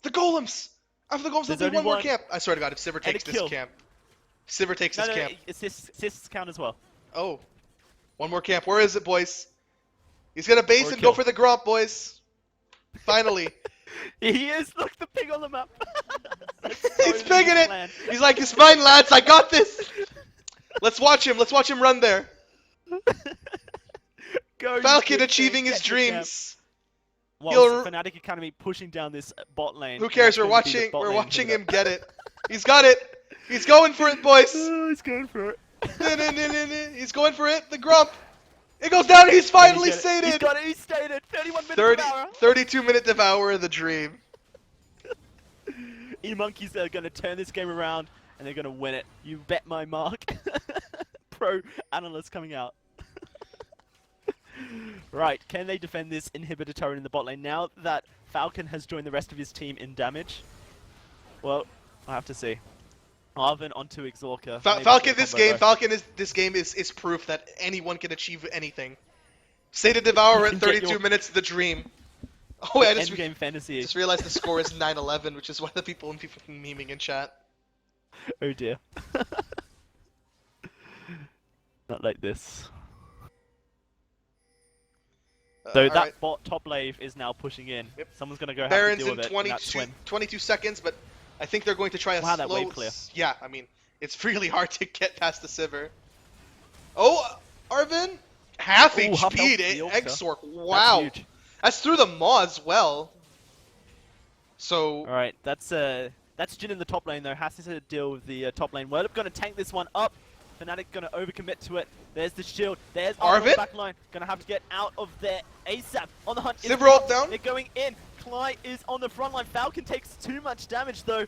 The golems. After the golems, There's there'll be only one more one. camp. I swear to god, if Sivir And takes a this kill. camp. Sivir takes No, this no, camp. assists count as well. Oh. One more camp. Where is it, boys? He's gonna base Or a and kill. go for the Gromp, boys. Finally. He is. Look, the pig on the map. He's pigging it. He's like, it's mine, lads. I got this. Let's watch him. Let's watch him run there. Go, you Falcon big achieving thing, his get the camp. dreams. Whilst He'll- Fnatic Academy pushing down this bot lane. Who cares? That's We're going to be the watching. bot We're lane watching inhibitor. him get it. He's got it. He's going for it, boys. Oh, he's going for it. He's going for it. The Grump. It goes down. He's finally He's sated. got it. He's stated. 31 minutes 30, per hour. 32-minute devour of the dream. E-Monkeyz are going to turn this game around and they're going to win it. You bet my mark. Pro analyst coming out. Right, can they defend this inhibitor turret in the bot lane now that Falcon has joined the rest of his team in damage? Well, I have to see. Arvin onto Exorca. Falcon this game is proof that anyone can achieve anything. Sated Devour at 32 minutes, the dream. Oh wait, I Endgame fantasy. just realized the score is 9-11, which is why the people memeing in chat. Oh dear. Not like this. So that alright. bot top lane is now pushing in. Yep. Someone's gonna go have Baron's to deal in with it. 22 seconds, but I think they're going to try a Wow, slow... that wave clear. Yeah, I mean, it's really hard to get past the Sivir. Oh, Arvin? Half Ooh, half HP health to Yorker. Exorc. Wow. That's huge. That's through the Maw as well. So... Alright, that's Jin in the top lane though. Has to deal with the top lane. We're gonna tank this one up. Fnatic gonna overcommit to it. There's the shield. There's Arvin? back line. Gonna have to get out of there ASAP. On the hunt. is Sivir ult Fox. down. They're going in. Clyde is on the front line. Falcon takes too much damage though.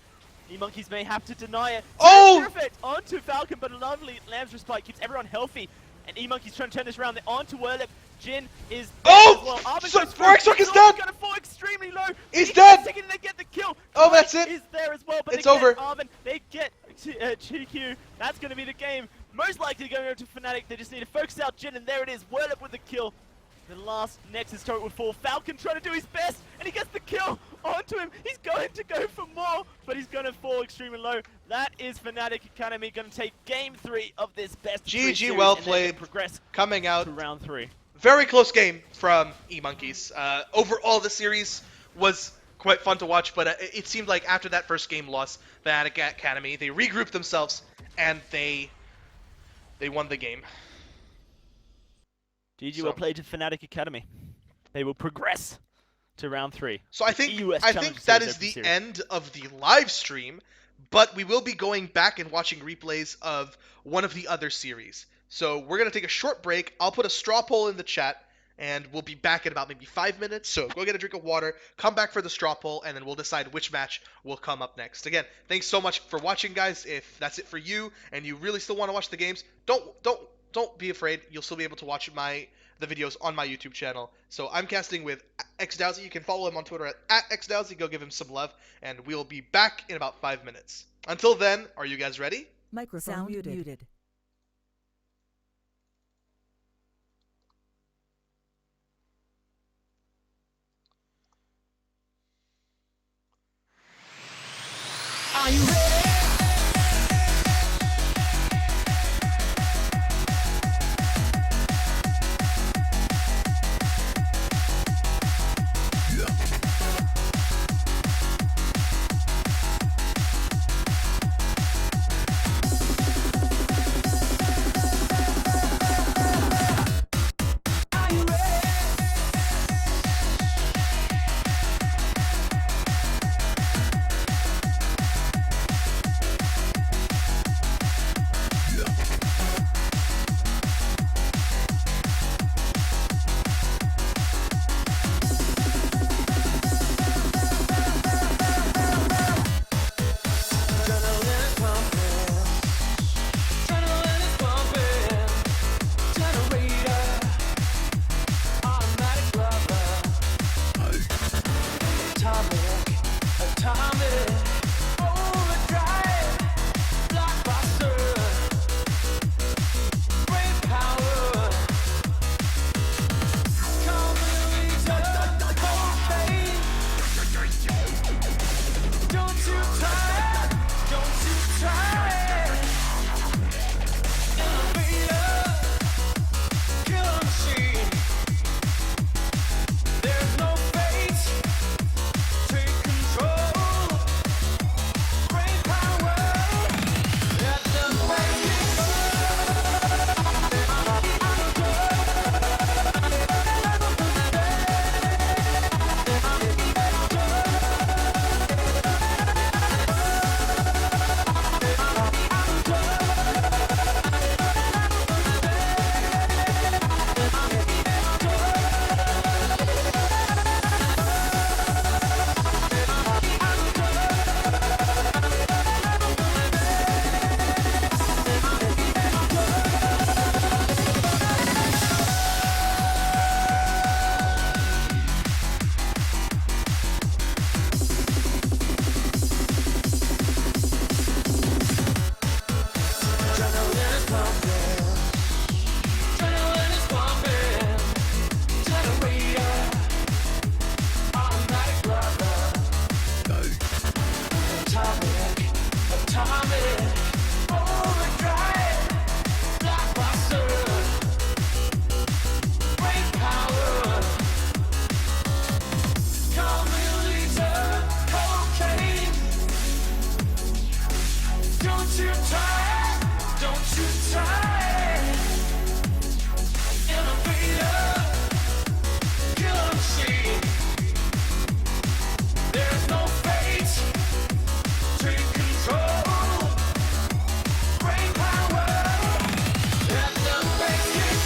E-Monkeyz may have to deny it. Oh! Perfect onto Falcon, but a lovely Lamb's Respite keeps everyone healthy. And E-Monkeyz trying to turn this around. They're onto Whirlip. Jin is dead Oh! as well. Arvin So- goes Exorc is Exorc dead! Gonna fall extremely low. He's He dead! gets second and they get the kill. Oh, Clyde that's it. Is there as well, but It's they over. get Arvin. They get GQ. That's going to be the game. Most likely going over to Fnatic. They just need to focus out Jin, and there it is. Whirlip with the kill. The last Nexus turret will fall. Falcon trying to do his best, and he gets the kill onto him. He's going to go for more, but he's going to fall extremely low. That is Fnatic Academy going to take game 3 of this best of 3 GG, series, well and they're gonna played. progress Coming out. to round 3. Very close game from E-Monkeyz. Overall, the series was quite fun to watch, but it seemed like after that first game loss, the Fnatic Academy, they regrouped themselves, and they won the game. GG, So- well played to Fnatic Academy. They will progress to round 3. So I think EUS that Challenge is Series the Open Series. end of the live stream, but we will be going back and watching replays of one of the other series. So we're going to take a short break. I'll put a straw poll in the chat, and we'll be back in about maybe 5 minutes. So go get a drink of water, come back for the straw poll, and then we'll decide which match will come up next. Again, thanks so much for watching, guys. If that's it for you, and you really still want to watch the games, don't be afraid. You'll still be able to watch the videos on my YouTube channel. So I'm casting with xDowsy. You can follow him on Twitter at xDowsy. Go give him some love, and we'll be back in about 5 minutes. Until then, are you guys ready? Microphone Sound muted. muted. Are you ready? you tight, don't you tight. Innovator, killer machine. There's no fate, take control. Brain power, let the bass kick.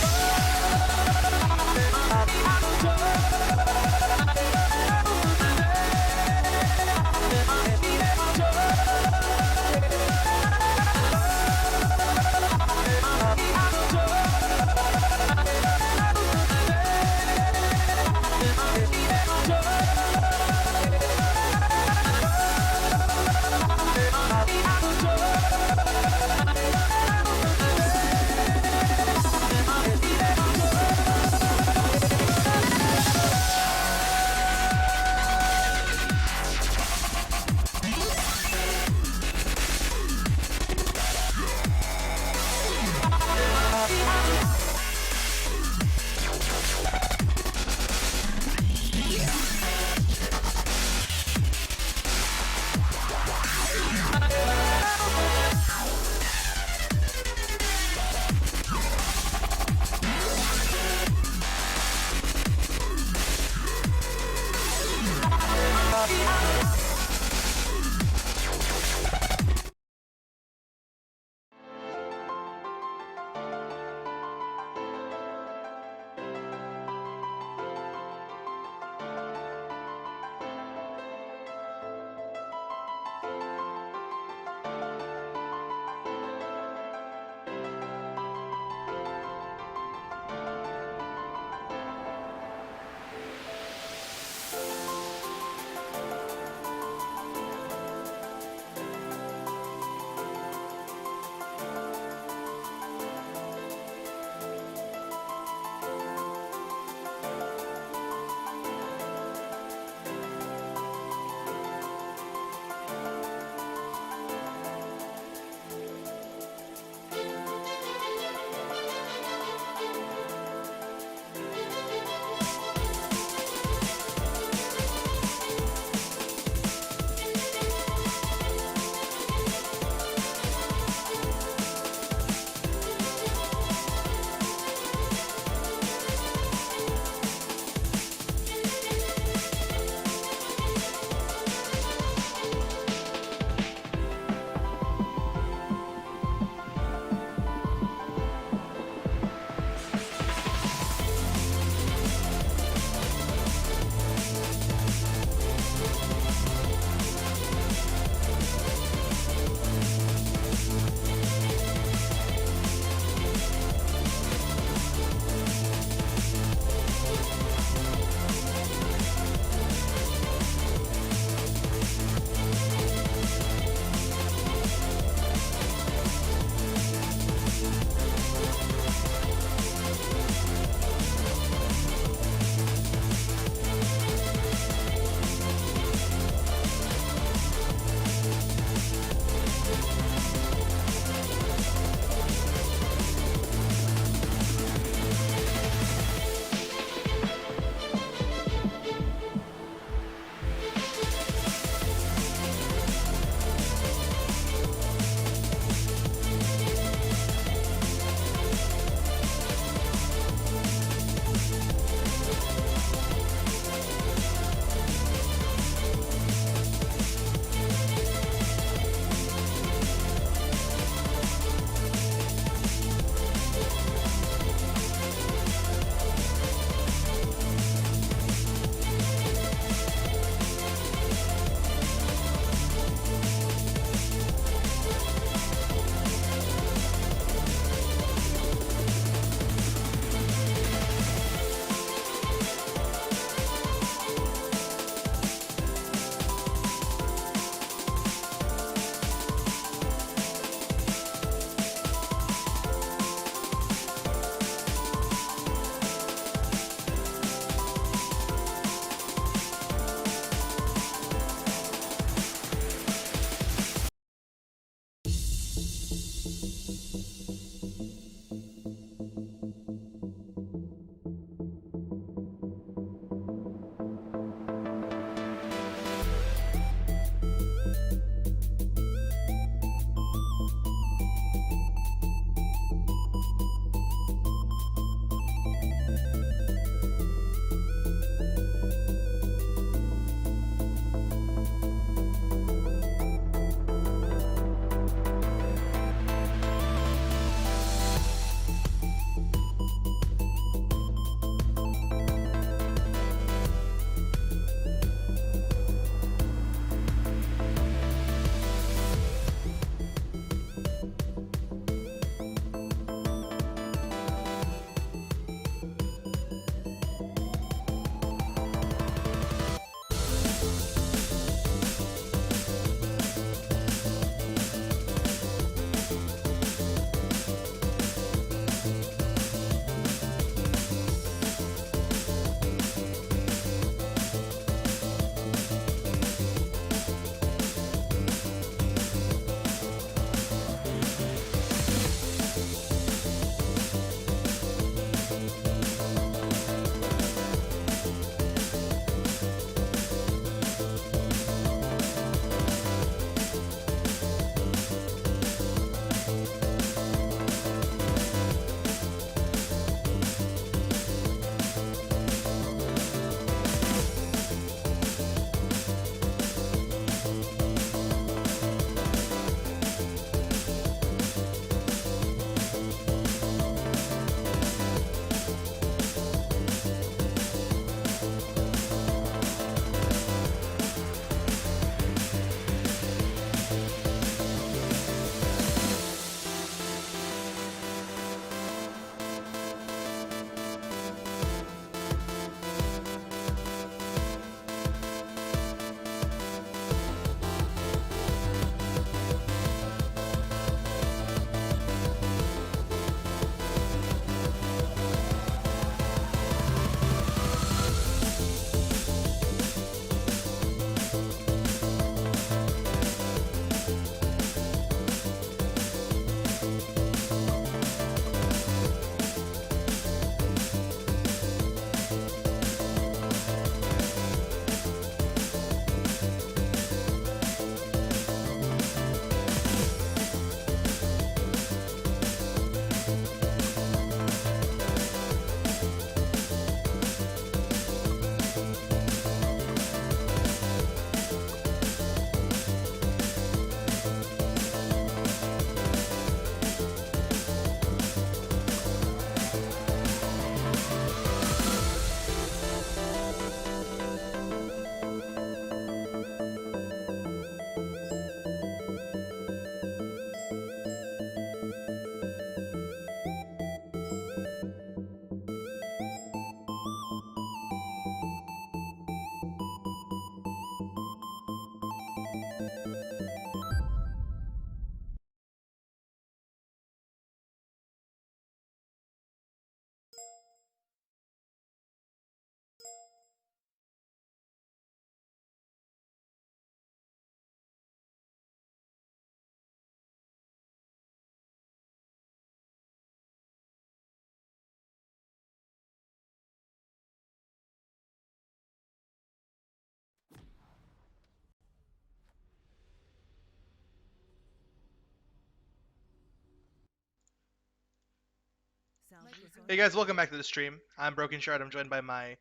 Hey guys, welcome back to the stream. I'm Broken Shard. I'm joined by my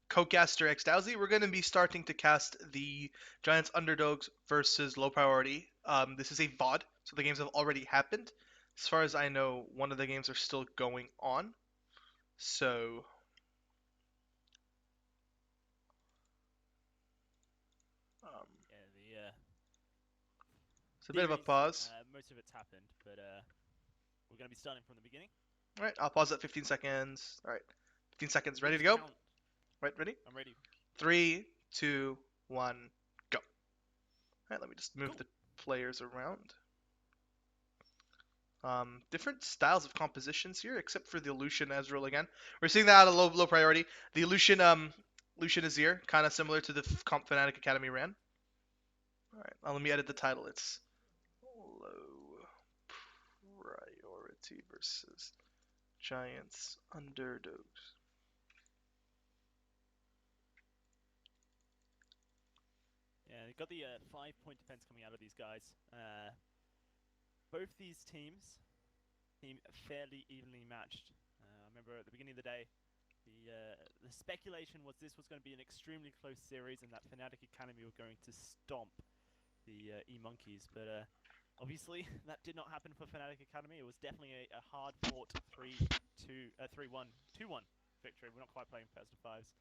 co-caster Xdowsy. We're going to be starting to cast the Giants Underdogs versus Low Priority. This is a VOD, so the games have already happened. As far as I know, one of the games are still going on. So Yeah, it's a bit of a series, pause. most of it's happened, but we're going to be starting from the beginning. All right, I'll pause at 15 seconds. All right, 15 seconds. Ready to Please go? count. Right, ready? I'm ready. 3, 2, 1, go. All right, let me just move Cool. the players around. Different styles of compositions here, except for the Lucian Ezreal again. We're seeing that at a low priority. The Lucian Azir, kind of similar to the Comp Fnatic Academy ran. All right, let me edit the title. It's low priority versus Giants Underdogs. Yeah, they've got the 5-point defense coming out of these guys. Both these teams seem fairly evenly matched. I remember at the beginning of the day, the speculation was this was going to be an extremely close series and that Fnatic Academy were going to stomp the E-Monkeyz, but obviously that did not happen for Fnatic Academy. It was definitely a hard-fought 3-1 victory. We're not quite playing best of fives.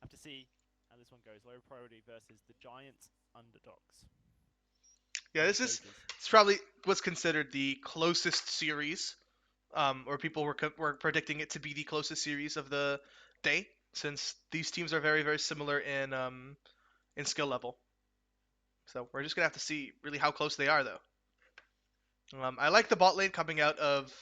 Have to see how this one goes. Low priority versus the Giants Underdogs. Yeah, this is it's probably what's considered the closest series, or people were predicting it to be the closest series of the day, since these teams are very, very similar in skill level. So we're just gonna have to see really how close they are, though. I like the bot lane coming out of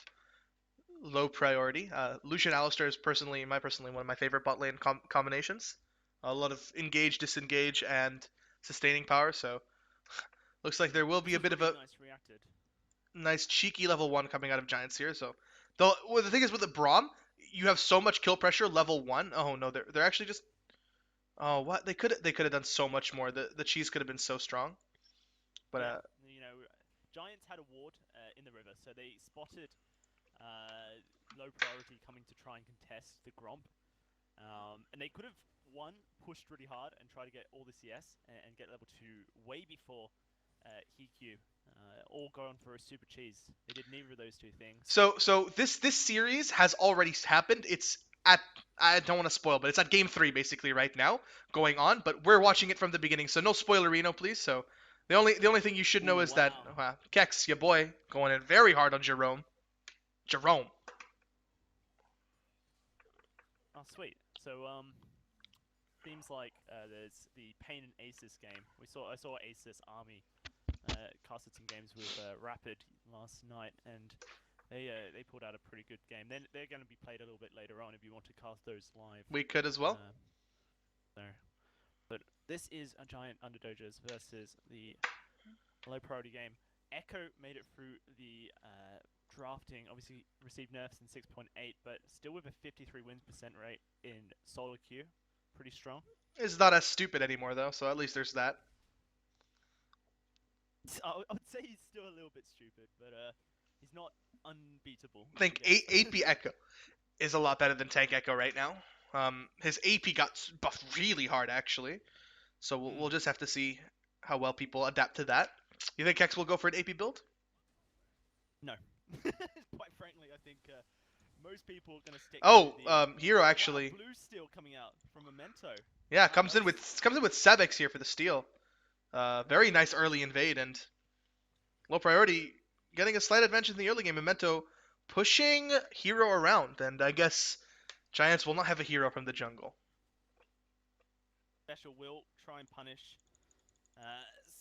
low priority. Lucian Alistar is personally one of my favorite bot lane combinations. A lot of engage, disengage, and sustaining power. So looks like there will be a bit of a nice cheeky level 1 coming out of Giants here. So the thing is with the Braum, you have so much kill pressure level 1. Oh no, they're actually just what they could have done so much more. The cheese could have been so strong. But yeah, Giants had a ward in the river, so they spotted low priority coming to try and contest the Gromp. And they could have, one, pushed really hard and tried to get all the CS and get level 2 way before HeQ, or gone for a super cheese. They did neither of those two things. So this series has already happened. It's at, I don't want to spoil, but it's at game 3 basically right now going on. But we're watching it from the beginning, so no spoilerino, please. So the only thing you should know is that Kex, your boy, going in very hard on Jerome. Oh, sweet. So, seems like there's the Pain and Aces game. I saw Aces Army casted some games with Rapid last night, and they pulled out a pretty good game. Then they're going to be played a little bit later on if you want to cast those live. We could as well. But this is a Giant Underdoges versus the low priority game. Echo made it through the drafting, obviously received nerfs in 6.8, but still with a 53 wins % rate in solo queue. Pretty strong. It's not as stupid anymore, though, so at least there's that. I would say he's still a little bit stupid, but he's not unbeatable. I think 8B Echo is a lot better than Tank Echo right now. His AP got buffed really hard, actually. So we'll just have to see how well people adapt to that. You think Kex will go for an AP build? No. Quite frankly, I think most people are going to stick Hero actually. Wow, blue steel coming out from Memento. Yeah, comes in with Sevex here for the steal. Very nice early invade, and low priority getting a slight advantage in the early game. Memento pushing Hero around, and I guess Giants will not have a hero from the jungle. Special will try and punish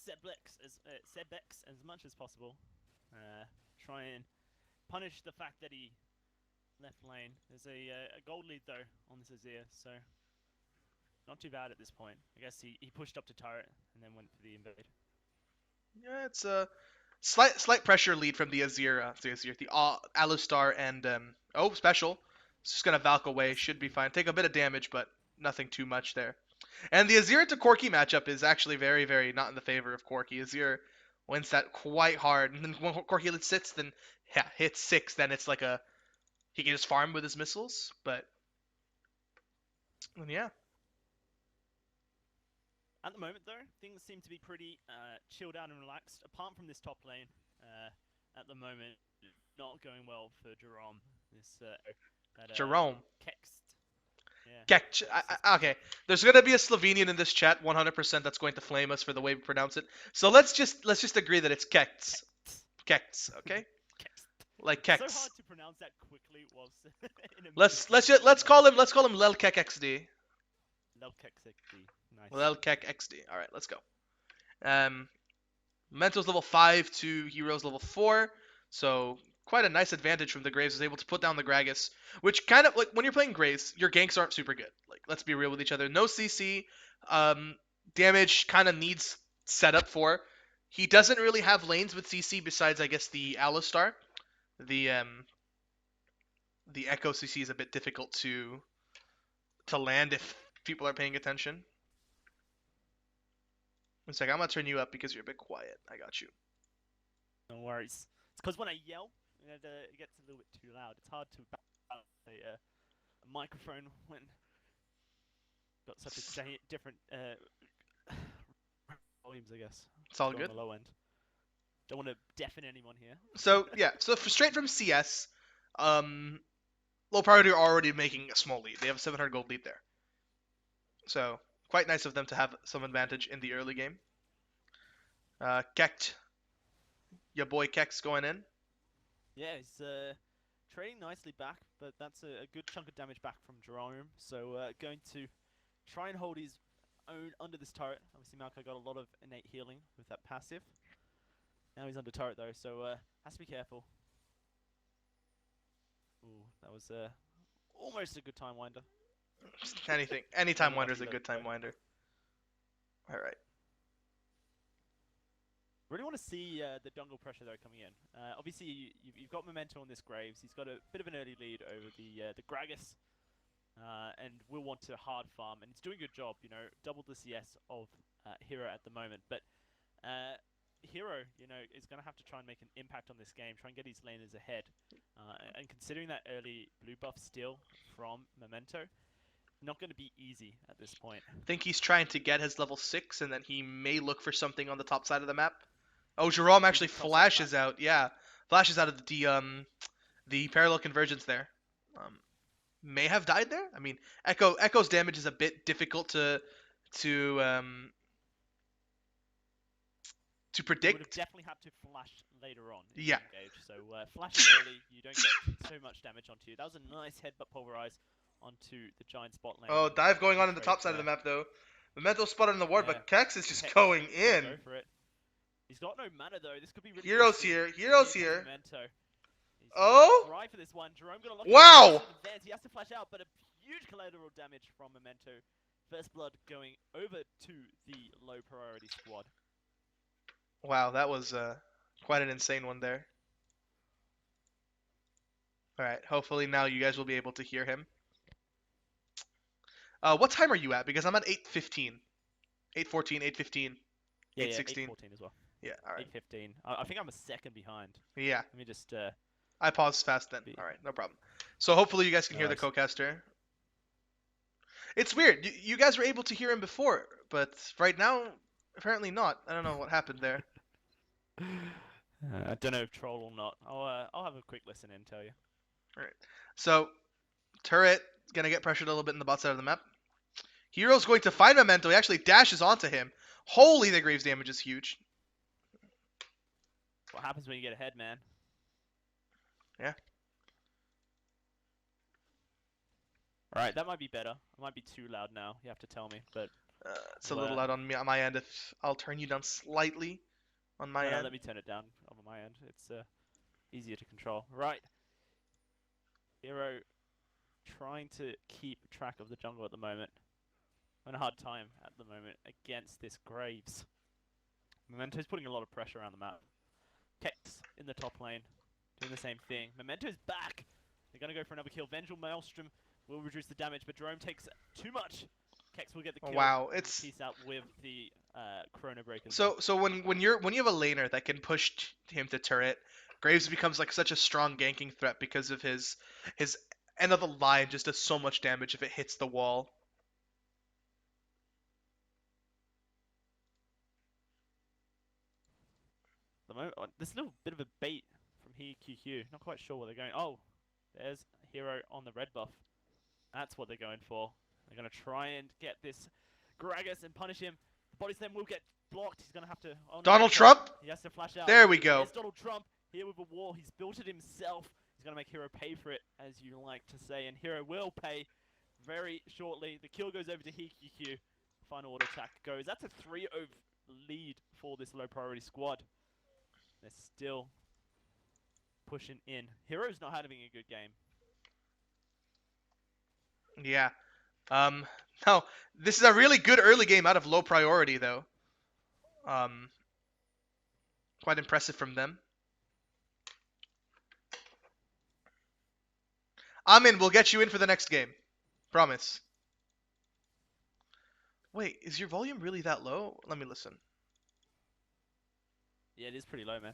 Seblex as much as possible. Try and punish the fact that he left lane. There's a gold lead though on this Azir, so not too bad at this point. I guess he pushed up to turret and then went for the invade. Yeah, it's a slight pressure lead from the Azir, the Alistar and special. It's just gonna Valk away, should be fine. Take a bit of damage, but nothing too much there. And the Azir to Corki matchup is actually very, very not in the favor of Corki. Azir wins that quite hard, and then when Corki hits 6, then hits 6, then it's like he can just farm with his missiles, but and yeah. At the moment, though, things seem to be pretty chilled out and relaxed. Apart from this top lane, at the moment, not going well for Jerome. This Jerome. Kext. Yeah. Okay, there's gonna be a Slovenian in this chat, 100% that's going to flame us for the way we pronounce it. So let's just agree that it's Kex. Kex, okay? Kext. Like So Kex. hard to pronounce that quickly was. Let's call him Lelkek XD. Nice. Lelkek XD. All right, let's go. Memento's level 5 to Hero's level 4, so quite a nice advantage from the Graves. Was able to put down the Gragas, which kind of like when you're playing Graves, your ganks aren't super good. Like let's be real with each other. No CC, damage kind of needs setup for. He doesn't really have lanes with CC besides I guess the Alistar. The Echo CC is a bit difficult to land if people are paying attention. One sec, I'm gonna turn you up because you're a bit quiet. I got you. No worries. It's because when I yell, it gets a little bit too loud. It's hard to balance a microphone when got such a different volumes, I guess. It's all Go good. on the low end. Don't want to deafen anyone here. So yeah, so straight from CS, low priority are already making a small lead. They have a 700 gold lead there. So quite nice of them to have some advantage in the early game. Kekt, your boy Kekt's going in. Yeah, he's trading nicely back, but that's a good chunk of damage back from Jerome. So going to try and hold his own under this turret. Obviously, Malco got a lot of innate healing with that passive. Now he's under turret though, so has to be careful. Ooh, that was almost a good time winder. Any time winder is a good time winder. All right. Really want to see the jungle pressure though coming in. Obviously, you've got Memento on this Graves. He's got a bit of an early lead over the Gragas, and will want to hard farm, and he's doing a good job. You know, double the CS of Hero at the moment, but Hero, you know, is going to have to try and make an impact on this game, try and get his laners ahead, and considering that early blue buff still from Memento, not going to be easy at this point. I think he's trying to get his level 6, and then he may look for something on the top side of the map. Oh, Jerome actually flashes out. Yeah, flashes out of the parallel convergence there. May have died there. I mean, Echo's damage is a bit difficult to predict. You would have definitely had to flash later on. In Yeah. the engage. So flashing early, you don't get so much damage onto you. That was a nice headbutt pulverize onto the giant spot lane. Oh, dive going on in the top side of the map though. Memento spotted in the ward, but Kex is just going in. Go for it. He's got no mana though. This could be really Hero's risky. here. Hero's here. Memento. He's Oh! gonna try for this one. Jerome gonna lock Wow! He has to flash out, but a huge collateral damage from Memento. First blood going over to the low priority squad. Wow, that was quite an insane one there. Alright, hopefully now you guys will be able to hear him. What time are you at? Because I'm at 8:15. 8:14, 8:15, Yeah, 8:16. 8:14 as well. Yeah, alright. 8:15. I think I'm a second behind. Yeah, Let me just. I paused fast then. Be- Alright, no problem. So hopefully you guys can hear the Nice. co-caster. It's weird. You guys were able to hear him before, but right now, apparently not. I don't know what happened there. I don't know if troll or not. I'll have a quick listen and tell you. Alright. So, turret gonna get pressured a little bit in the bot side of the map. Hero's going to find Memento. He actually dashes onto him. Holy, the Graves damage is huge. What happens when you get ahead, man? Yeah. Alright, that might be better. It might be too loud now. You have to tell me, but It's a little loud on my end. If I'll turn you down slightly on my end. let me turn it down on my end. It's easier to control. Right. Hero trying to keep track of the jungle at the moment. Having a hard time at the moment against this Graves. Memento's putting a lot of pressure around the map. Kex in the top lane, doing the same thing. Memento's back. They're going to go for another kill. Vengeful Maelstrom will reduce the damage, but Jerome takes too much. Kex will get the kill. Wow, it's Peace out with the Chrono Break as So when you have a laner that can push him to turret, Graves becomes like such a strong ganking threat because of his end of the line just does so much damage if it hits the wall. the moment, there's a little bit of a bait from here, QQ. Not quite sure where they're going. Oh, there's Hero on the red buff. That's what they're going for. They're going to try and get this Gragas and punish him. The body slam will get blocked. He's going to have to... Oh, no, Donald Trump? He has to flash out. There we go. There's Donald Trump here with a wall. He's built it himself. He's going to make Hero pay for it, as you like to say. And Hero will pay very shortly. The kill goes over to HQQ. Final order attack goes. That's a 3-0 lead for this low priority squad. They're still pushing in. Hero's not having a good game. Yeah. No, this is a really good early game out of low priority though. Quite impressive from them. Amin, we'll get you in for the next game. Promise. Wait, is your volume really that low? Let me listen. Yeah, it is pretty low, man.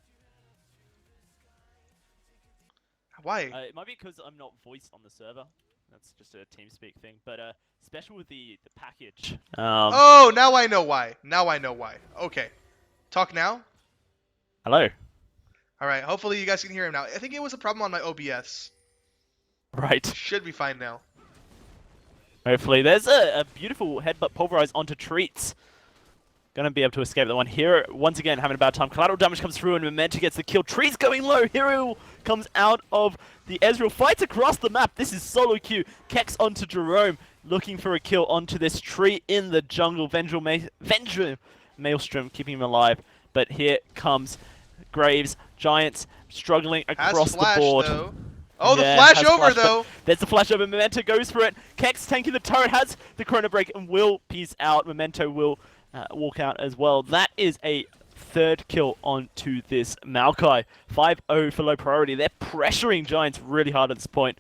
Why? It might be because I'm not voiced on the server. That's just a TeamSpeak thing. But special with the package. Oh, now I know why. Now I know why. Okay. Talk now. Hello. All right. Hopefully you guys can hear him now. I think it was a problem on my OBS. Right. Should be fine now. Hopefully. There's a beautiful headbutt pulverize onto Treats. Gonna be able to escape that one. Hero, once again, having a bad time. Collateral damage comes through and Memento gets the kill. Trees going low. Hero comes out of the Ezreal. Fights across the map. This is solo queue. Kex onto Jerome. Looking for a kill onto this tree in the jungle. Vendreal Maelstrom keeping him alive. But here comes Graves. Giants struggling across the board. Though. Oh, yeah, the flash over, though. There's the flash over. Memento goes for it. Kex tanking the turret. Has the Chrono Break and will peace out. Memento will... walk out as well. That is a third kill onto this Maokai. 5-0 for low priority. They're pressuring Giants really hard at this point.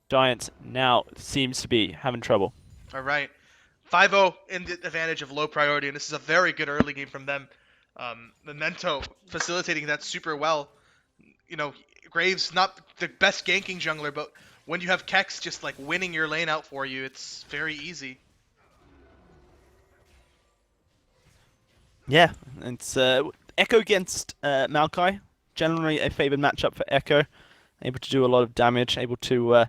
Giants now seems to be having trouble. All right. 5-0 in the advantage of low priority, and this is a very good early game from them. Memento facilitating that super well. You know, Graves not the best ganking jungler, but when you have Kex just like winning your lane out for you, it's very easy. Yeah, it's Echo against Maokai. Generally a favored matchup for Echo. Able to do a lot of damage, able to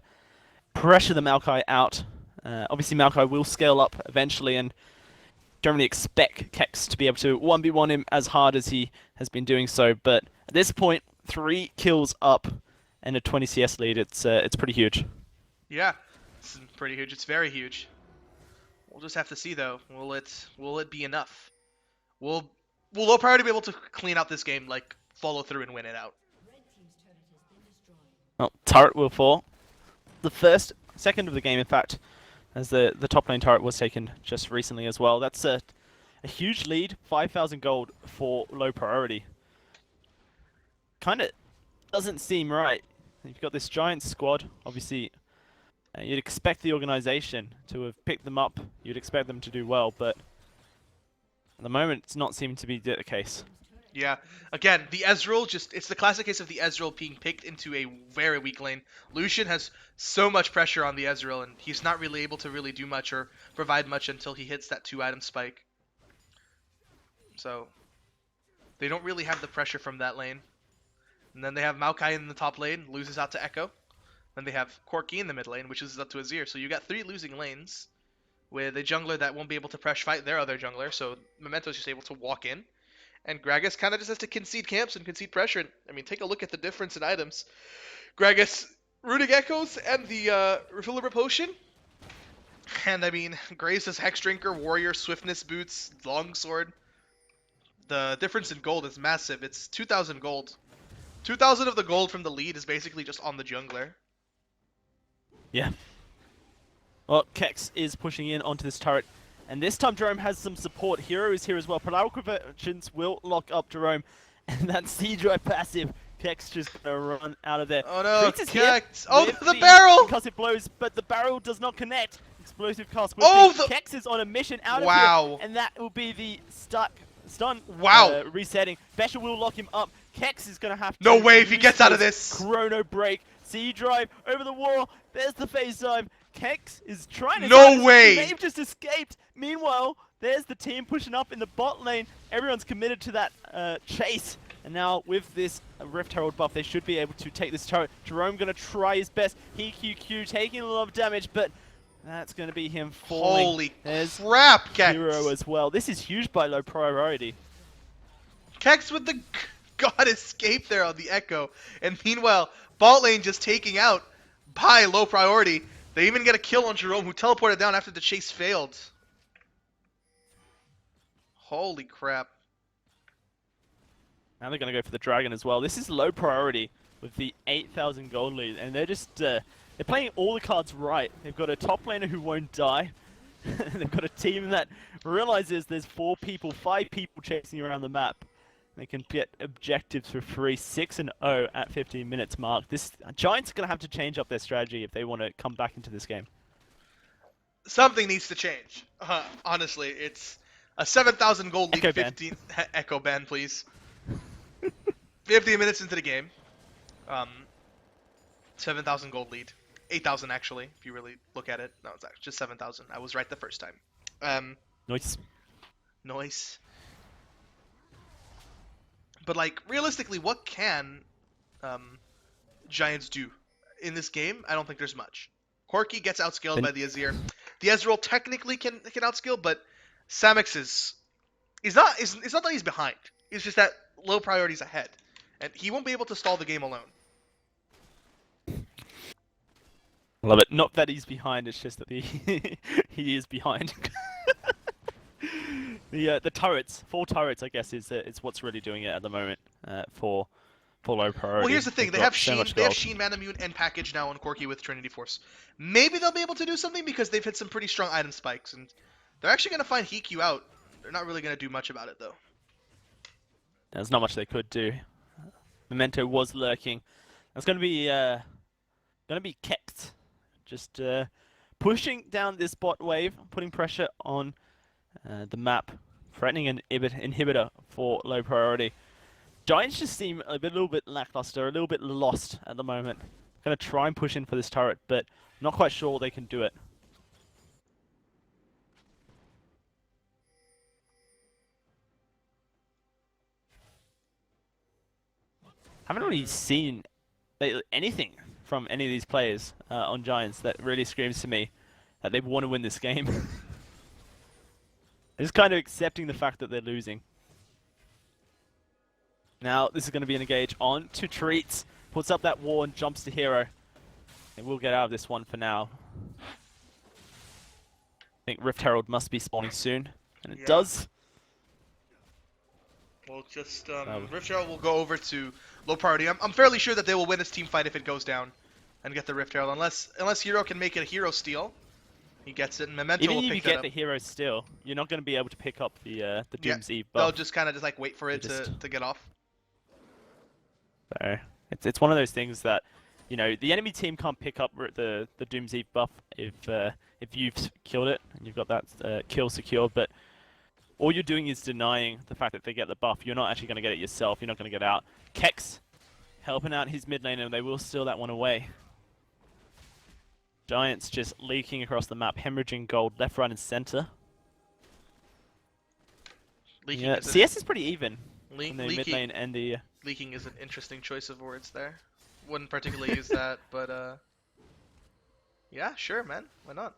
pressure the Maokai out. Obviously Maokai will scale up eventually and don't really expect Kex to be able to 1v1 him as hard as he has been doing so. But at this point, 3 kills up and a 20 CS lead. It's pretty huge. Yeah, it's pretty huge. It's very huge. We'll just have to see though. Will it be enough? Will low priority be able to clean out this game, like follow through and win it out? Well, turret will fall. The second of the game, in fact, as the top lane turret was taken just recently as well. That's a huge lead, 5,000 gold for low priority. Kind of doesn't seem right. You've got this giant squad, obviously. You'd expect the organization to have picked them up. You'd expect them to do well, but at the moment, it's not seeming to be the case. Yeah. Again, the Ezreal it's the classic case of the Ezreal being picked into a very weak lane. Lucian has so much pressure on the Ezreal, and he's not really able to really do much or provide much until he hits that 2-item spike. So, they don't really have the pressure from that lane. And then they have Maokai in the top lane, loses out to Echo. Then they have Corki in the mid lane, which is up to Azir. So you got 3 losing lanes with a jungler that won't be able to pressure fight their other jungler, so Memento's just able to walk in. And Gragas kind of just has to concede camps and concede pressure. And, I mean, take a look at the difference in items. Gragas, Runic Echoes, and the Refillable Potion. And, I mean, Graves has Hex Drinker, Warrior, Swiftness Boots, Longsword. The difference in gold is massive. It's 2,000 gold. 2,000 of the gold from the lead is basically just on the jungler. Yeah. Well, Kex is pushing in onto this turret, and this time Jerome has some support. Hero is here as well. Polar Convergence will lock up Jerome, and that C-Drive passive, Kex just gonna run out of there. Oh no, Kex! Oh, the barrel! Because it blows, but the barrel does not connect. explosive cast. Oh, the... Kex is on a mission out of Wow. here, and that will be the stun Wow. resetting. Besha will lock him up. Kex is going to have to No way if he use gets out of his this. Chrono break. C drive over the wall. There's the phase dive. Kex is trying to... No way. They've just escaped. Meanwhile, there's the team pushing up in the bot lane. Everyone's committed to that chase. And now with this Rift Herald buff, they should be able to take this turret. Jerome going to try his best. HeQQ taking a lot of damage, but that's going to be him falling. Holy There's crap, Kex. Hero as well. This is huge by low priority. Kex with the god escape there on the Echo. And meanwhile, bot lane just taking out by low priority. They even get a kill on Jerome, who teleported down after the chase failed. Holy crap. Now they're going to go for the Dragon as well. This is low priority with the 8,000 gold lead, and they're just they're playing all the cards right. They've got a top laner who won't die. They've got a team that realizes there's 5 people chasing around the map. They can get objectives for free, 6-0 at 15 minutes mark. This Giants are going to have to change up their strategy if they want to come back into this game. Something needs to change. Honestly, it's a 7,000 gold lead. Echo 15 Echo ban, please. 15 minutes into the game. 7,000 gold lead. 8,000 actually, if you really look at it. No, it's actually just 7,000. I was right the first time. Noise. But like realistically, what can Giants do in this game? I don't think there's much. Corki gets outscaled by the Azir. The Ezreal technically can outscale, but Samix is it's not that he's behind. It's just that low priority's ahead, and he won't be able to stall the game alone. Love it. Not that he's behind. It's just that he is behind. The turrets, 4 turrets, I guess, is what's really doing it at the moment for low priority. Well, here's the thing: They've they have got so Sheen, much Sheen, gold. Manamune, and package now on Corki with Trinity Force. Maybe they'll be able to do something because they've hit some pretty strong item spikes, and they're actually going to find HeQ out. They're not really going to do much about it though. There's not much they could do. Memento was lurking. That's going to be kept. Just pushing down this bot wave, putting pressure on the map, threatening an inhibitor for low priority. Giants just seem a little bit lackluster, a little bit lost at the moment. Going to try and push in for this turret, but not quite sure they can do it. Haven't really seen anything from any of these players on Giants that really screams to me that they want to win this game. They're just kind of accepting the fact that they're losing. Now, this is going to be an engage on to Treats. Puts up that wall and jumps to Hero. And we'll get out of this one for now. I think Rift Herald must be spawning soon. And it does. Well, just Rift Herald will go over to low priority. I'm fairly sure that they will win this team fight if it goes down and get the Rift Herald. Unless Hero can make it a hero steal. He gets it, and Memento Even will if pick you that get up. the hero still, you're not going to be able to pick up the Doom's Eve They'll buff. just kind of just like wait for it to get off. So it's one of those things that, you know, the enemy team can't pick up the Doom's Eve buff if you've killed it and you've got that kill secured. But all you're doing is denying the fact that they get the buff. You're not actually going to get it yourself. You're not going to get out. Kex helping out his mid lane, and they will steal that one away. Giants just leaking across the map, hemorrhaging gold left, right, and center. Yeah, CS is pretty even in the mid lane and the... Leaking is an interesting choice of words there. Wouldn't particularly use that, but yeah, sure, man. Why not?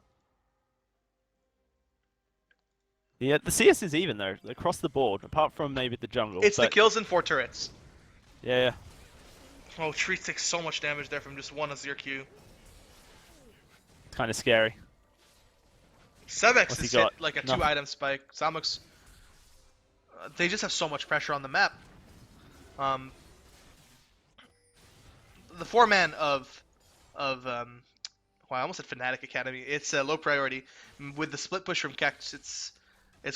Yeah, the CS is even though, across the board, apart from maybe the jungle. It's the kills and 4 turrets. Yeah. Oh, Treat takes so much damage there from just one Azir Q. It's kind of scary. Sevex has hit like a Nothing. 2-item spike. Zamux, they just have so much pressure on the map. The 4-man of wow, I almost said Fnatic Academy. It's low priority with the split push from Kex. It's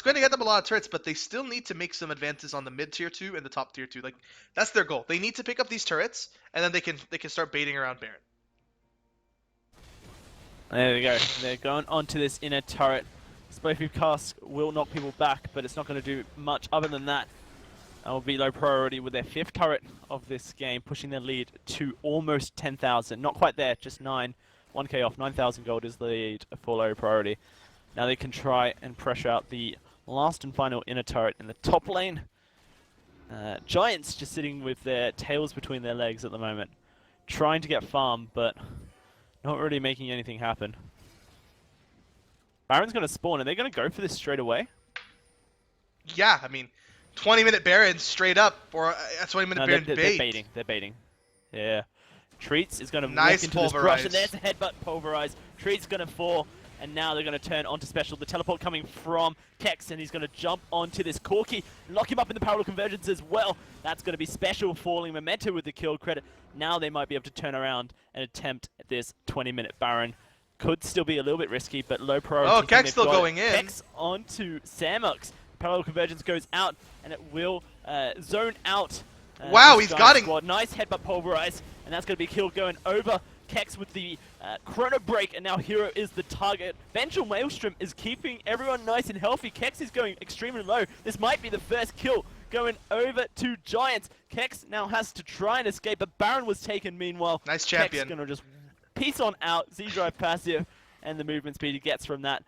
going to get them a lot of turrets, but they still need to make some advances on the mid tier 2 and the top tier 2. Like that's their goal. They need to pick up these turrets, and then they can start baiting around Baron. There we go. They're going onto this inner turret. Explosive Cask will knock people back, but it's not going to do much other than that. That will be low priority with their 5th turret of this game, pushing their lead to almost 10,000. Not quite there, just 9. 1k off. 9,000 gold is the lead for low priority. Now they can try and pressure out the last and final inner turret in the top lane. Giants just sitting with their tails between their legs at the moment, trying to get farm, but not really making anything happen. Baron's going to spawn. Are they going to go for this straight away? Yeah, I mean, 20-minute Baron straight up, or a 20-minute Baron bait. They're baiting. They're baiting. Yeah. Treats is going to Nice walk into this brush, and pulverize. there's a headbutt pulverize. Treats going to fall, and now they're going to turn onto special. The teleport coming from Kex, and he's going to jump onto this Corki, lock him up in the parallel convergence as well. That's going to be special, falling Memento with the kill credit. Now they might be able to turn around and attempt this 20-minute Baron. Could still be a little bit risky, but low priority. Oh, Kex still going in. Kex onto Samux. Parallel convergence goes out, and it will zone out. Wow, this he's Giant got squad. Nice headbutt pulverize, and that's going to be killed going over. Kex with the chrono break, and now Hero is the target. Vengeful Maelstrom is keeping everyone nice and healthy. Kex is going extremely low. This might be the first kill going over to Giants. Kex now has to try and escape, but Baron was taken meanwhile. Nice champion. Kex going to just piece on out, Z-Drive passive, and the movement speed he gets from that.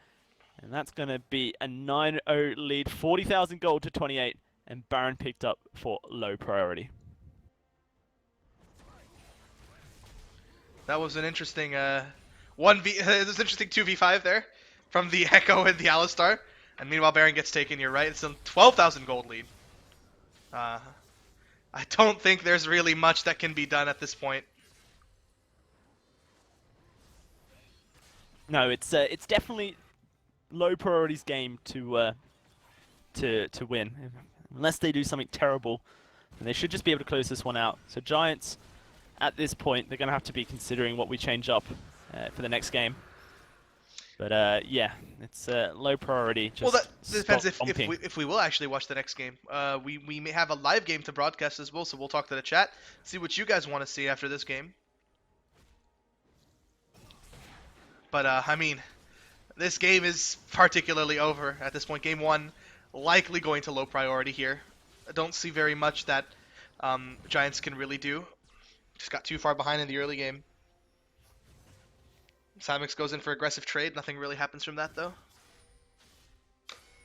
And that's going to be a 9-0 lead, 40,000 gold to 28, and Baron picked up for low priority. That was an interesting it was an interesting 2v5 there from the Echo and the Alistar. And meanwhile, Baron gets taken. You're right. It's a 12,000 gold lead. I don't think there's really much that can be done at this point. No, it's definitely low priority's game to win. Unless they do something terrible, then they should just be able to close this one out. So Giants, at this point, they're going to have to be considering what we change up for the next game. But yeah, it's low priority. Just Well, that depends stop if we will actually watch the next game. We may have a live game to broadcast as well, so we'll talk to the chat, see what you guys want to see after this game. But I mean, this game is particularly over at this point. Game 1 likely going to low priority here. I don't see very much that Giants can really do. Just got too far behind in the early game. Samux goes in for aggressive trade. Nothing really happens from that, though.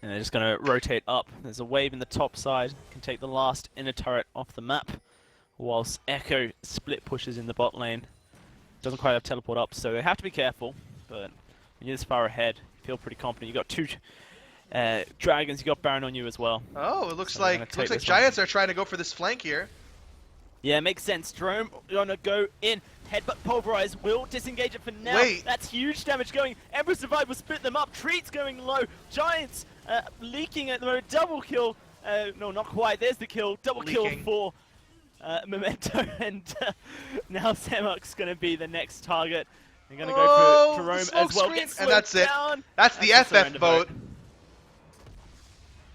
And they're just going to rotate up. There's a wave in the top side. Can take the last inner turret off the map. Whilst Echo split pushes in the bot lane. Doesn't quite have teleport up, so they have to be careful. But when you're this far ahead, you feel pretty confident. You got 2 dragons. You got Baron on you as well. Oh, it looks So they're like gonna take this Giants are trying to go for this flank here. Yeah, makes sense. Jerome gonna go in. Headbutt pulverize will disengage it for now. Wait. That's huge damage going. Emperor Survive will split them up. Treats going low. Giants leaking at the moment. Double kill. No, not quite. There's the kill. Double kill Leaking. for Memento. And now Samux gonna be the next target. They're gonna go for Jerome smoke as well. screen, Get and slowed that's it. down. That's the That's FF surrender vote.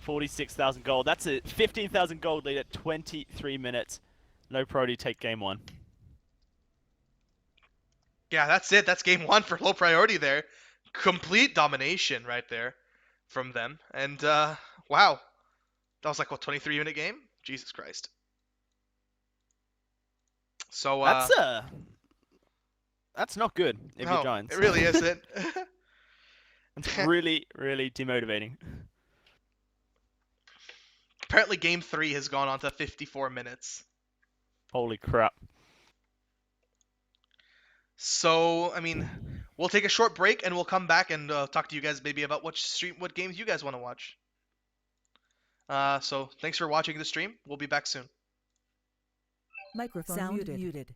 46,000 gold. That's a 15,000 gold lead at 23 minutes. Low priority take game 1. Yeah, that's it. That's game 1 for low priority there. Complete domination right there from them. And, wow. That was like, what, 23-minute game? Jesus Christ. So, That's not good if you're no, Giants. it really isn't. It's really, really demotivating. Apparently game 3 has gone on to 54 minutes. Holy crap. So, I mean, we'll take a short break and we'll come back and talk to you guys maybe about what games you guys want to watch. So, thanks for watching the stream. We'll be back soon. Microphone Sound muted.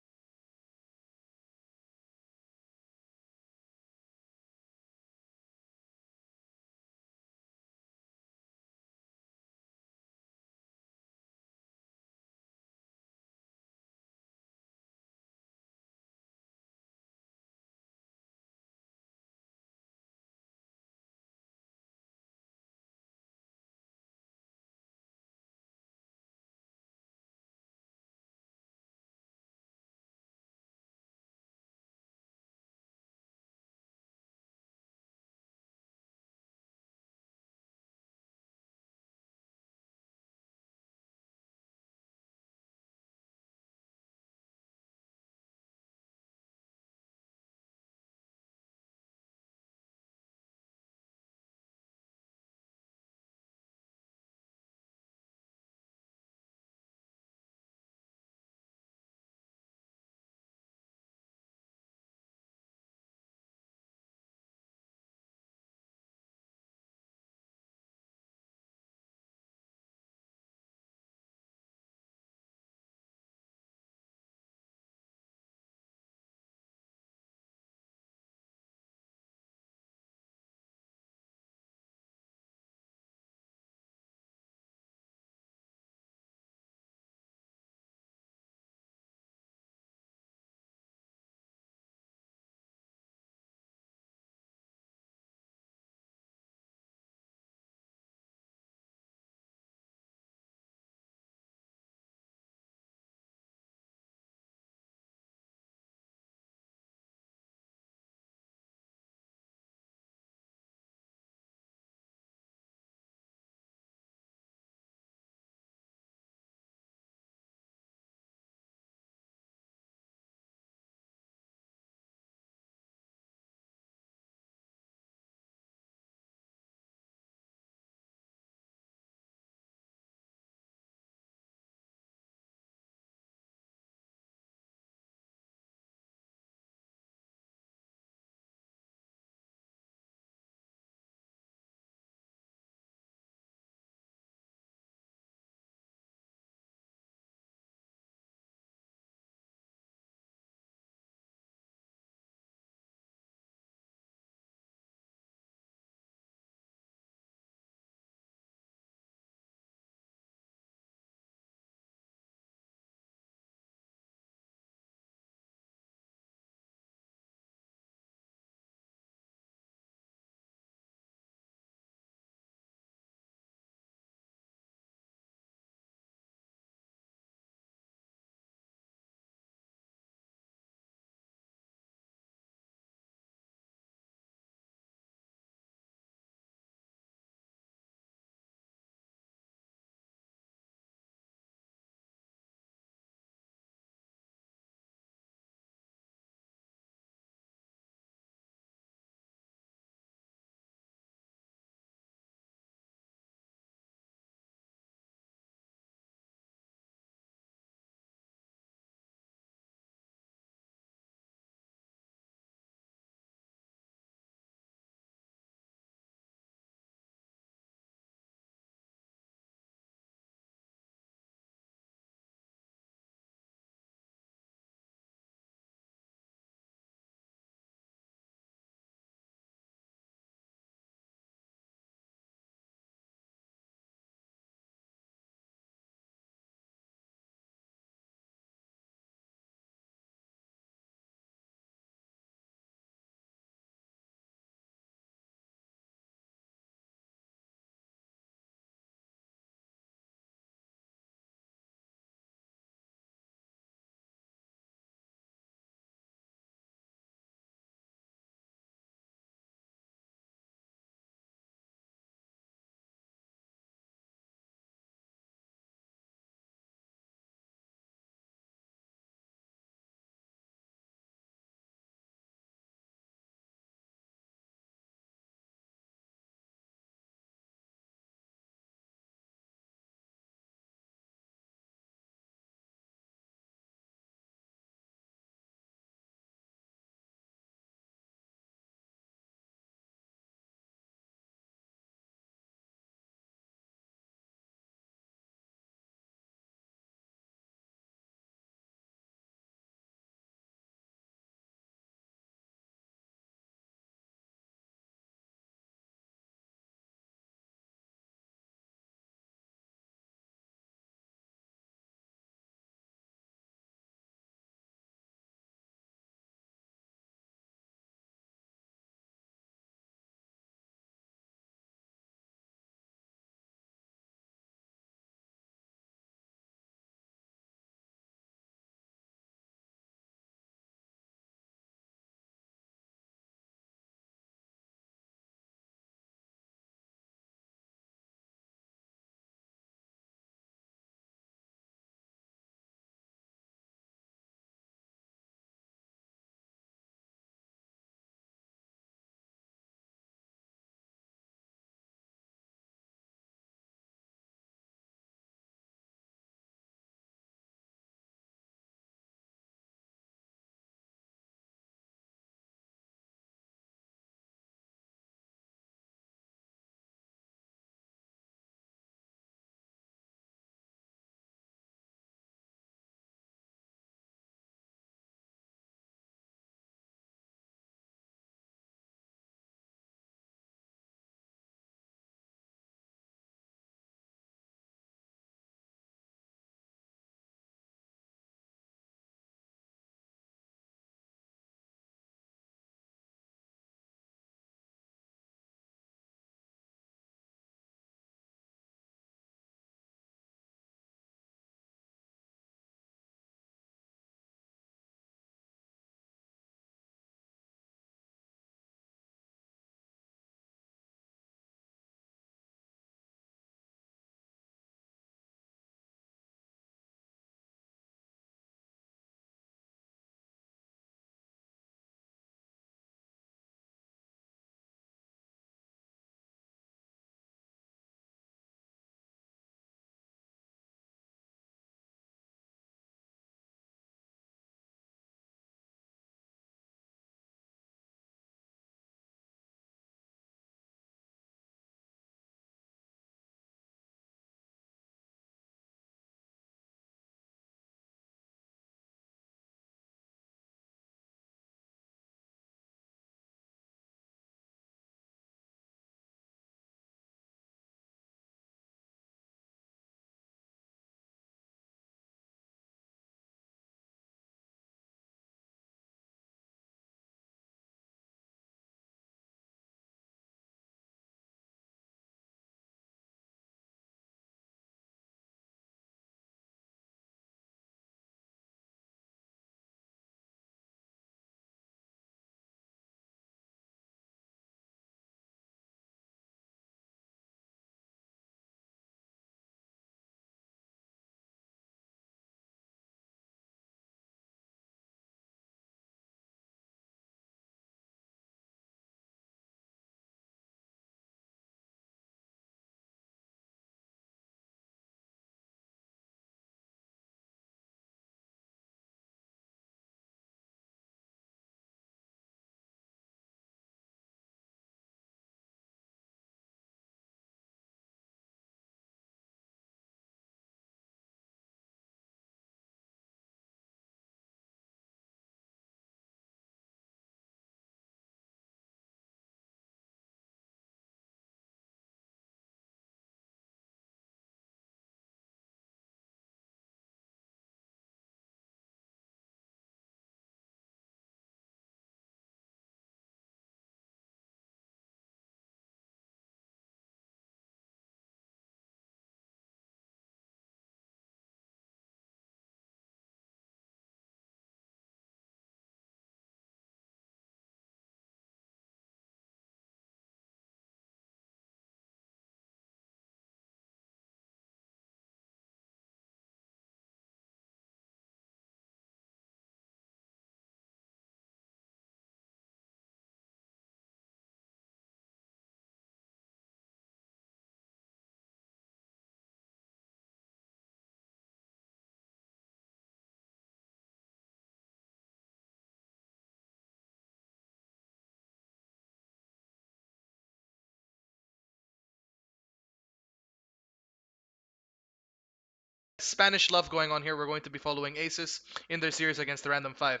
Spanish love going on here. We're going to be following Asus in their series against the Random 5.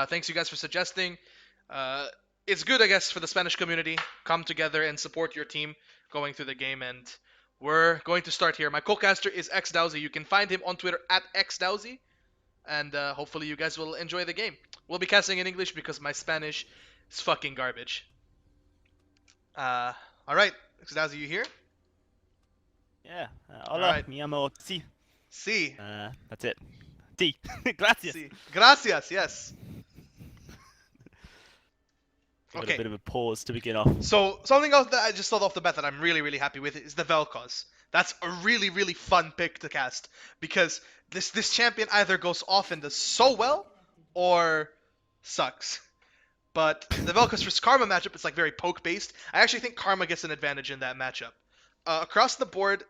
Thanks you guys for suggesting. It's good, I guess, for the Spanish community. Come together and support your team going through the game, and we're going to start here. My co-caster is XDowsy. You can find him on Twitter at XDowsy, and hopefully you guys will enjoy the game. We'll be casting in English because my Spanish is fucking garbage. Alright, XDowsy, you here? Yeah. Hola, Alright. mi amo. Sí. Sí. That's it. Sí. Gracias. Sí. Gracias, yes. Give it Okay. a bit of a pause to begin off. So something else that I just thought off the bat that I'm really, really happy with is the Vel'Koz. That's a really, really fun pick to cast because this champion either goes off and does so well or sucks. But the Vel'Koz versus Karma matchup is like very poke based. I actually think Karma gets an advantage in that matchup. Across the board,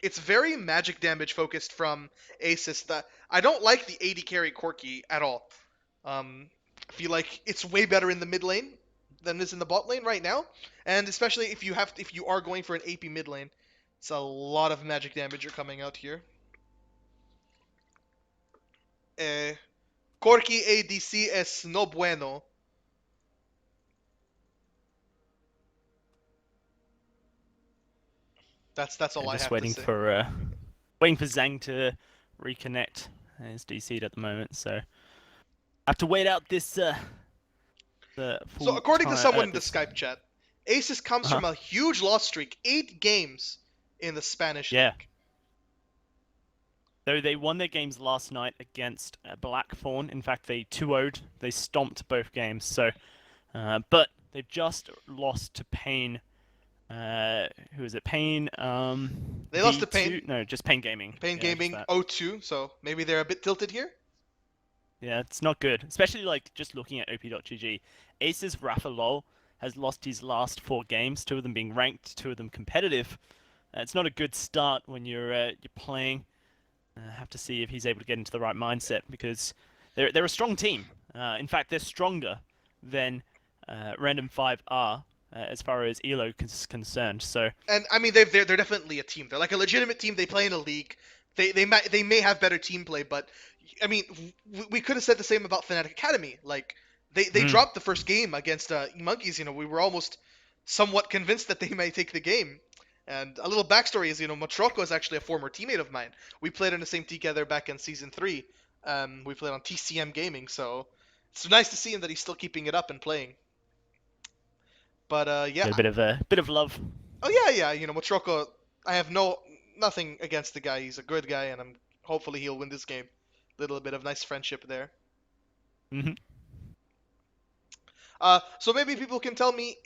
it's very magic damage focused from Asus. I don't like the AD carry Corki at all. I feel like it's way better in the mid lane than it is in the bot lane right now, and especially if you are going for an AP mid lane, it's a lot of magic damage you're coming out here. Corki ADC es no bueno. That's all I have Just to waiting say. for Zhang to reconnect. He's DC'd at the moment, so have to wait out this. The full So according to time- someone in the this- Skype chat, Asus comes Uh-huh. from a huge loss streak, 8 games in the Spanish Yeah. league. Though they won their games last night against Blackthorn. In fact, they 2-0'd. They stomped both games. So, but they've just lost to Pain. Who is it? Pain. They lost to V2? Pain. No, just Pain Gaming. Pain Yeah, Gaming just that. 0-2, so maybe they're a bit tilted here. Yeah, it's not good. Especially like just looking at OP.GG. Aces Rafa LOL has lost his last 4 games. 2 of them being ranked, 2 of them competitive. It's not a good start when you're playing. Have to see if he's able to get into the right mindset because they're a strong team. In fact, they're stronger than Random 5 are as far as ELO is concerned. So And I mean, they're definitely a team. They're like a legitimate team. They play in a league. They may have better team play, but I mean, we could have said the same about Fnatic Academy. Like they dropped the first game against E-Monkeyz. You know, we were almost somewhat convinced that they might take the game. And a little backstory is, you know, Motroko is actually a former teammate of mine. We played in the same team together back in season 3. We played on TCM Gaming, so it's nice to see him that he's still keeping it up and playing. But yeah. get a bit of love. Oh yeah. You know, Motroko. I have nothing against the guy. He's a good guy, and hopefully he'll win this game. Little bit of nice friendship there. hmm So maybe people can tell me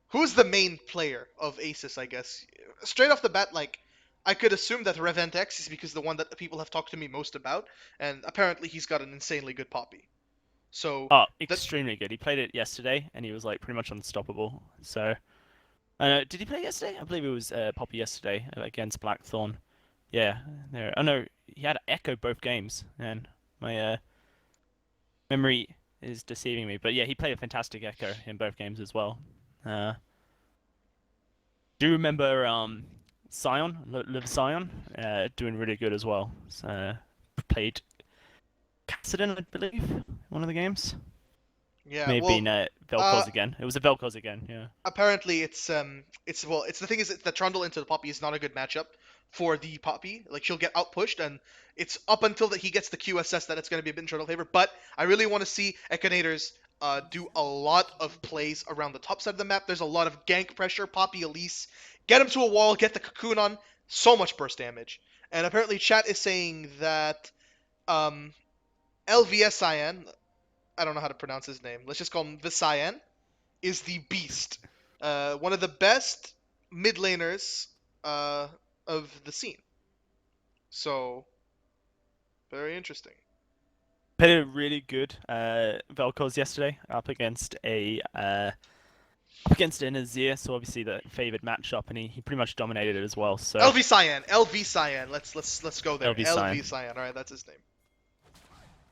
who's the main player of Asus? I guess straight off the bat, like I could assume that Revent X is because the one that the people have talked to me most about, and apparently he's got an insanely good poppy. So Oh, extremely good. He played it yesterday, and he was like pretty much unstoppable. So, did he play yesterday? I believe it was Poppy yesterday against Blackthorn. Yeah, there. Oh no, he had Echo both games, and my memory is deceiving me. But yeah, he played a fantastic Echo in both games as well. Do you remember Sion, Liv Sion, doing really good as well? Played Cassidon, I believe, one of the games. yeah, May have well, been Vel'Koz again. It was a Vel'Koz again, yeah. apparently it's the thing is that the Trundle into the Poppy is not a good matchup for the Poppy. Like she'll get outpushed, and it's up until that he gets the QSS that it's going to be a bit in Trundle favor. But I really want to see Echinators do a lot of plays around the top side of the map. There's a lot of gank pressure. Poppy, Elise, get him to a wall, get the cocoon on. So much burst damage. And apparently chat is saying that LVS Cyan, I don't know how to pronounce his name. Let's just call him Visayan, is the beast. One of the best mid laners of the scene. So, very interesting. Played a really good Vel'Koz yesterday up against an Azir, so obviously the favored matchup, and he pretty much dominated it as well. So LV Cyan. Let's go there. LV LV Cyan. All right, that's his name.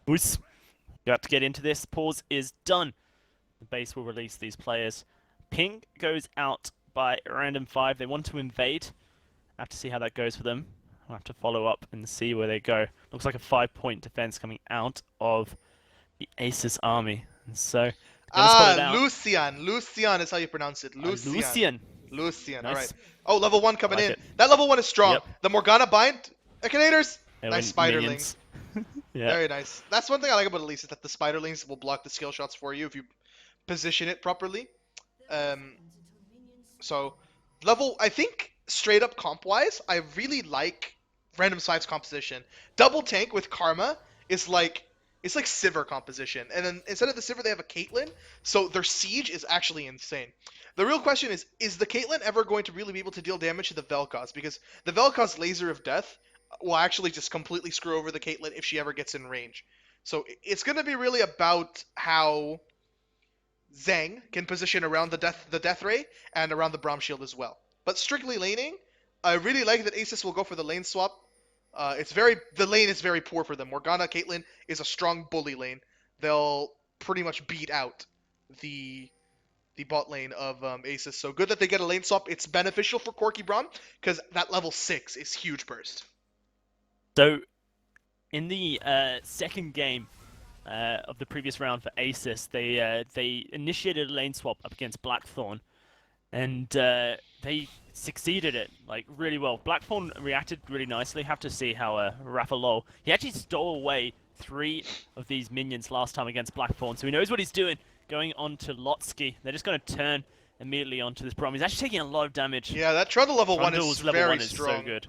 Oos. You have to get into this. Pause is done. The base will release these players. Ping goes out by Random 5. They want to invade. Have to see how that goes for them. We'll have to follow up and see where they go. Looks like a 5-point defense coming out of the Aces army. And so, gonna spot it out. Lucian. Lucian is how you pronounce it. Lucian. Lucian. Lucian. Nice. All right. Oh, level 1 coming like in. it. That level 1 is strong. Yep. The Morgana bind. Echinators. They Nice went spiderlings. minions. Yeah. Very nice. That's one thing I like about Elise is that the spiderlings will block the skill shots for you if you position it properly. So I think straight up comp wise, I really like Random 5's composition. Double tank with Karma is like Sivir composition, and then instead of the Sivir they have a Caitlyn, so their siege is actually insane. The real question is the Caitlyn ever going to really be able to deal damage to the Vel'Koz? Because the Vel'Koz Laser of Death will actually just completely screw over the Caitlyn if she ever gets in range. So it's going to be really about how Zhang can position around the Death Ray and around the Braum Shield as well. But strictly laning, I really like that Asus will go for the lane swap. The lane is very poor for them. Morgana Caitlyn is a strong bully lane. They'll pretty much beat out the bot lane of Asus. So good that they get a lane swap. It's beneficial for Corki Braum because that level 6 is huge burst. So, in the second game of the previous round for Asus, they initiated a lane swap up against Blackthorn, and they succeeded it like really well. Blackthorn reacted really nicely. Have to see how Rafalol, he actually stole away 3 of these minions last time against Blackthorn, so he knows what he's doing. Going on to Lotsky, they're just going to turn immediately onto this Braum. He's actually taking a lot of damage. Yeah, that Trundle level 1 Trundle's is level very 1 is strong. so good.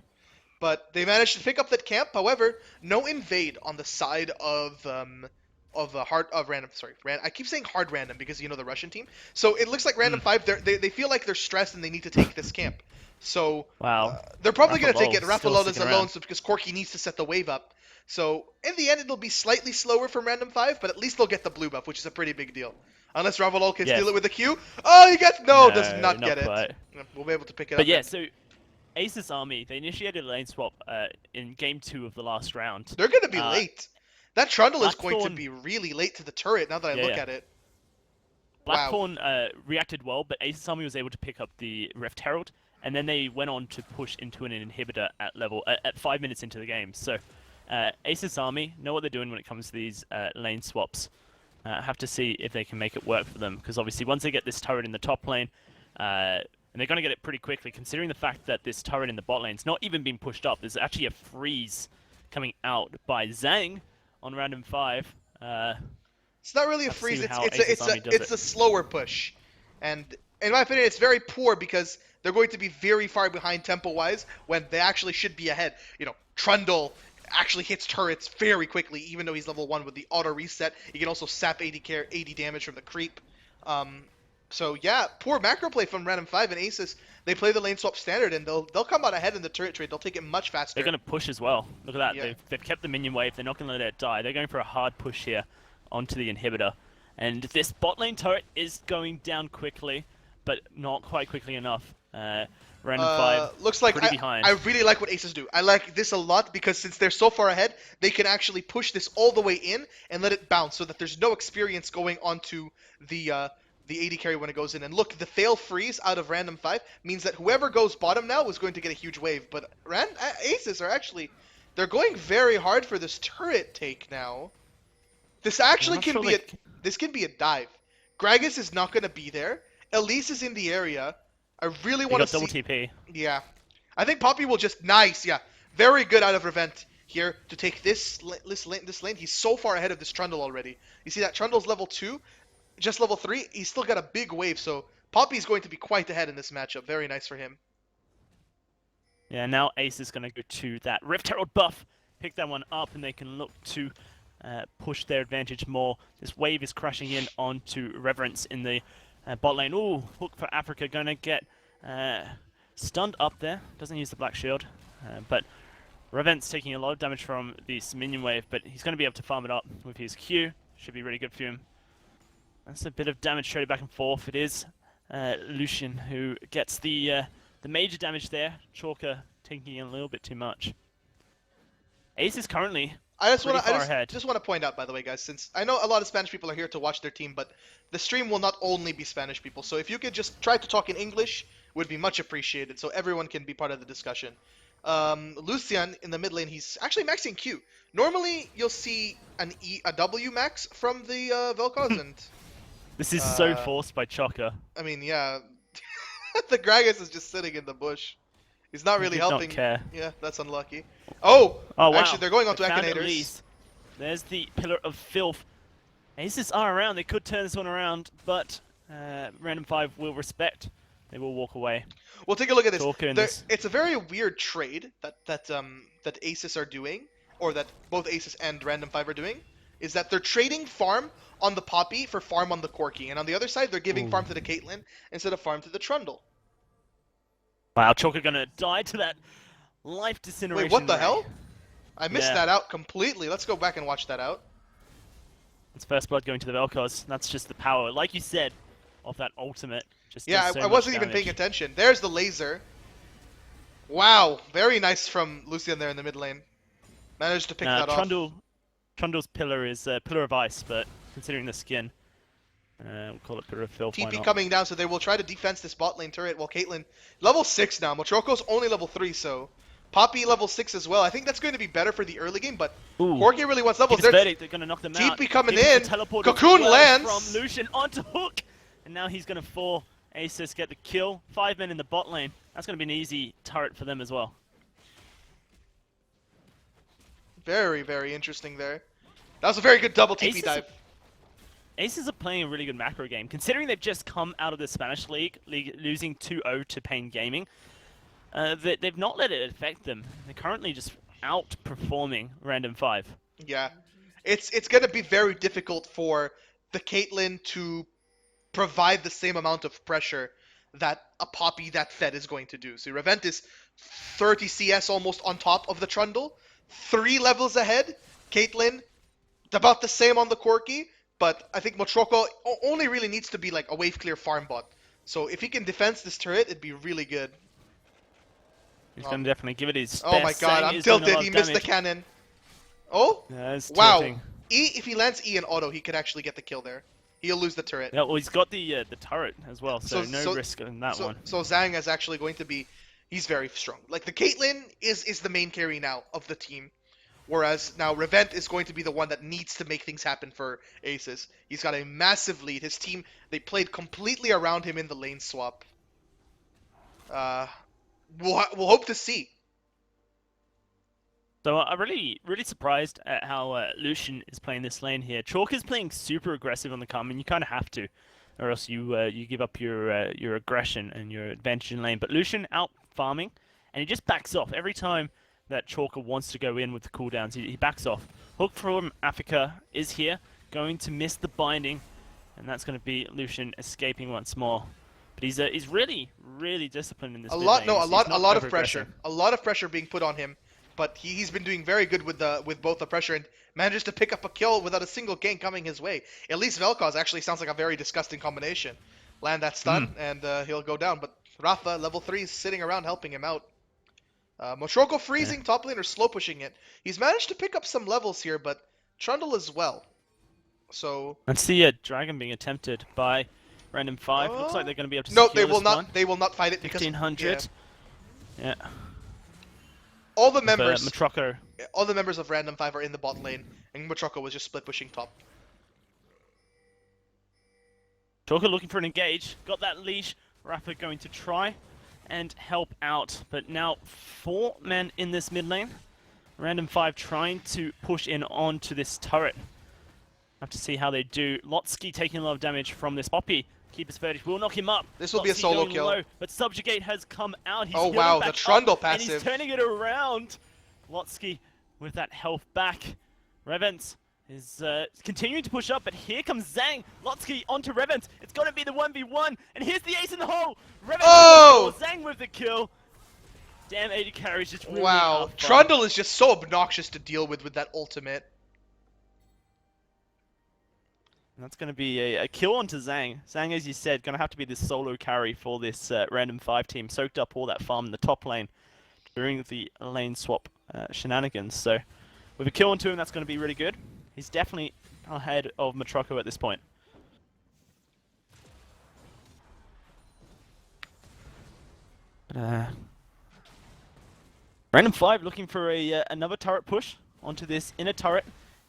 But they managed to pick up that camp. However, no invade on the side of random. Sorry, I keep saying hard random because you know the Russian team. So it looks like random 5. They feel like they're stressed and they need to take this camp. So Wow. they're probably going to take it. Rafalol still Rafalol is sticking alone, around. so because Corki needs to set the wave up. So in the end, it'll be slightly slower from random 5, but at least they'll get the blue buff, which is a pretty big deal. Unless Rafalol can Yes. steal it with a Q. Oh, he gets does not get quite. it. We'll be able to pick it up. But yeah, then. so Asus army, they initiated a lane swap in game 2 of the last round. They're going to be late. That Trundle is going to Blackthorn- be really late to the turret now that I look Yeah. at it. Blackthorn reacted well, but Asus army was able to pick up the Rift Herald, and then they went on to push into an inhibitor at 5 minutes into the game. So Asus army know what they're doing when it comes to these lane swaps. Have to see if they can make it work for them, because obviously once they get this turret in the top lane, and they're going to get it pretty quickly, considering the fact that this turret in the bot lane's not even been pushed up. There's actually a freeze coming out by Zhang on random 5. It's not really a Let's see freeze. how It's Asus Army does it's it. a slower push, and in my opinion, it's very poor because they're going to be very far behind tempo-wise when they actually should be ahead. You know, Trundle actually hits turrets very quickly, even though he's level 1 with the auto reset. He can also sap 80 damage from the creep. So yeah, poor macro play from Random 5 and Asus. They play the lane swap standard, and they'll come out ahead in the turret trade. They'll take it much faster. They're going to push as well. Look at that. Yeah. They've kept the minion wave. They're not going to let it die. They're going for a hard push here onto the inhibitor. And this bot lane turret is going down quickly, but not quite quickly enough. Random 5 looks like pretty behind. I really like what Aces do. I like this a lot because since they're so far ahead, they can actually push this all the way in and let it bounce so that there's no experience going onto the AD carry when it goes in. And look, the fail freeze out of Random 5 means that whoever goes bottom now is going to get a huge wave. But Aces are actually, they're going very hard for this turret take now. This actually not can sure be they this can be a dive. Gragas is not going to be there. Elise is in the area. I really They want got to double see. TP. Yeah. I think Poppy will just... Nice, yeah. Very good out of Revent here to take this lane. He's so far ahead of this Trundle already. You see that Trundle's level 2, just level 3. He's still got a big wave, so Poppy's going to be quite ahead in this matchup. Very nice for him. Yeah, now Ace is going to go to that Rift Herald buff. Pick that one up, and they can look to push their advantage more. This wave is crashing in onto Reverence in the bot lane. Ooh, Hook for Africa going to get stunned up there. Doesn't use the Black Shield, but Reverence taking a lot of damage from this minion wave, but he's going to be able to farm it up with his Q. Should be really good for him. That's a bit of damage traded back and forth. It is Lucian who gets the major damage there. Chalker taking a little bit too much. Ace is currently I just pretty want far ahead. to point out, by the way, guys, since I know a lot of Spanish people are here to watch their team, but the stream will not only be Spanish people. So if you could just try to talk in English, would be much appreciated, so everyone can be part of the discussion. Lucian in the mid lane, he's actually maxing Q. Normally, you'll see a W max from the Vel'Koz, and This is so forced by Chokka. I mean, yeah, the Gragas is just sitting in the bush. He's not really Did not helping. care. Yeah, that's unlucky. Oh, Oh, wow. actually, they're going on to They found Echinators. Elise. There's the Pillar of Filth. Aces are around. They could turn this one around, but Random 5 will respect. They will walk away. Well, take a look at this. Talker in this. It's a very weird trade that Aces are doing, or that both Aces and Random 5 are doing, is that they're trading farm on the Poppy for farm on the Corki, and on the other side, they're giving farm to the Caitlyn instead of farm to the Trundle. Wow, Chokka gonna die to that life disintegration. Wait, what the ray. hell? I missed Yeah. that out completely. Let's go back and watch that out. It's first blood going to the Vel'Koz. That's just the power, like you said, of that ultimate. Just Yeah, does so I much wasn't even damage. paying attention. There's the laser. Wow, very nice from Lucian there in the mid lane. Managed to pick that off. Trundle's pillar is Pillar of Ice, but considering the skin, we'll call it Pillar of Filth. Why TP not? coming down, so they will try to defense this bot lane turret. While Caitlyn, level 6 now. Motroko's only level 3, so Poppy level 6 as well. I think that's going to be better for the early game, but Ooh. Corki really wants levels. Keep his They're- verdict, they're going to knock them out. TP coming He in. was teleported Cocoon well lands. from Lucian onto Hook, and now he's going to fall. Asus get the kill. 5 men in the bot lane. That's going to be an easy turret for them as well. Very, very interesting there. That was a very good double TP Aces dive. Aces are playing a really good macro game, considering they've just come out of the Spanish league losing 2-0 to Pain Gaming. They've not let it affect them. They're currently just outperforming Random 5. Yeah. It's going to be very difficult for the Caitlyn to provide the same amount of pressure that a Poppy that fed is going to do. So Revent is 30 CS almost on top of the Trundle, 3 levels ahead. Caitlyn, about the same on the Corki, but I think Motroko only really needs to be like a wave clear farm bot. So if he can defense this turret, it'd be really good. He's going to definitely give it his Oh my best. god, Sang I'm is doing a tilted. lot He of missed the damage. cannon. Oh? Yeah, it's Wow. tilting. If he lands E in auto, he could actually get the kill there. He'll lose the turret. Yeah, well, he's got the turret as well, so no risk in that one. So Zhang is actually going to be, he's very strong. Like the Caitlyn is the main carry now of the team, whereas now Revent is going to be the one that needs to make things happen for Aces. He's got a massive lead. His team, they played completely around him in the lane swap. We'll hope to see. So I'm really surprised at how Lucian is playing this lane here. Chalk is playing super aggressive on the come, and you kind of have to, or else you give up your aggression and your advantage in lane. But Lucian out farming, and he just backs off every time that Chalker wants to go in with the cooldowns. He backs off. Hook from Africa is here, going to miss the binding, and that's going to be Lucian escaping once more. But he's really disciplined in this. A mid lot, lane. no, a He's lot not of pressure. over-aggressive. A lot of pressure being put on him. But he's been doing very good with both the pressure and manages to pick up a kill without a single gank coming his way. At least Vel'Koz actually sounds like a very disgusting combination. Land that stun and he'll go down. But Rafa, level 3, is sitting around helping him out. Motroko freezing top lane or slow pushing it. He's managed to pick up some levels here, but Trundle as well. So Let's see a dragon being attempted by Random 5. Looks like they're going to be able to no, secure they will this not. one. They will not fight it because 1500. Yeah. all the members. Matroko. All the members of Random 5 are in the bot lane, and Motroko was just split pushing top. Chalker looking for an engage. Got that leash. Rafa going to try and help out. But now 4 men in this mid lane. Random 5 trying to push in onto this turret. Have to see how they do. Lotsky taking a lot of damage from this Poppy. Keeper's verdict will knock him up. This will be a Lotsky solo going kill. low, but Subjugate has come out. He's Oh, healing wow, the back Trundle up, and passive. he's turning it around. Lotsky with that health back. Revent is continuing to push up, but here comes Zhang. Lotsky onto Revent. It's going to be the 1v1, and here's the ace in the hole. Revent Oh! Zhang with the kill. Damn, AD carries just really Wow, out far. Trundle is just so obnoxious to deal with that ultimate. And that's going to be a kill onto Zhang. Zhang, as you said, going to have to be the solo carry for this Random 5 team. Soaked up all that farm in the top lane during the lane swap shenanigans. So with a kill onto him, that's going to be really good. He's definitely ahead of Matroko at this point. But, Random 5 looking for a another turret push onto this inner turret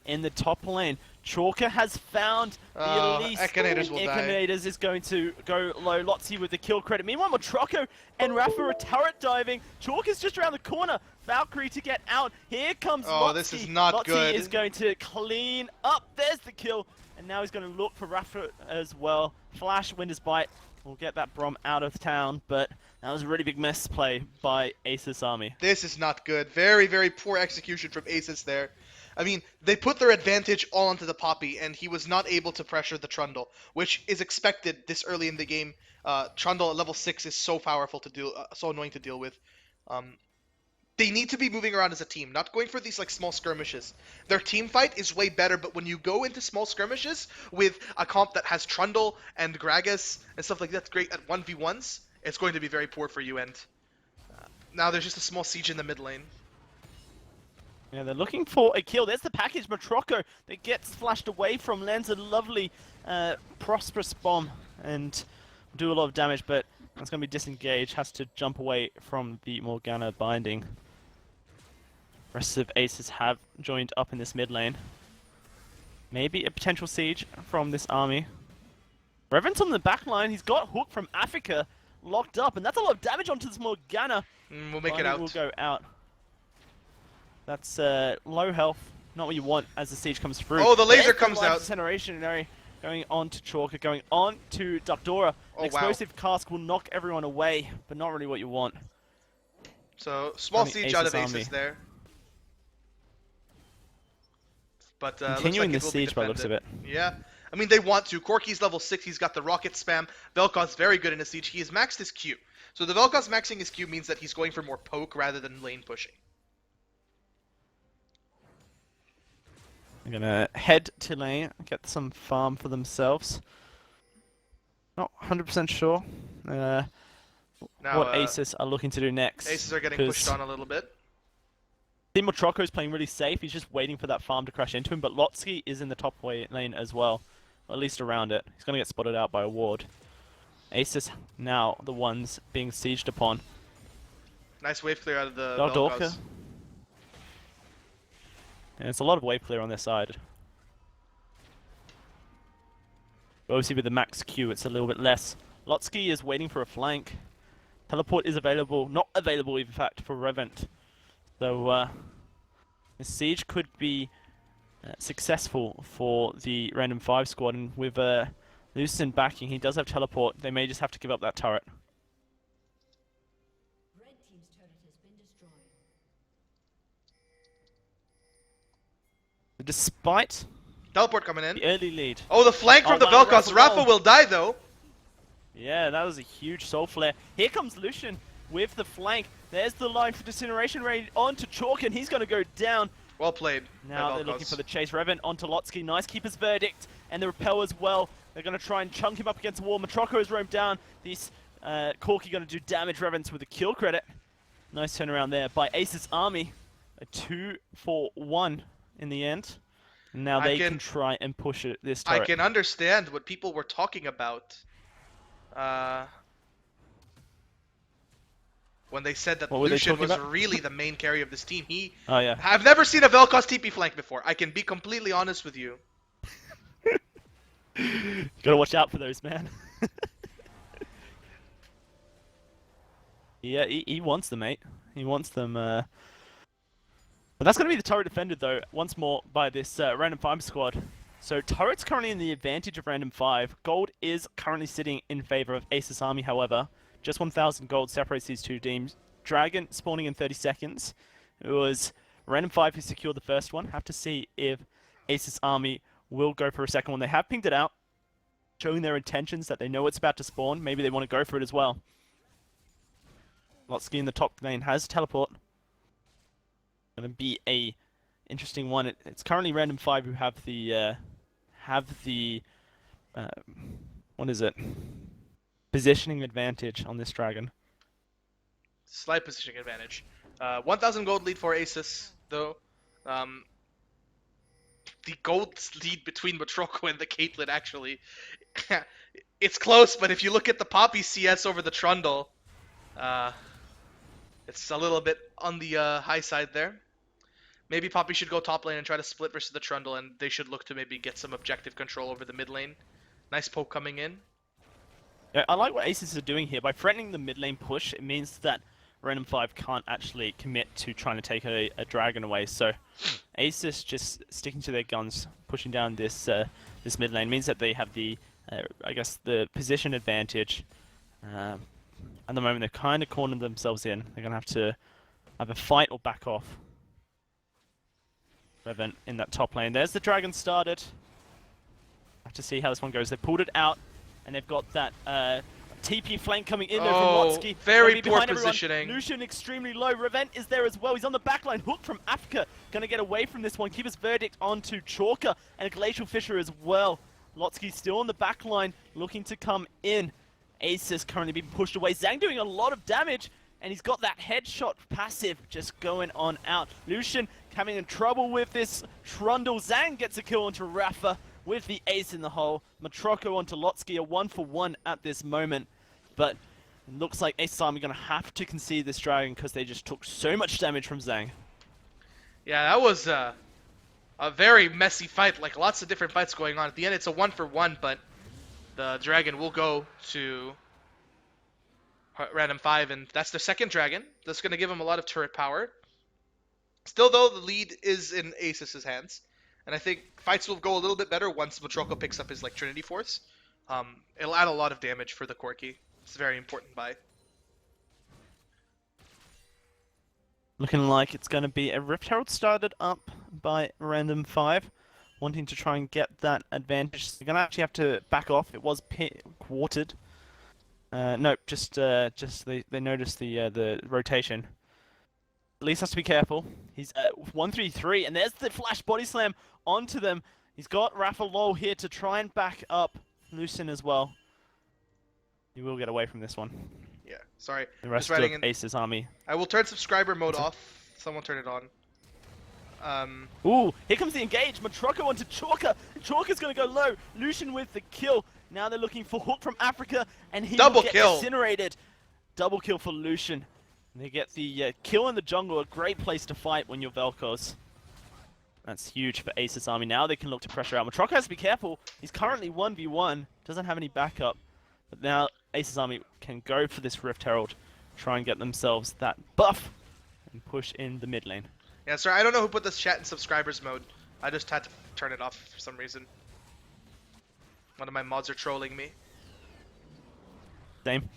in the top lane. Chalker has found the elite. Echinators will die. Echinators is going to go low. Lotzi with the kill credit. Meanwhile, Motroko and Rafa are turret diving. Chalker's just around the corner. Valkyrie to get out. Here comes Lotzi. Oh, this is not Lotzi good. is going to clean up. There's the kill. And now he's going to look for Rafa as well. Flash, Winter's Bite. We'll get that Brom out of town, but that was a really big misplay by Asus Army. This is not good. Very, very poor execution from Asus there. I mean, they put their advantage all onto the Poppy, and he was not able to pressure the Trundle, which is expected this early in the game. Trundle at level 6 is so powerful to deal, so annoying to deal with. They need to be moving around as a team, not going for these like small skirmishes. Their team fight is way better, but when you go into small skirmishes with a comp that has Trundle and Gragas and stuff like that, great at 1v1s, it's going to be very poor for you. And now there's just a small siege in the mid lane. Yeah, they're looking for a kill. There's the package, Matroko, that gets flashed away from, lands a lovely prosperous bomb and do a lot of damage, but it's going to be disengaged, has to jump away from the Morgana binding. Rest of Aces have joined up in this mid lane. Maybe a potential siege from this army. Revenant's on the back line. He's got Hook from Africa locked up, and that's a lot of damage onto this Morgana. We'll make it out. Will go out. That's low health, not what you want as the siege comes through. Oh, the laser There's comes the life out. Incineration going on to Chalker, going on to Duckdora. Oh, An explosive cask will knock everyone away, but not really what you want. So, small Only siege out of Asus Aces army. there. But Continuing looks the like it will be siege by the looks of it. defended. Yeah. I mean, they want to. Corki's level 6. He's got the rocket spam. Velkoz's very good in a siege. He has maxed his Q. So the Velkoz maxing his Q means that he's going for more poke rather than lane pushing. They're gonna head to lane, get some farm for themselves. Not 100% sure Now, what Aces are looking to do next. Aces are getting 'cause pushed on a little bit. Timo Trocco is playing really safe. He's just waiting for that farm to crash into him, but Lotsky is in the top lane as well, or at least around it. He's going to get spotted out by a ward. Aces now the ones being sieged upon. Nice wave clear out of the Dorka. Velkoz. And it's a lot of wave clear on their side. But obviously with the max Q, it's a little bit less. Lotsky is waiting for a flank. Teleport is available, not available in fact, for Revent. So the siege could be successful for the Random 5 squad, and with Lucen backing, he does have teleport. They may just have to give up that turret. Red team's turret has been destroyed. Despite Teleport coming in. the early lead. Oh, the flank from the wow, Velkoz. Rafa Rafa will die though. Yeah, that was a huge soul flare. Here comes Lucian with the flank. There's the line for Disintegration Raid onto Chalk, and he's going to go down. Well played. Now by they're looking Velkoz. for the chase. Revan onto Lotsky. Nice Keeper's Verdict. And the Repel as well. They're going to try and chunk him up against the wall. Matroko has roamed down. This Corky going to do damage. Revan's with a kill credit. Nice turnaround there by Ace's army. A 2-for-1 in the end. Now I they can- can try and push it this I turret. can understand what people were talking about. When they said that What were they Lucian talking was about? really the main carry of this team. Oh yeah. I've never seen a Velkoz TP flank before. I can be completely honest with you. Gotta watch out for those, man. Yeah, he wants them, mate. He wants them. But that's going to be the turret defended, though, once more by this Random 5 squad. So turret's currently in the advantage of Random 5. Gold is currently sitting in favor of Aces Army, however. Just 1,000 gold separates these two teams. Dragon spawning in 30 seconds. It was Random 5 who secured the first one. Have to see if Aces Army will go for a second one. They have pinged it out, showing their intentions that they know it's about to spawn. Maybe they want to go for it as well. Lotsky in the top lane has teleport. Gonna be a interesting one. It's currently Random 5 who have the what is it? Positioning advantage on this dragon. Slight positioning advantage. 1,000 gold lead for Asus, though. The gold lead between Matroko and the Caitlyn, actually. It's close, but if you look at the Poppy CS over the Trundle, It's a little bit on the high side there. Maybe Poppy should go top lane and try to split versus the Trundle, and they should look to maybe get some objective control over the mid lane. Nice poke coming in. Yeah, I like what Aces are doing here. By threatening the mid lane push, it means that Random 5 can't actually commit to trying to take a dragon away. So Aces just sticking to their guns, pushing down this this mid lane means that they have the, I guess, the position advantage. At the moment, they've kind of cornered themselves in. They're going to have to either fight or back off. Revent in that top lane. There's the dragon started. Have to see how this one goes. They pulled it out, and they've got that TP flank coming in there from Lotsky. Very poor positioning. Lucian extremely low. Revent is there as well. He's on the backline. Hook from Africa. Going to get away from this one. Keep his verdict onto Chalker and a Glacial Fisher as well. Lotsky still on the backline, looking to come in. Aces currently being pushed away. Zhang doing a lot of damage, and he's got that headshot passive just going on out. Lucian having in trouble with this Trundle. Zhang gets a kill onto Rafa with the ace in the hole. Matroko onto Lotsky, a 1-for-1 at this moment. But it looks like Aces Army going to have to concede this dragon because they just took so much damage from Zhang. Yeah, that was a very messy fight. Like, lots of different fights going on. At the end, it's a 1-for-1, but the dragon will go to Random 5, and that's their second dragon. That's going to give them a lot of turret power. Still, though, the lead is in Aces' hands. And I think fights will go a little bit better once Matroko picks up his Trinity Force. It'll add a lot of damage for the Corki. It's a very important buy. Looking like it's going to be a Rift Herald started up by Random 5, wanting to try and get that advantage. They're going to actually have to back off. It was quartered. No, just they noticed the rotation. At least has to be careful. He's 1-3-3, and there's the flash body slam onto them. He's got Rafa low here to try and back up Lucian as well. He will get away from this one. Yeah, sorry. The rest Just writing of in. Aces Army. I will turn subscriber mode off. Someone turn it on. Ooh, here comes the engage. Matroko onto Chalker. Chalker's going to go low. Lucian with the kill. Now they're looking for Hook from Africa, and he will get incinerated. Double kill for Lucian. And they get the kill in the jungle, a great place to fight when you're Vel'Koz. That's huge for Aces Army. Now they can look to pressure out. Matroko has to be careful. He's currently 1v1, doesn't have any backup. But now Aces Army can go for this Rift Herald, try and get themselves that buff, and push in the mid lane. Yeah, sorry, I don't know who put this chat in subscribers mode. I just had to turn it off for some reason. One of my mods are trolling me. Same.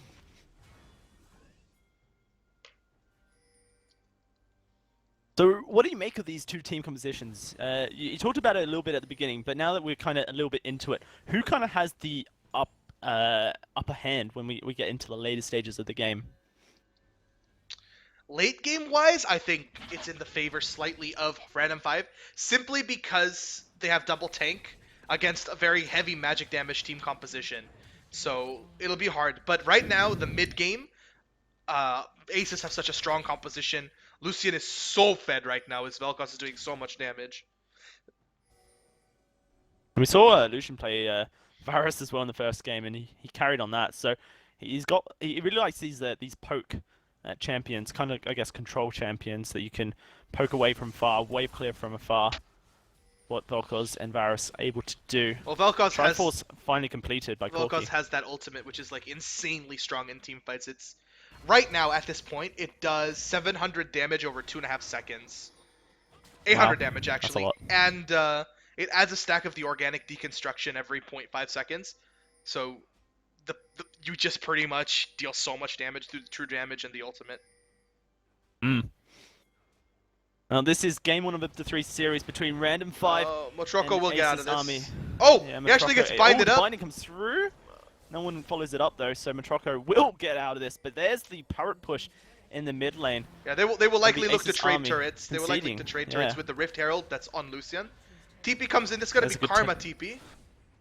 So what do you make of these two team compositions? You talked about it a little bit at the beginning, but now that we're kind of a little bit into it, who kind of has the upper hand when we get into the later stages of the game? Late game wise, I think it's in the favor slightly of Random 5, simply because they have double tank against a very heavy magic damage team composition. So it'll be hard. But right now, the mid game, Aces have such a strong composition. Lucian is so fed right now as Vel'Koz is doing so much damage. We saw Lucian play Varus as well in the first game, and he carried on that. So he really likes these poke champions, kind of, I guess, control champions that you can poke away from far, wave clear from afar. What Vel'Koz and Varus are able to do. Well, Vel'Koz has finally completed by Corki. Vel'Koz has that ultimate, which is like insanely strong in team fights. It's right now at this point, it does 700 damage over 2.5 seconds. 800 damage actually, and it adds a stack of the organic deconstruction every 0.5 seconds. So you just pretty much deal so much damage through the true damage and the ultimate. Now this is game 1 of the 3 series between Random 5 Matroko will get out of this. Army. Oh, Yeah, he actually gets binded up. Binding comes through. No one follows it up though, so Matroko will get out of this. But there's the turret push in the mid lane. Yeah, they will likely look to Aces trade Army turrets. They will likely to trade turrets with the Rift Herald that's on Lucian. TP comes in. This is gonna be Karma TP.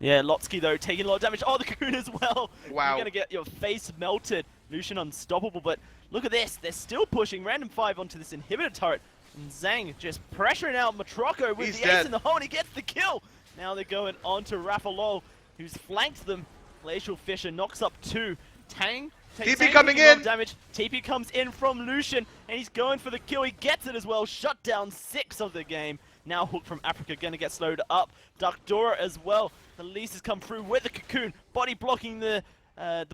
Yeah, Lotsky though taking a lot of damage. Oh, the Cocoon as well. Wow. You're gonna get your face melted. Lucian unstoppable, but look at this. They're still pushing Random 5 onto this inhibitor turret. And Zhang just pressuring out Matroko with the ace in the hole, and he gets the kill. Now they're going on to Rafa Lol, who's flanked them. Glacial Fisher knocks up 2. Tang Takes TP coming a lot of in. damage. TP comes in from Lucian, and he's going for the kill. He gets it as well. Shut down 6 of the game. Now Hook from Africa going to get slowed up. Darkdora as well. The Elise has come through with the cocoon. Body blocking the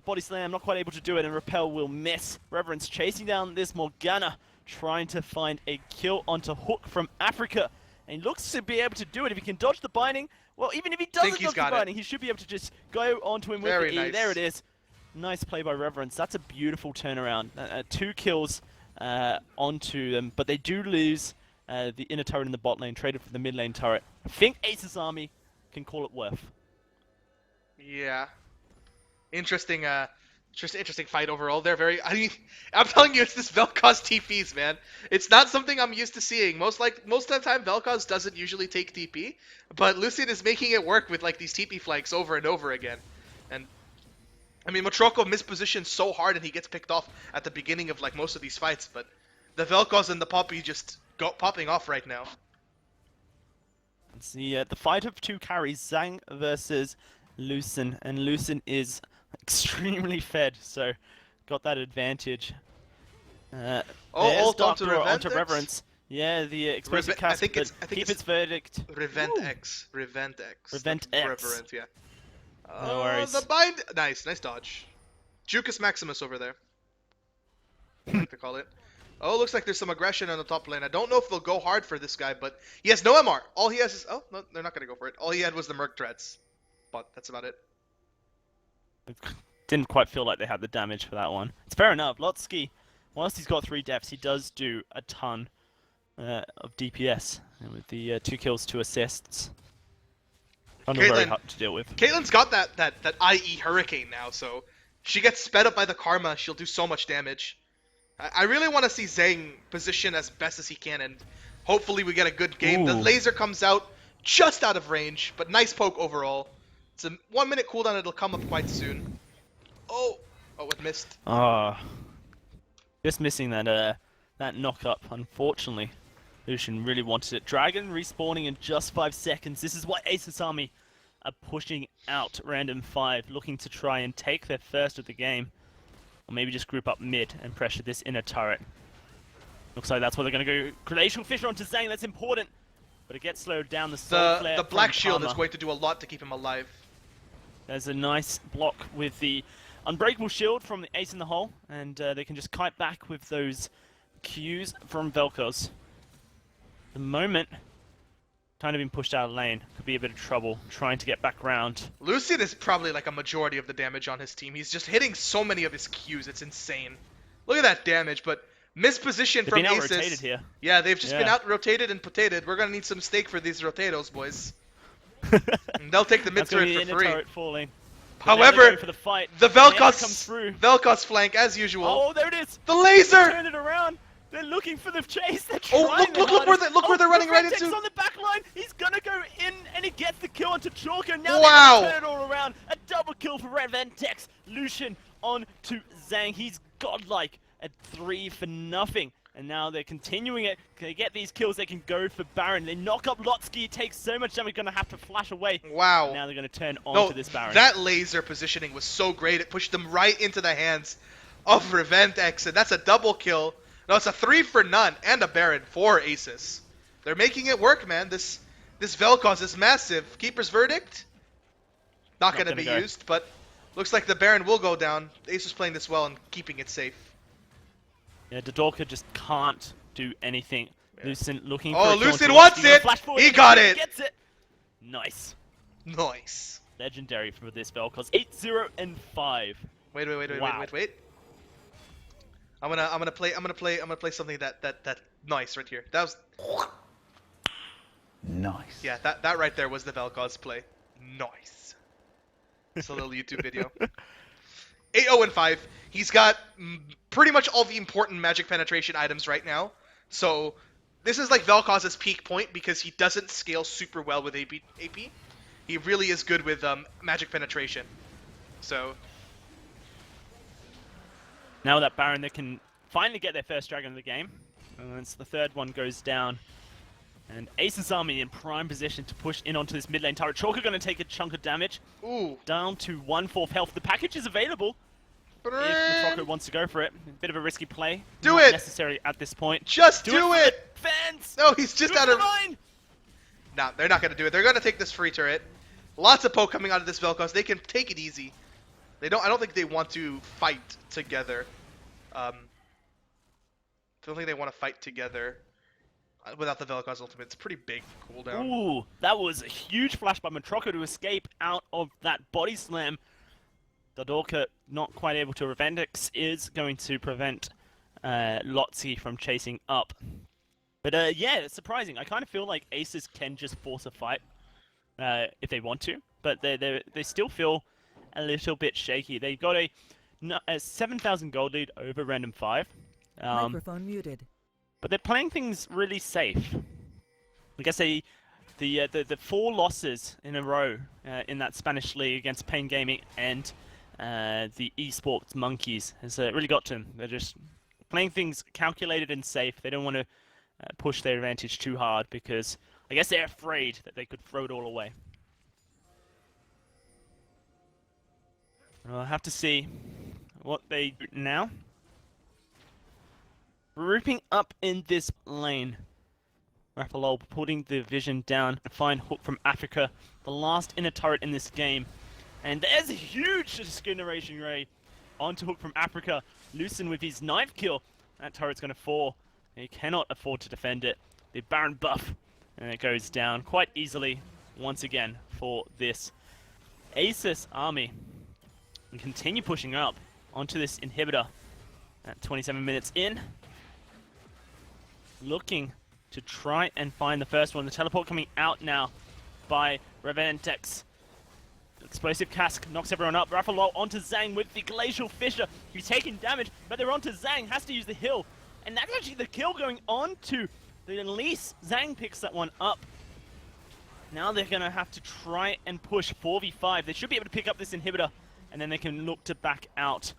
body slam. Not quite able to do it, and Repel will miss. Reverence chasing down this Morgana, trying to find a kill onto Hook from Africa. And he looks to be able to do it. If he can dodge the binding, well, even if he doesn't dodge the binding, he should be able to just go onto him with the E. nice. There it is. Nice play by Reverence. That's a beautiful turnaround. 2 kills onto them, but they do lose the inner turret in the bot lane, traded for the mid lane turret. I think Ace's army can call it worth. Yeah. Interesting fight overall. They're very. I mean, I'm telling you, it's this Vel'Koz TPs, man. It's not something I'm used to seeing. Most of the time, Vel'Koz doesn't usually take TP, but Lucian is making it work with like these TP flanks over and over again. And I mean, Matroko mispositions so hard, and he gets picked off at the beginning of like most of these fights. But the Vel'Koz and the Poppy just go popping off right now. It's the fight of 2 carries, Zhang versus Lucian, and Lucian is extremely fed, so got that advantage. There's ult onto onto Reventex? Reverence. Yeah, the explosive cast, I think but it's keep its verdict. Reventex. Reventex. Reverent, yeah. No worries. The bind. Nice dodge. Jucus Maximus over there. I like to call it. Oh, looks like there's some aggression on the top lane. I don't know if they'll go hard for this guy, but he has no MR. All he has is... Oh, no, they're not going to go for it. All he had was the Merc Dreads. But that's about it. Didn't quite feel like they had the damage for that one. It's fair enough. Lotsky, whilst he's got 3 deaths, he does do a ton of DPS. And with the 2 kills, 2 assists. Very hard to deal with. Caitlyn's got that IE Hurricane now, so she gets sped up by the Karma. She'll do so much damage. I really want to see Zhang position as best as he can, and hopefully we get a good game. The laser comes out just out of range, but nice poke overall. It's a 1 minute cooldown. It'll come up quite soon. Oh, it missed. Just missing that knock up, unfortunately. Lucian really wanted it. Dragon respawning in just 5 seconds. This is why Ace's army are pushing out Random 5, looking to try and take their first of the game. Or maybe just group up mid and pressure this inner turret. Looks like that's where they're going to go. Glacial Fissure onto Zhang, that's important. But it gets slowed down. The Black Shield is going to do a lot to keep him alive. There's a nice block with the Unbreakable Shield from the Ace in the Hole. And they can just kite back with those Qs from Vel'Koz. The moment, kind of been pushed out of lane. Could be a bit of trouble trying to get back round. Lucian is probably like a majority of the damage on his team. He's just hitting so many of his Qs. It's insane. Look at that damage, but misposition from Aces. They've been out-rotated here. Yeah, they've just been out-rotated and potated. We're going to need some steak for these rotatos, boys. And they'll take the mid turret for free. Turret falling. However, for the fight. the Vel'Koz Vel'Koz flank, as usual. Oh, there it is. The laser! Turn it around. They're looking for the chase. They're trying look where they're running right into. On the back line. He's gonna go in, and he gets the kill onto Chalker. Now wow! They turn it all around. A double kill for Reventex. Lucian on to Zhang. He's godlike at 3 for nothing. And now they're continuing it. They get these kills, they can go for Baron. They knock up Lotsky. It takes so much damage, gonna have to flash away. Wow. And now they're gonna turn on to this Baron. That laser positioning was so great. It pushed them right into the hands of Reventex, and that's a double kill. No, it's a 3 for none and a Baron for Aces. They're making it work, man. This Vel'Koz is massive. Keeper's verdict? Not gonna be used, but looks like the Baron will go down. Ace is playing this well and keeping it safe. Yeah, Dodorka just can't do anything. Yeah. Lucian looking for Oh, Lucian wants it! He got it! Gets it! Nice. Nice. Legendary for this Vel'Koz. 8-0 and 5. Wait. I'm gonna play something that nice right here. That was nice. Yeah, that right there was the Vel'Koz play. Nice. It's a little YouTube video. 8-0 and 5. He's got pretty much all the important magic penetration items right now. So this is like Vel'Koz's peak point because he doesn't scale super well with AP. He really is good with magic penetration. So now that Baron, they can finally get their first dragon of the game. And once the third one goes down, and Ace's army in prime position to push in onto this mid lane turret. Chalker going to take a chunk of damage. Ooh. Down to 1/4 health. The package is available if Matroco wants to go for it. A bit of a risky play. Do Not it! necessary at this point. Just do for it! the fans! No, he's just Do it out for of... the mine! No, they're not going to do it. They're going to take this free turret. Lots of poke coming out of this Vel'Koz. They can take it easy. I don't think they want to fight together. I don't think they want to fight together without the Vel'Koz ultimate. It's a pretty big cooldown. Ooh, that was a huge flash by Matroco to escape out of that body slam. Dardorka not quite able to. Revendix is going to prevent Lotzi from chasing up. But yeah, it's surprising. I kind of feel like Aces can just force a fight if they want to, but they still feel a little bit shaky. They've got a 7,000 gold lead over Random 5. Microphone muted. But they're playing things really safe. I guess the 4 losses in a row in that Spanish league against Pain Gaming and the esports Monkeys has really got to them. They're just playing things calculated and safe. They don't want to push their advantage too hard because I guess they're afraid that they could throw it all away. We'll have to see what they do now. Grouping up in this lane. Rapalol putting the vision down to find Hook from Africa, the last inner turret in this game. And there's a huge discrimination ray onto Hook from Africa. Lucen with his knife kill. That turret's going to fall. He cannot afford to defend it. The Baron buff. And it goes down quite easily once again for this Asus army. We continue pushing up onto this inhibitor at 27 minutes in. Looking to try and find the first one. The teleport coming out now by Reventex. Explosive Cask knocks everyone up. Rapalol onto Zhang with the Glacial Fissure. He's taking damage, but they're onto Zhang. Has to use the hill. And that's actually the kill going on to the Elise. Zhang picks that one up. Now they're going to have to try and push 4v5. They should be able to pick up this inhibitor, and then they can look to back out.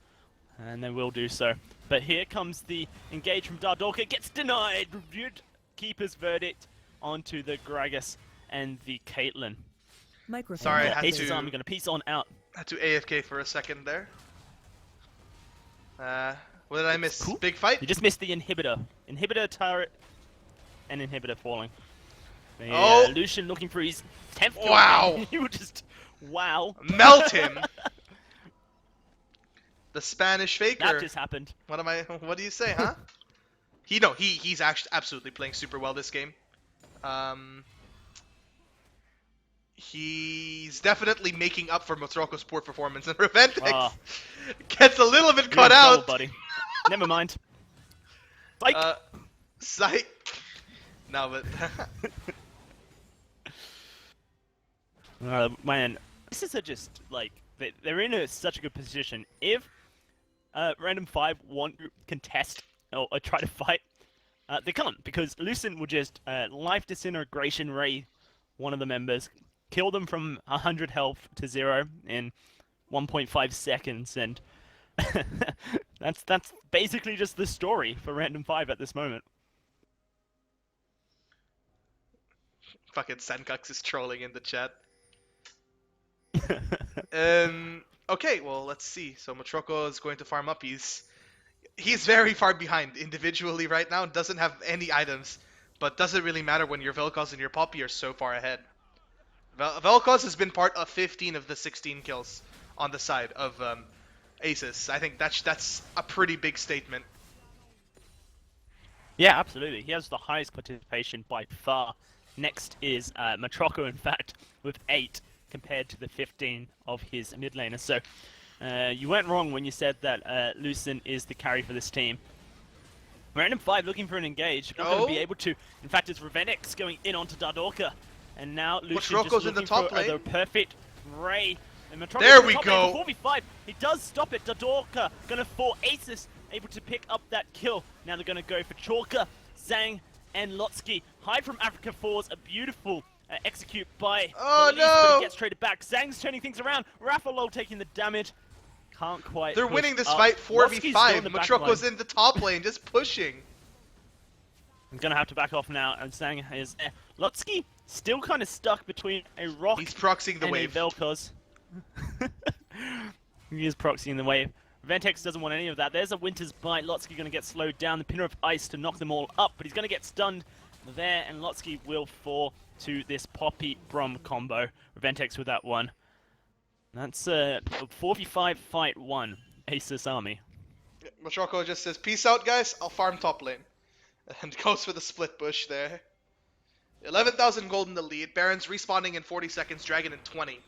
And they will do so. But here comes the engage from Dardorka. Gets denied. Reviewed Keeper's verdict onto the Gragas and the Caitlyn. Microphone. Sorry, I had Aces to- army going to piece on out. Had to AFK for a second there. What did I miss? Cool. Big fight? You just missed the inhibitor. Inhibitor turret and inhibitor falling. The, Oh! Lucian looking for his 10th kill. Wow! He would just wow. Melt him! The Spanish faker. That just happened. What do you say, huh? He's actually absolutely playing super well this game. He's definitely making up for Matroco's poor performance, and Reventex Ah. gets a little bit You're caught in trouble, out. buddy. Never mind. Psych. Psych. No, but Man, this is just like they're in such a good position. If Random 5 want to contest or try to fight, they can't because Lucen will just life disintegration ray one of the members, kill them from 100 health to 0 in 1.5 seconds, and that's basically just the story for Random 5 at this moment. fucking Senkux is trolling in the chat. Okay, well, let's see. So Matroco is going to farm up. He's very far behind individually right now. Doesn't have any items, but doesn't really matter when your Vel'Koz and your Poppy are so far ahead. Vel'Koz has been part of 15 of the 16 kills on the side of Aces. I think that's a pretty big statement. Yeah, absolutely. He has the highest participation by far. Next is Matroco, in fact, with 8 compared to the 15 of his mid laner. So you weren't wrong when you said that Lucen is the carry for this team. Random 5 looking for an engage. Not going to be able to. In fact, it's Revenix going in onto Dardorka. And now Lucen Matroco's just in the looking top for lane. the perfect ray. And Matroco's There in the we top go. lane for 4v5. He does stop it. Dardorka going to fall Aces, able to pick up that kill. Now they're going to go for Chalker, Zhang, and Lotsky. Hide from Africa falls a beautiful execute by Oh, Elise, but no! he gets traded back. Zhang's turning things around. Rapalol taking the damage. Can't quite. They're push winning this up. fight Lotsky's still 4v5. in the back Matroco's line. in the top lane, just pushing. I'm gonna have to back off now, and Zhang is there. Lotsky still kind of stuck between a rock He's proxying the and wave. a Vel'Koz. He is proxying the wave. Ventex doesn't want any of that. There's a Winter's Bite. Lotsky going to get slowed down. The Pinner of Ice to knock them all up, but he's going to get stunned there, and Lotsky will fall to this Poppy Brom combo. Ventex with that one. That's a 4v5 fight 1. Asus Army. Matroko just says, peace out, guys. I'll farm top lane. And goes for the split bush there. 11,000 gold in the lead. Baron's respawning in 40 seconds, Dragon in 20.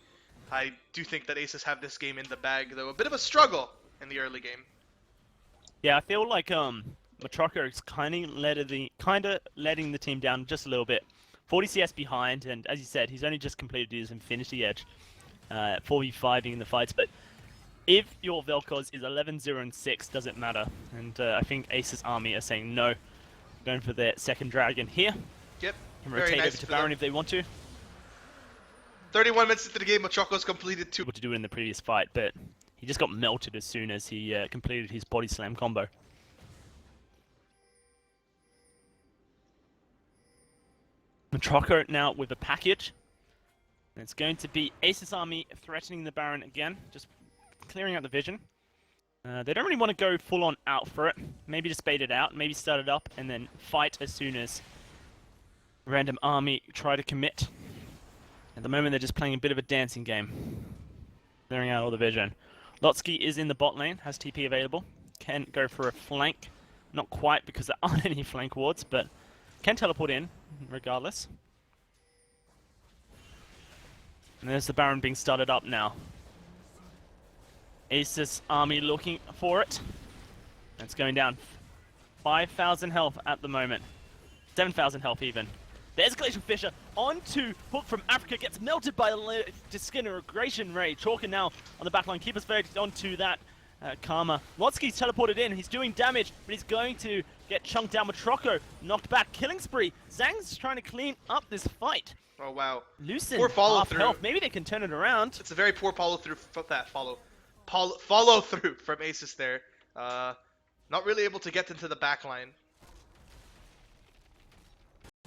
I do think that Aces have this game in the bag, though. A bit of a struggle in the early game. Yeah, I feel like Matroko is kind of letting the team down just a little bit. 40 CS behind, and as you said, he's only just completed his Infinity Edge. 4v5ing in the fights, but if your Vel'Koz is 11-0-6, does it matter? And I think Aces Army are saying no. Going for their second Dragon here. Yep. Can Very rotate nice over to for Baron them. if they want to. 31 minutes into the game, Matroko's completed 2. Able to do it in the previous fight, but he just got melted as soon as he completed his body slam combo. Matroko now with a package. And it's going to be Aces Army threatening the Baron again, just clearing out the vision. They don't really want to go full on out for it. Maybe just bait it out, maybe start it up, and then fight as soon as random army try to commit. At the moment, they're just playing a bit of a dancing game. Clearing out all the vision. Lotsky is in the bot lane, has TP available. Can go for a flank. Not quite, because there aren't any flank wards, but can teleport in, regardless. And there's the Baron being started up now. Asus Army looking for it. It's going down. 5,000 health at the moment. 7,000 health even. There's Glacial Fissure onto Hook from Africa. Gets melted by the Disintegration Ray. Chalker now on the backline. Keeper's verdict onto that Karma. Lotsky's teleported in. He's doing damage, but he's going to get chunked down with Trocco. Knocked back. Killing spree. Zhang's trying to clean up this fight. Oh, wow. Lucen, Poor follow half through. health. Maybe they can turn it around. It's a very poor follow through from that follow through from Aces there. Not really able to get into the back line.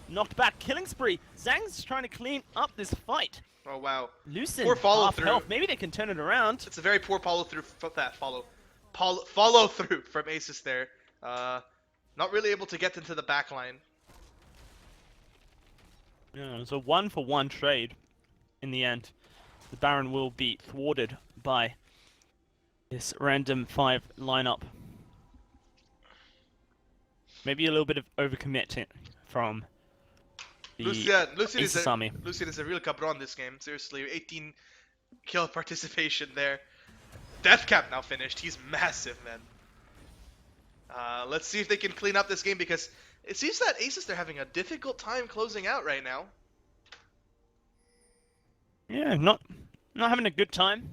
Knocked back. Killing spree. Zhang's trying to clean up this fight. Oh, wow. Lucen, Poor follow half through. health. Maybe they can turn it around. It's a very poor follow through from that follow through from Aces there. Not really able to get into the back line. Yeah, it's a 1-for-1 trade in the end. The Baron will be thwarted by this random 5 lineup. Maybe a little bit of overcommit from the Lucien Aces Army. is a real cabron this game. Seriously, 18 kill participation there. Death cap now finished. He's massive, man. Let's see if they can clean up this game, because it seems that Aces, they're having a difficult time closing out right now. Yeah, not having a good time.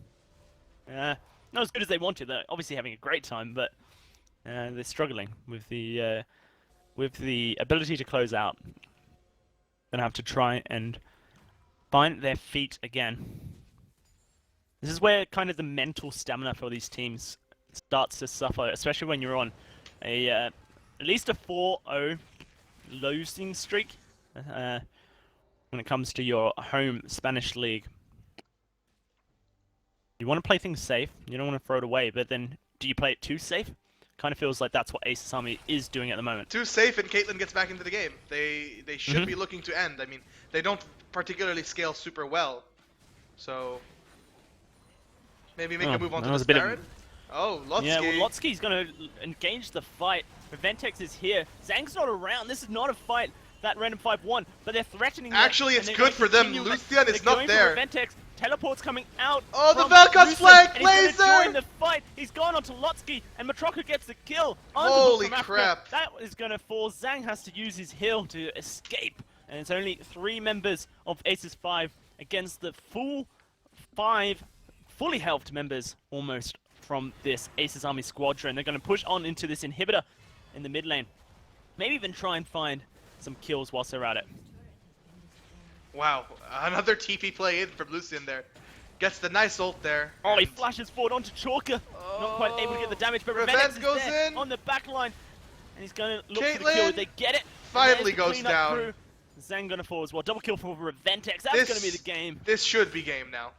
Not as good as they wanted. They're obviously having a great time, but they're struggling with the ability to close out. Gonna have to try and find their feet again. This is where kind of the mental stamina for these teams starts to suffer, especially when you're on a at least a 4-0 losing streak when it comes to your home Spanish league. You want to play things safe. You don't want to throw it away, but then do you play it too safe? Kind of feels like that's what Aces Army is doing at the moment. Too safe, and Caitlyn gets back into the game. They should be looking to end. I mean, they don't particularly scale super well, so maybe make a move onto this Baron. Oh, Lotsky. Yeah, well, Lotsky's going to engage the fight. Ventex is here. Zhang's not around. This is not a fight that random 5-1, but they're threatening. Actually, it's good for them. Lucian is not there. Ventex. Teleport's coming out. Oh, the Vel'Koz flank! And he's Laser! gonna join the fight. He's gone onto Lotsky, and Matroko gets the kill. Holy crap. That is going to fall. Zhang has to use his heal to escape. And it's only 3 members of Aces 5 against the full 5 fully helped members almost from this Aces Army squadron. They're going to push on into this inhibitor in the mid lane. Maybe even try and find some kills whilst they're at it. Wow, another TP play in from Lucien there. Gets the nice ult there. Oh, he flashes forward onto Chalker. Not quite able to get the damage, but Revenge goes there in on the back line. And he's going to look for the kill. They get it. Finally goes down. Zhang going to fall as well. Double kill for Reventex. That's going to be the game. This should be game now.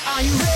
Are you ready?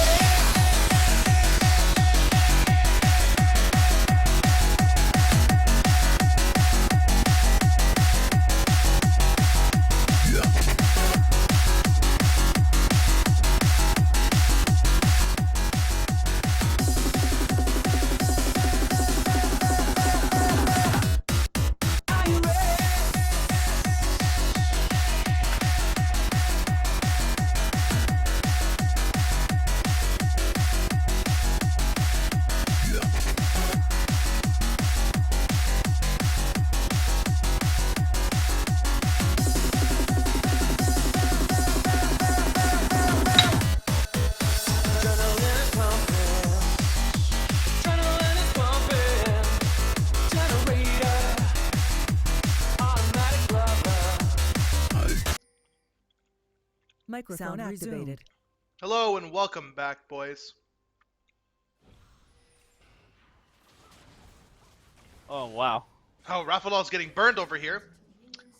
Microphone Sound activated. Hello and welcome back, boys. Oh, wow. Oh, Rafalol's getting burned over here.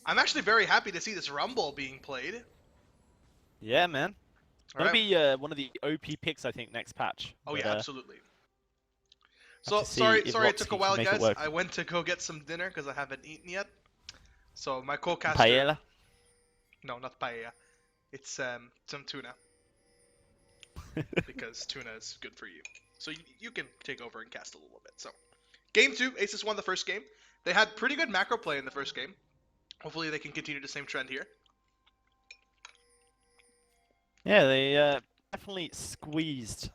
I'm actually very happy to see this Rumble being played. Yeah, man. All Gonna right. be one of the OP picks, I think, next patch. Oh But, yeah, absolutely. have So to see sorry, if it took a Lotsky while, can make it guys. work. I went to go get some dinner because I haven't eaten yet. So my co-caster. Paella? No, not paella. It's some tuna because tuna is good for you. So you can take over and cast a little bit. So game 2, Aces won the first game. They had pretty good macro play in the first game. Hopefully they can continue the same trend here. Yeah, they definitely squeezed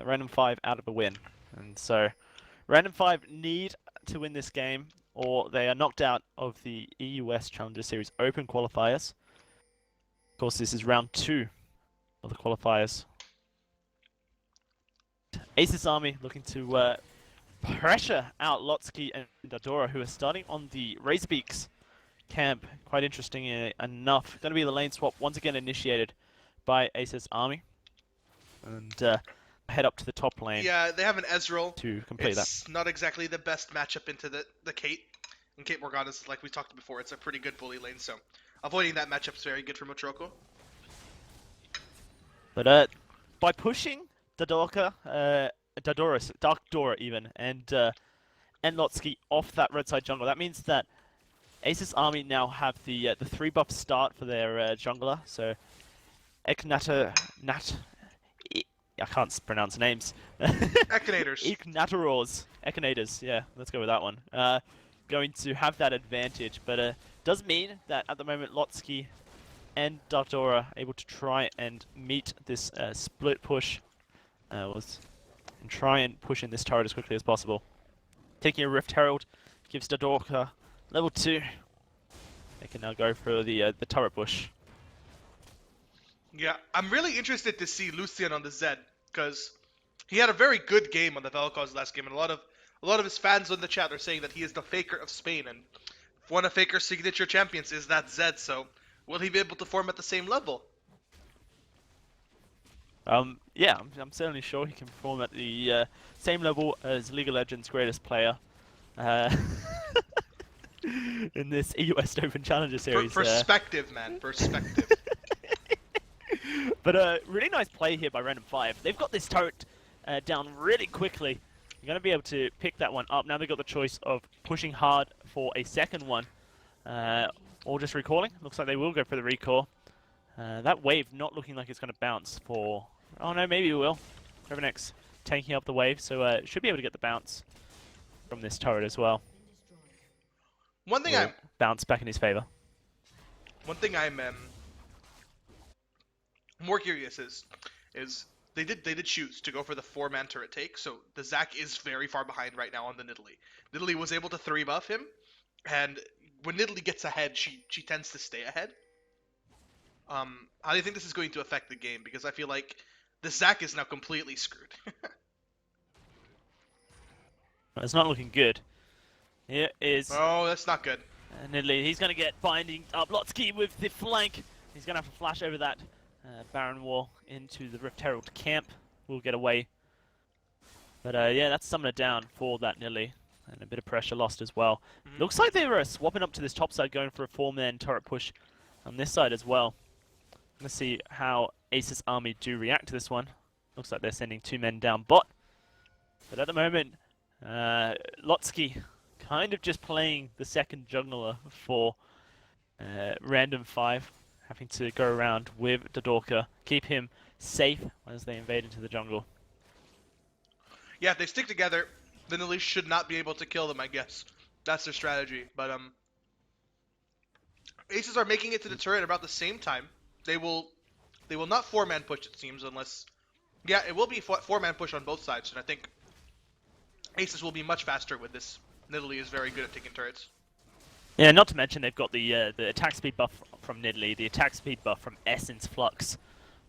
Random 5 out of a win. And so, Random 5 need to win this game, or they are knocked out of the EUS Challenger Series Open Qualifiers. Of course, this is round 2 of the qualifiers. Aces Army looking to pressure out Lotsky and Dadora, who are starting on the Razorbeaks camp. Quite interesting enough. Going to be the lane swap once again initiated by Aces Army. And head up to the top lane Yeah, they have an Ezreal. to complete that. It's not exactly the best matchup into the Kate. And Kate Morgana is, like we talked before, it's a pretty good bully lane, so avoiding that matchup is very good for Motroko. But by pushing Dadora Dark Dora even, and Lotsky off that red side jungle, that means that Aces Army now have the 3-buff start for their jungler. So I can't pronounce names. Echinators. Echinators, yeah, let's go with that one. Going to have that advantage, but does mean that at the moment Lotsky and Dartora able to try and meet this split push and try and push in this turret as quickly as possible. Taking a Rift Herald gives Dadorka level 2. They can now go for the turret push. Yeah, I'm really interested to see Lucian on the Zed, because he had a very good game on the Vel'Koz last game, and a lot of his fans on the chat are saying that he is the Faker of Spain, and one of Faker's signature champions is that Zed, so will he be able to form at the same level? Yeah, I'm certainly sure he can perform at the same level as League of Legends' greatest player in this EUS Open Challenger Series. Perspective, man, perspective. But really nice play here by Random 5. They've got this turret down really quickly. You're going to be able to pick that one up. Now they've got the choice of pushing hard for a second one or just recalling. Looks like they will go for the recall. That wave not looking like it's going to bounce for... Oh no, maybe it will. Revenek's tanking up the wave, so should be able to get the bounce from this turret as well. One thing Will bounce back in his favor. I'm more curious is they did choose to go for the 4-man turret take, so the Zac is very far behind right now on the Nidalee. Nidalee was able to 3-buff him, and when Nidalee gets ahead, she tends to stay ahead. How do you think this is going to affect the game? Because I feel like the Zac is now completely screwed. It's not looking good. Here is Oh, that's not good. Nidalee. He's going to get binding up Lotsky with the flank. He's going to have to flash over that Baron wall into the Rift Herald camp. Will get away. But yeah, that's summoner down for that Nidalee. And a bit of pressure lost as well. Looks like they were swapping up to this top side, going for a 4-man turret push on this side as well. Let's see how Aces Army do react to this one. Looks like they're sending 2 men down bot. But at the moment, Lotsky kind of just playing the second jungler for Random 5, having to go around with Dodorka, keep him safe as they invade into the jungle. Yeah, if they stick together, then the Leash should not be able to kill them, I guess. That's their strategy. But Aces are making it to the turret about the same time. They will not 4-man push, it seems, unless... Yeah, it will be 4-man push on both sides, and I think Aces will be much faster with this. Nidalee is very good at taking turrets. Yeah, not to mention they've got the attack speed buff from Nidalee, the attack speed buff from Essence Flux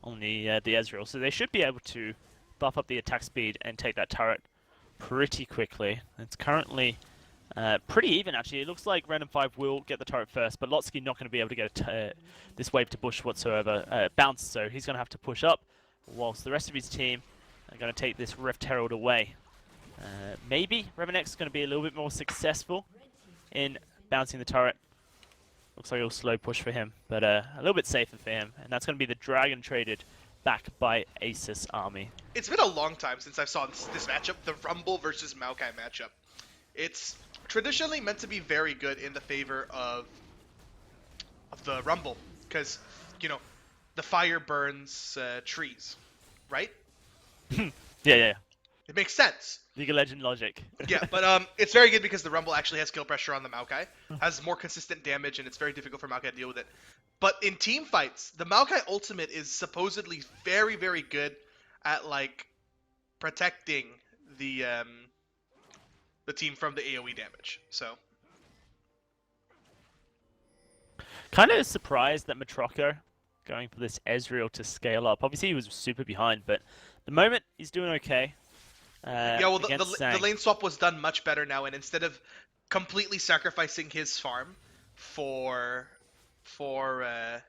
on the Ezreal, so they should be able to buff up the attack speed and take that turret pretty quickly. It's currently pretty even, actually. It looks like Random 5 will get the turret first, but Lotsky not going to be able to get this wave to push whatsoever. Bounce, so he's going to have to push up, whilst the rest of his team are going to take this Rift Herald away. Maybe Revenex is going to be a little bit more successful in bouncing the turret. Looks like a slow push for him, but a little bit safer for him. And that's going to be the Dragon traded back by Aces Army. It's been a long time since I saw this matchup, the Rumble versus Maokai matchup. It's traditionally meant to be very good in the favor of the Rumble, because, you know, the fire burns trees, right? Yeah. It makes sense. League of Legends logic. Yeah, but it's very good because the Rumble actually has kill pressure on the Maokai, has more consistent damage, and it's very difficult for Maokai to deal with it. But in team fights, the Maokai ultimate is supposedly very, very good at, like, protecting the team from the AoE damage. So Kind of surprised that Matroko going for this Ezreal to scale up. Obviously he was super behind, but the moment he's doing okay. yeah, well, the lane swap was done much better now, and instead of completely sacrificing his farm for the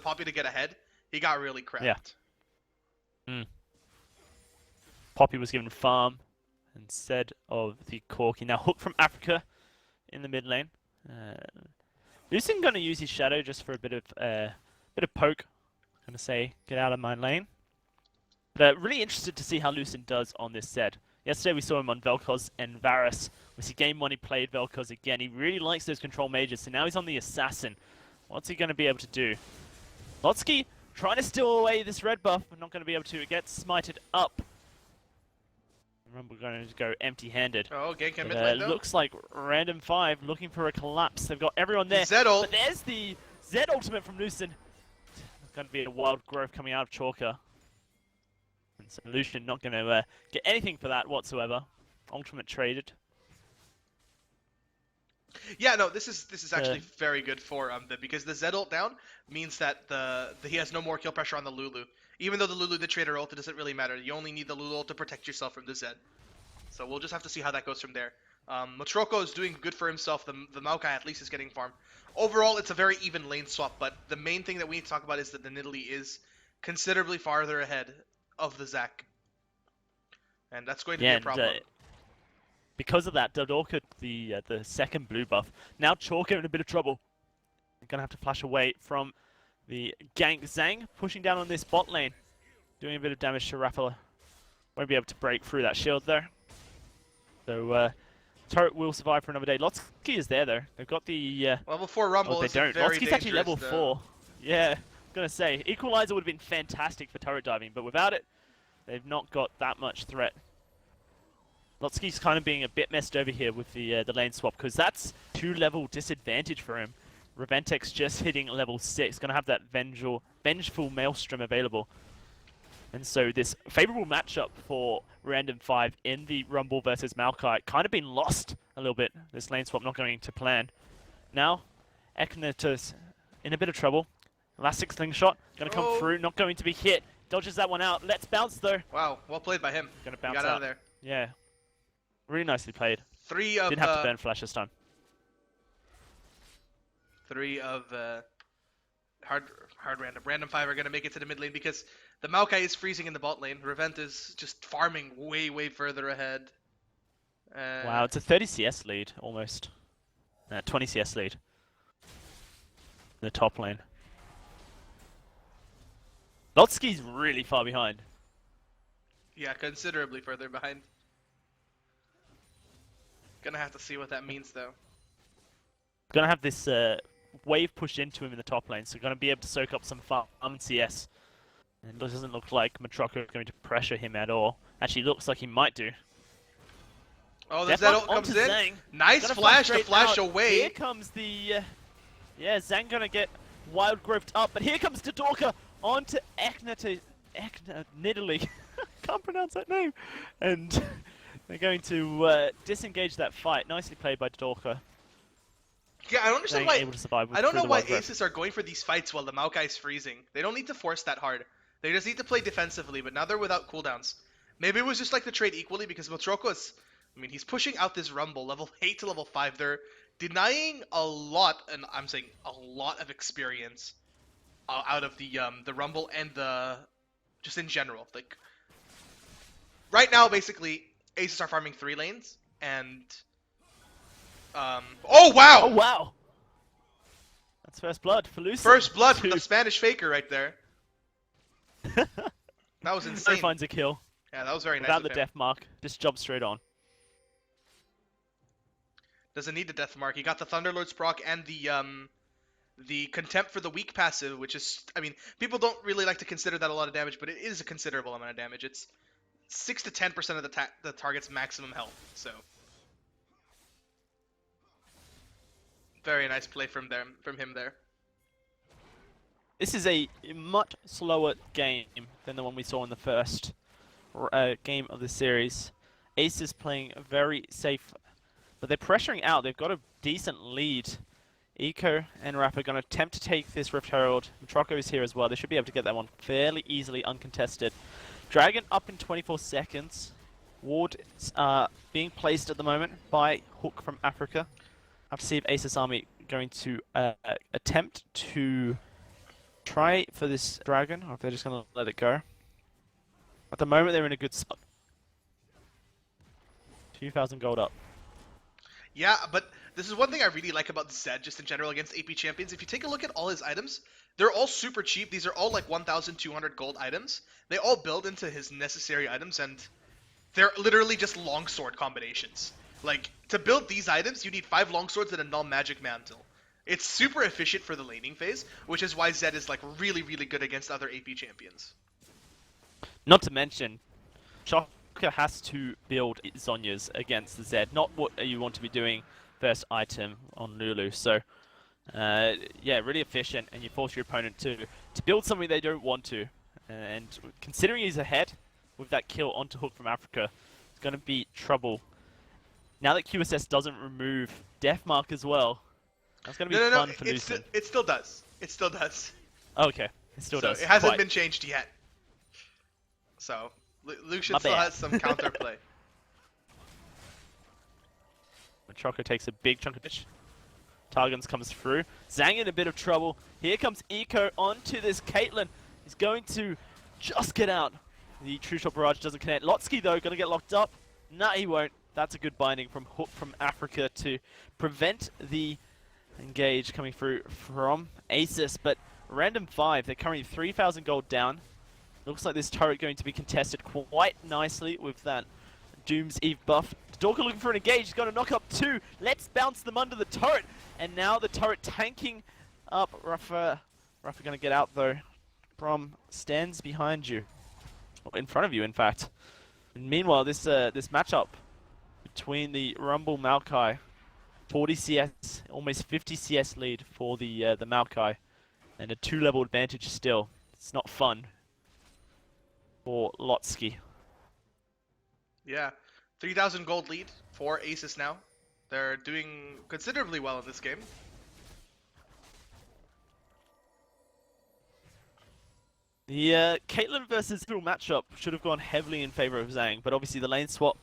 Poppy to get ahead, he got really cracked. Yeah. Poppy was given farm instead of the Corki. Now Hook from Africa in the mid lane. Lucian gonna use his shadow just for a bit of poke. Gonna say, get out of my lane. But really interested to see how Lucian does on this set. Yesterday we saw him on Vel'Koz and Varus. We see game 1 he played Vel'Koz again. He really likes those control mages, so now he's on the Assassin. What's he going to be able to do? Lotsky trying to steal away this red buff, but not going to be able to. It gets smited up. Remember, we're going to go empty-handed. Oh, gank him mid lane though. Looks like Random 5 looking for a collapse. They've got everyone there. Zed ult. But there's the Zed ultimate from Lucian. It's going to be a wild growth coming out of Chalker. And so Lucian not going to get anything for that whatsoever. Ultimate traded. Yeah, no, this is actually very good for because the Zed ult down means that he has no more kill pressure on the Lulu. Even though the Lulu did trade her ult, it doesn't really matter. You only need the Lulu ult to protect yourself from the Zed. So we'll just have to see how that goes from there. Matroko is doing good for himself. The Maokai at least is getting farm. Overall, it's a very even lane swap, but the main thing that we need to talk about is that the Nidalee is considerably farther ahead of the Zac. And that's going to be a problem. Because of that, Dodorka, the second blue buff, now Chalker in a bit of trouble. They're going to have to flash away from the gank. Zhang pushing down on this bot lane, doing a bit of damage to Rapala. Won't be able to break through that shield there. So turret will survive for another day. Lotsky is there though. They've got the level 4 Rumble. Oh, they don't. Lotsky's actually level 4. Yeah, I'm gonna say Equalizer would have been fantastic for turret diving, but without it, they've not got that much threat. Lotsky's kind of being a bit messed over here with the lane swap, because that's 2-level disadvantage for him. Reventex just hitting level 6, going to have that vengeful Maelstrom available. And so this favorable matchup for Random 5 in the Rumble versus Maokai kind of been lost a little bit. This lane swap not going to plan. Now, Eknatus in a bit of trouble. Elastic Slingshot, going to come through, not going to be hit. Dodges that one out. Let's bounce though. Wow, well played by him. Going to bounce out of there. Yeah. Really nicely played. Didn't have to burn flash this time. 3 of hard random 5 are going to make it to the mid lane because the Maokai is freezing in the bot lane. Revent is just farming way further ahead. Wow, it's a 30 CS lead almost. 20 CS lead. the top lane. Lotsky's really far behind. Yeah, considerably further behind. Gonna have to see what that means, though. Gonna have this wave pushed into him in the top lane, so gonna be able to soak up some farm and CS. And it doesn't look like Matroko is going to pressure him at all. Actually, looks like he might do. Oh, there's Deathmark that comes onto in. Zhang. Nice Gonna flash to straight flash out. away. Here comes the... yeah, Zhang gonna get wild growthed up, but here comes Dodorka onto Nidalee. Can't pronounce that name. And they're going to disengage that fight. Nicely played by Dodorka. Yeah, I don't understand Zhang why. able to survive I don't through know the why wild growth. aces are going for these fights while the Maokai's freezing. They don't need to force that hard. They just need to play defensively, but now they're without cooldowns. Maybe it was just like the trade equally because Motroko is, I mean, he's pushing out this Rumble, level 8 to level 5. They're denying a lot, and I'm saying a lot of experience out of the Rumble and the, just in general. Like, right now, basically, aces are farming 3 lanes, and, oh wow! Oh, wow! That's first blood for Lucy. First blood from the Spanish faker right there. That was He insane. finds a kill. Yeah, that was very nice Without of the him. death mark, just jump straight on. Doesn't need the death mark. He got the Thunderlord's proc and the contempt for the weak passive, which is, I mean, people don't really like to consider that a lot of damage, but it is a considerable amount of damage. It's 6 to 10% of the target's maximum health. So very nice play from him there. This is a much slower game than the one we saw in the first game of the series. Ace is playing very safe, but they're pressuring out. They've got a decent lead. Eco and Rap are going to attempt to take this Rift Herald. Matroko is here as well. They should be able to get that one fairly easily, uncontested. Dragon up in 24 seconds. Ward being placed at the moment by Hook from Africa. I have to see if Ace's army going to attempt to try for this dragon, or if they're just going to let it go. At the moment, they're in a good spot. 2,000 gold up. Yeah, but this is one thing I really like about Zed, just in general, against AP champions. If you take a look at all his items, they're all super cheap. These are all like 1,200 gold items. They all build into his necessary items, and they're literally just longsword combinations. Like, to build these items, you need 5 longswords and a non-magic mantle. It's super efficient for the laning phase, which is why Zed is like really, really good against other AP champions. Not to mention, Shocker has to build Zhonya's against Zed, not what you want to be doing first item on Lulu. So, yeah, really efficient, and you force your opponent to build something they don't want to. And considering he's ahead with that kill onto Hook from Africa, it's going to be trouble. Now that QSS doesn't remove Deathmark as well, that's going to be fun for Lucen. It still does. It still does. Okay, it still does. It hasn't Quite. been changed yet. So, Lucian My still bad. has some counterplay. Choco takes a big chunk of damage. Targons comes through. Zhang in a bit of trouble. Here comes Eco onto this Caitlyn. He's going to just get out. The True Shot Barrage doesn't connect. Lotsky, though, going to get locked up. Nah, he won't. That's a good binding from Hook from Africa to prevent the engage coming through from Asus. But Random 5, they're currently 3,000 gold down. Looks like this turret going to be contested quite nicely with that Doom's Eve buff. Dorka looking for an engage. He's got to knock up 2. Let's bounce them under the turret. And now the turret tanking up. Ruffer going to get out, though. Brom stands behind you. In front of you, in fact. And meanwhile, this matchup between the Rumble Maokai, 40 CS, almost 50 CS lead for the Maokai, and a 2-level advantage still. It's not fun for Lotsky. Yeah, 3,000 gold lead for Asus now. They're doing considerably well in this game. The Caitlyn versus Israel matchup should have gone heavily in favor of Zhang, but obviously the lane swap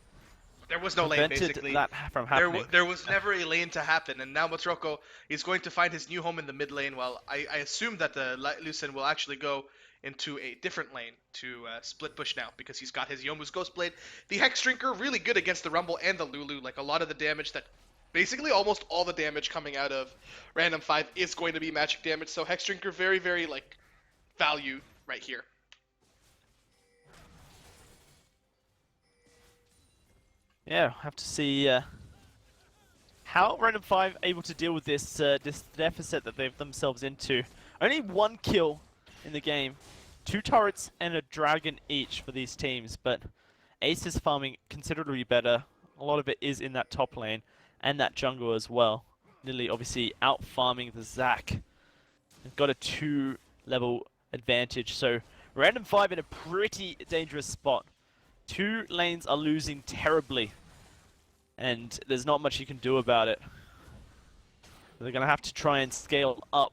There was no lane, prevented basically. that from happening. There was never a lane to happen, and now Matroko is going to find his new home in the mid lane. Well, I assume that the Lucen will actually go into a different lane to split push now, because he's got his Yomu's Ghostblade. The Hex Drinker, really good against the Rumble and the Lulu. Like, a lot of the damage that basically almost all the damage coming out of Random 5 is going to be magic damage, so Hex Drinker very, very, like, value right here. Yeah, have to see how Random 5 able to deal with this this deficit that they've themselves into. Only 1 kill in the game, 2 turrets and a dragon each for these teams, but Ace is farming considerably better. A lot of it is in that top lane and that jungle as well. Lily obviously out farming the Zac. They've got a 2-level advantage, so Random 5 in a pretty dangerous spot. 2 lanes are losing terribly, and there's not much you can do about it. They're going to have to try and scale up.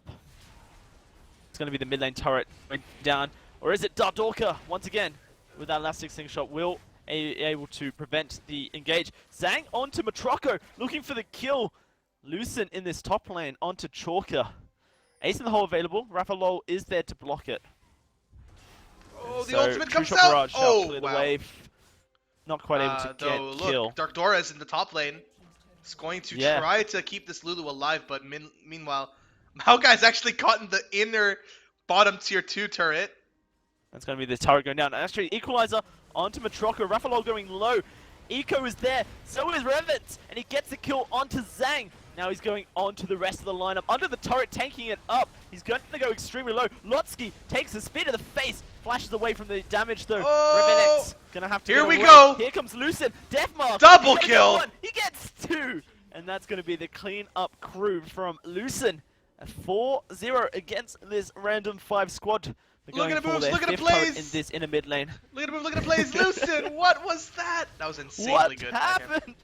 It's going to be the mid lane turret going down, or is it Dardorka once again with that elastic slingshot will able to prevent the engage. Zhang onto Matroko, looking for the kill. Lucent in this top lane onto Chalker. Ace in the hole available. Rafa Lol is there to block it. Oh, the So, ultimate True comes Shot out! Barrage helps Oh, clear the wow. wave. Not quite able to get Though, kill. look, Dark Dora's in the top lane. He's going to Yeah. try to keep this Lulu alive, but meanwhile, Maokai's actually caught in the inner bottom tier 2 turret. That's going to be the turret going down. Actually, Equalizer onto Matroko. Rafa Lol going low. Eco is there. So is Revent. And he gets the kill onto Zhang. Now he's going on to the rest of the lineup. Under the turret, tanking it up. He's going to go extremely low. Lotsky takes a spear to the face. Flashes away from the damage though. Oh! Revenant's gonna have to Here get we away. go! Here comes Lucid. Deathmark. Double He's gonna get kill! 1. He gets 2. And that's going to be the clean up crew from Lucid. A 4-0 against this Random 5 squad. They're Look going at the for moves, their look at the 5th turret plays! in this inner mid lane. Look at him, look at the plays, Lucid! What was that? That was insanely What good. happened?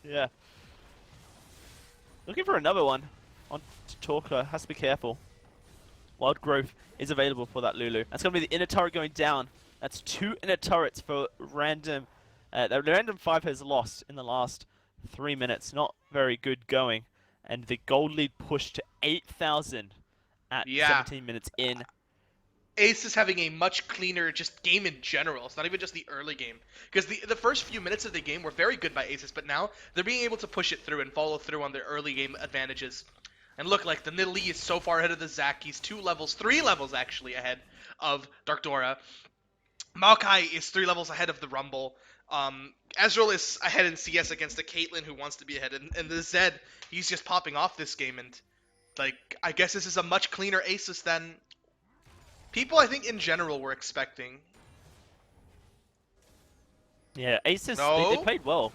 Yeah. Looking for another one on Talker. Has to be careful. Wild Growth is available for that Lulu. That's going to be the inner turret going down. That's 2 inner turrets for Random. The Random 5 has lost in the last 3 minutes. Not very good going. And the gold lead pushed to 8,000 at Yeah. 17 minutes in. Ace is having a much cleaner just game in general. It's not even just the early game. Because the first few minutes of the game were very good by Aces, but now they're being able to push it through and follow through on their early game advantages. And look, like, the Nidalee is so far ahead of the Zac. He's 3 levels actually ahead of Dark Dora. Maokai is 3 levels ahead of the Rumble. Ezreal is ahead in CS against the Caitlyn who wants to be ahead. And the Zed, he's just popping off this game. And, like, I guess this is a much cleaner Aces than people, I think, in general were expecting. Yeah, Aces, No. they played well.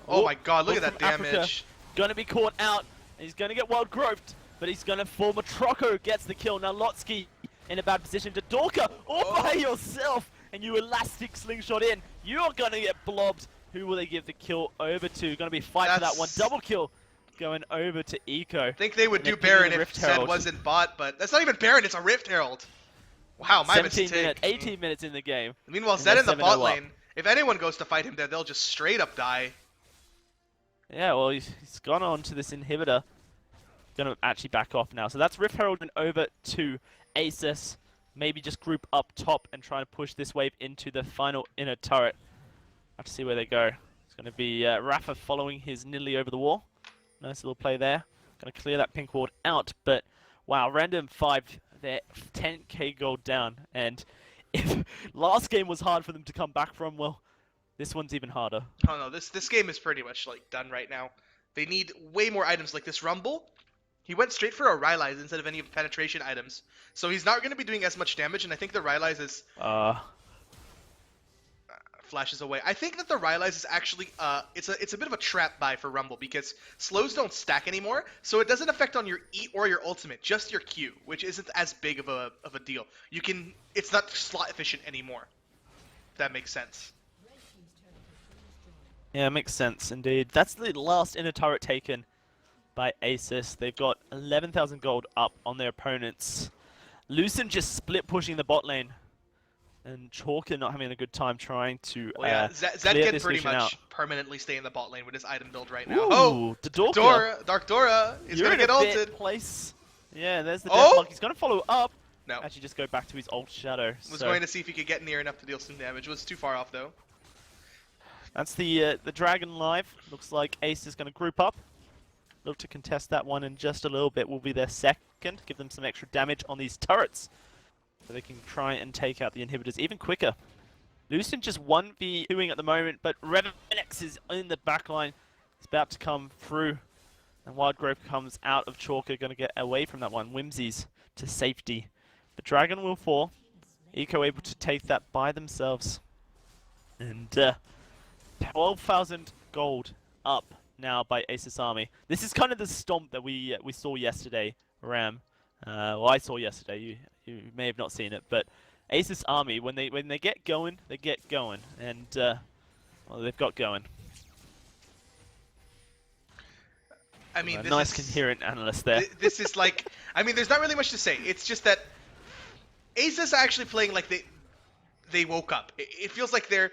Oh my god, look Look at that from Africa. damage. Going to be caught out. He's going to get wild growth, but he's going to fall. Matroko gets the kill. Now Lotsky in a bad position. Dodorka all by yourself, and you elastic slingshot in. You're going to get blobbed. Who will they give the kill over to? Going to be a fight for that That's- one. Double kill going over to Eco. I think they would And do they're picking Baron the if Rift Zed Herald. wasn't bot, but that's not even Baron, it's a Rift Herald. Wow, my 17 mistake. minutes, 18 minutes in the game. Meanwhile, and Zed they're in the 7-0 bot up. lane, if anyone goes to fight him there, they'll just straight up die. Yeah, well, he's gone on to this inhibitor. Going to actually back off now. So that's Rift Herald and over to Aces. Maybe just group up top and try and push this wave into the final inner turret. Have to see where they go. It's going to be Rafa following his Nidalee over the wall. Nice little play there. Going to clear that pink ward out. But wow, Random 5, they're 10k gold down. And if last game was hard for them to come back from, well, this one's even harder. Oh no, this game is pretty much like done right now. They need way more items like this Rumble. He went straight for a Rylai's instead of any penetration items. So he's not going to be doing as much damage, and I think the Rylai's is flashes away. I think that the Rylai's is actually it's a bit of a trap buy for Rumble because slows don't stack anymore, so it doesn't affect on your E or your ultimate, just your Q, which isn't as big of a deal. It's not slot efficient anymore. If that makes sense. Yeah, makes sense indeed. That's the last inner turret taken by Aces. They've got 11,000 gold up on their opponents. Lucent just split pushing the bot lane. And Chalker not having a good time trying to Well, yeah, Zed clear can this pretty Lucian much out. permanently stay in the bot lane with his item build right now. Ooh, Oh, Dodorka. Dark Dora is You're going to in get a bad ulted. place. Yeah, there's the Oh! Deathmark. He's going to follow up. No. Actually, just go back to his ult shadow. Was So going to see if he could get near enough to deal some damage. Was too far off though. that's the Dragon live. Looks like Ace is going to group up. look to contest that one in just a little bit. Will be their second. Give them some extra damage on these turrets, so they can try and take out the inhibitors even quicker. Lucent just 1v2ing at the moment, but Revenex is in the backline. It's about to come through. And Wildgrove comes out of Chalker, going to get away from that one. Whimsies to safety. But Dragon will fall. Eco able to take that by themselves. And 12,000 gold up now by Asus Army. This is kind of the stomp that we saw yesterday, Ram. Well, I saw yesterday. You may have not seen it, but Asus Army, when they get going, they get going, and well, they've got going. I mean, A this nice is, coherent analyst there. This is like, I mean, there's not really much to say. It's just that Asus are actually playing like they woke up. It feels like they're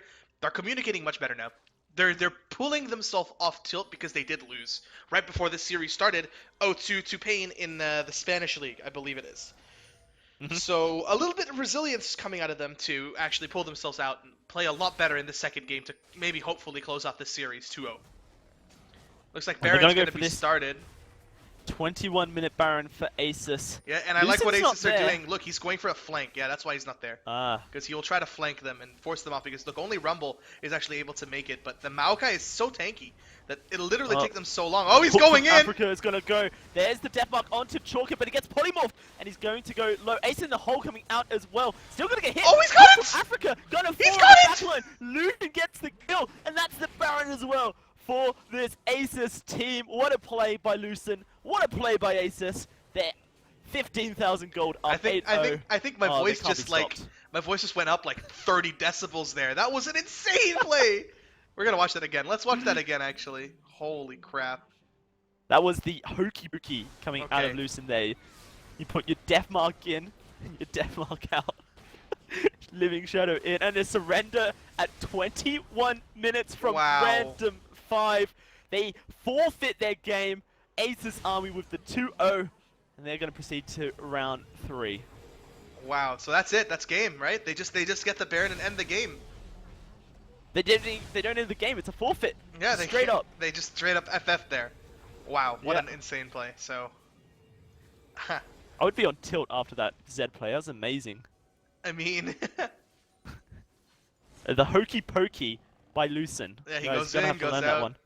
communicating much better now. They're pulling themselves off tilt because they did lose right before this series started. 0-2 to Pain in the Spanish league, I believe it is. So a little bit of resilience coming out of them to actually pull themselves out and play a lot better in the second game to maybe hopefully close off this series 2-0. Looks like Well, they're Baron's gonna go going to for be this started. 21-minute Baron for Asus. Yeah, and I like what Lucen's not Asus are there. doing. Look, he's going for a flank. Yeah, that's why he's not there. Ah. Because he will try to flank them and force them off because, look, only Rumble is actually able to make it. But the Maokai is so tanky that it'll literally take them so long. Oh, he's Hook going from in! Africa is going to go. There's the death mark onto Chalker, but he gets polymorphed, and he's going to go low. Ace in the hole coming out as well. Still going to get hit. Oh, he's got Hook it! from Africa going to He's fall got on it! the backline. Lucian gets the kill, and that's the Baron as well for this Asus team. What a play by Lucen. What a play by Asus. They're 15,000 gold up. I think my Oh, voice they can't just be stopped. my voice just went up like 30 decibels there. That was an insane play. We're gonna watch that again. Let's watch that again, actually. Holy crap! That was the hokey pokey coming out of Okay. Lucen there. You put your death mark in, and your death mark out. Living Shadow in, and a surrender at 21 minutes from Wow. Random 5. They forfeit their game. Asus Army with the 2-0, and they're going to proceed to round 3. Wow. So that's it. That's game, right? They just get the Baron and end the game. They don't end the game. It's a forfeit. Yeah, they straight up. They just straight up FF there. Wow, what Yeah. an insane play. So, I would be on tilt after that Z play. That was amazing. I mean, The hokey pokey by Lucen. Yeah, he Guys, goes gonna in, have to goes learn out. that one.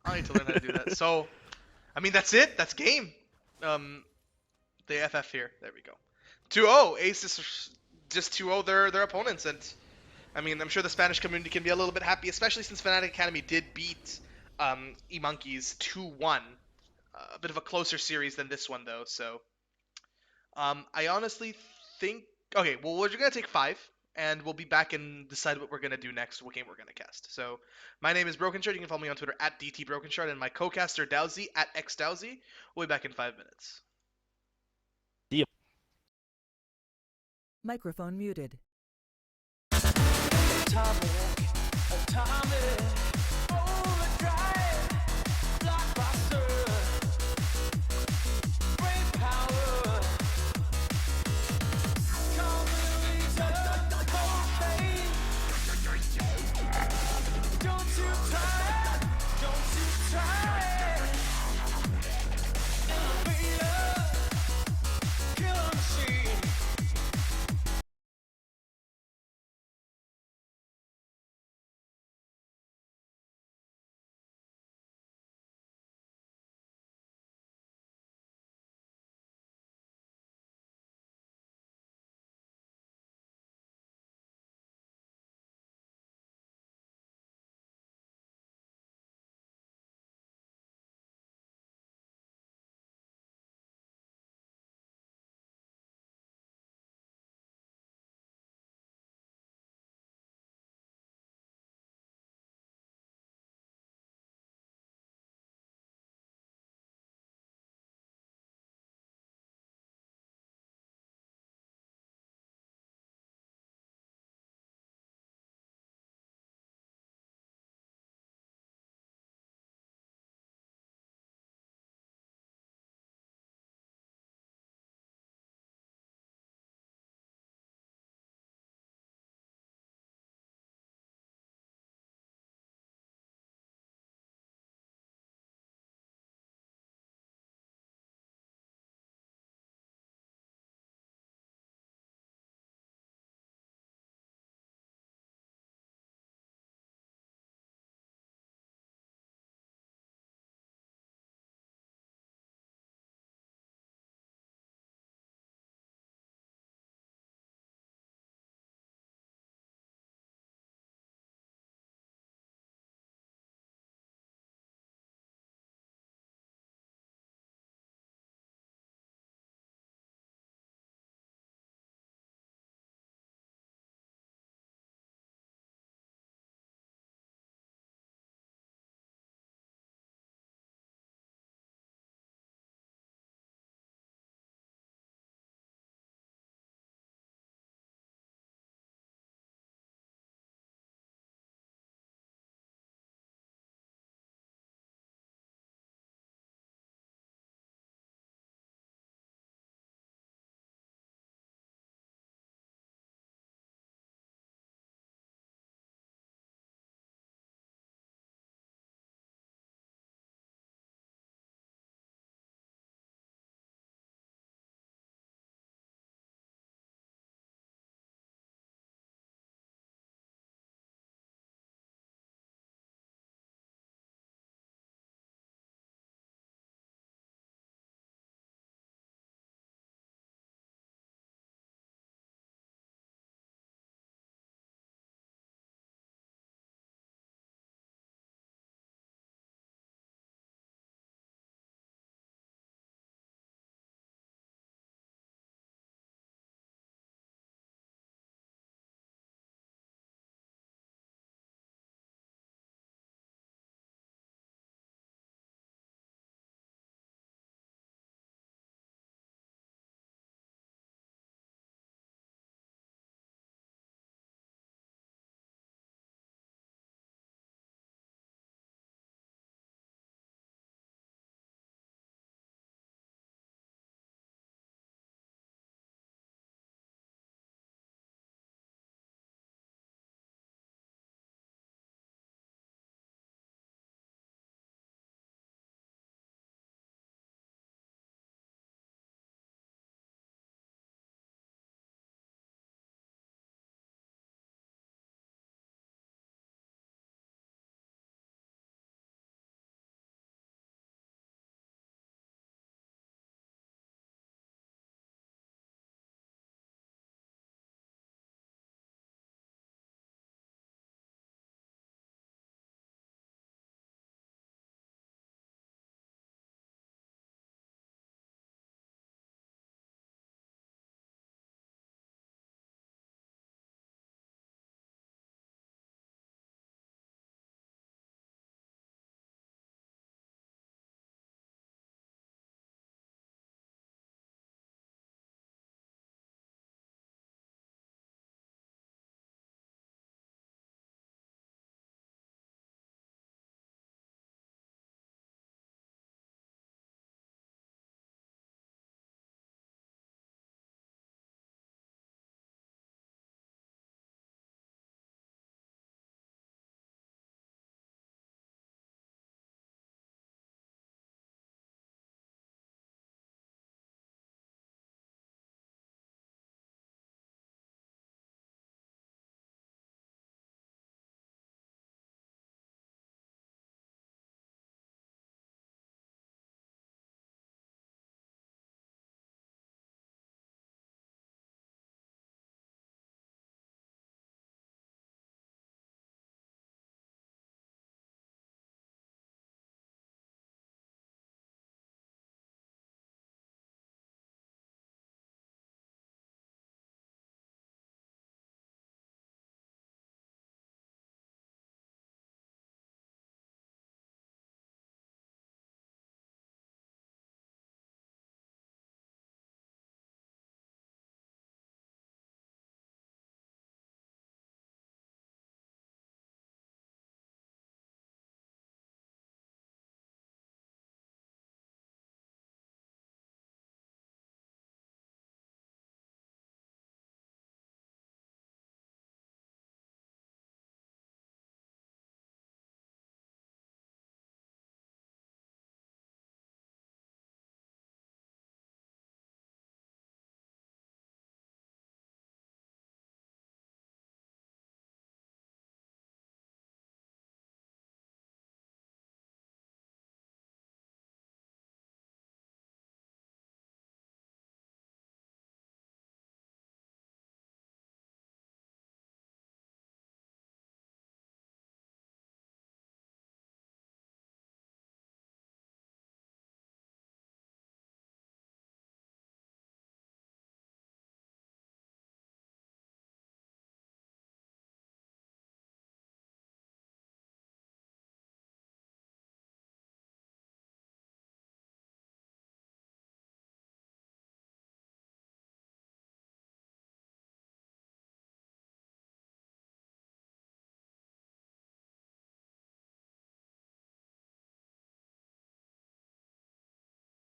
I need to learn how to do that. So, I mean, that's it. That's game. They FF here. There we go. 2-0. Aces just 2-0 their opponents, and I mean, I'm sure the Spanish community can be a little bit happy, especially since Fnatic Academy did beat E-Monkeyz 2-1. A bit of a closer series than this one, though. So, I honestly think. Okay, well, we're gonna take 5. And we'll be back and decide what we're going to do next, what game we're going to cast. So, my name is Brokenshard. You can follow me on Twitter at DTBrokenshard, and my co-caster Dowsy at XDowsy. We'll be back in 5 minutes. Microphone muted. Atomic, atomic.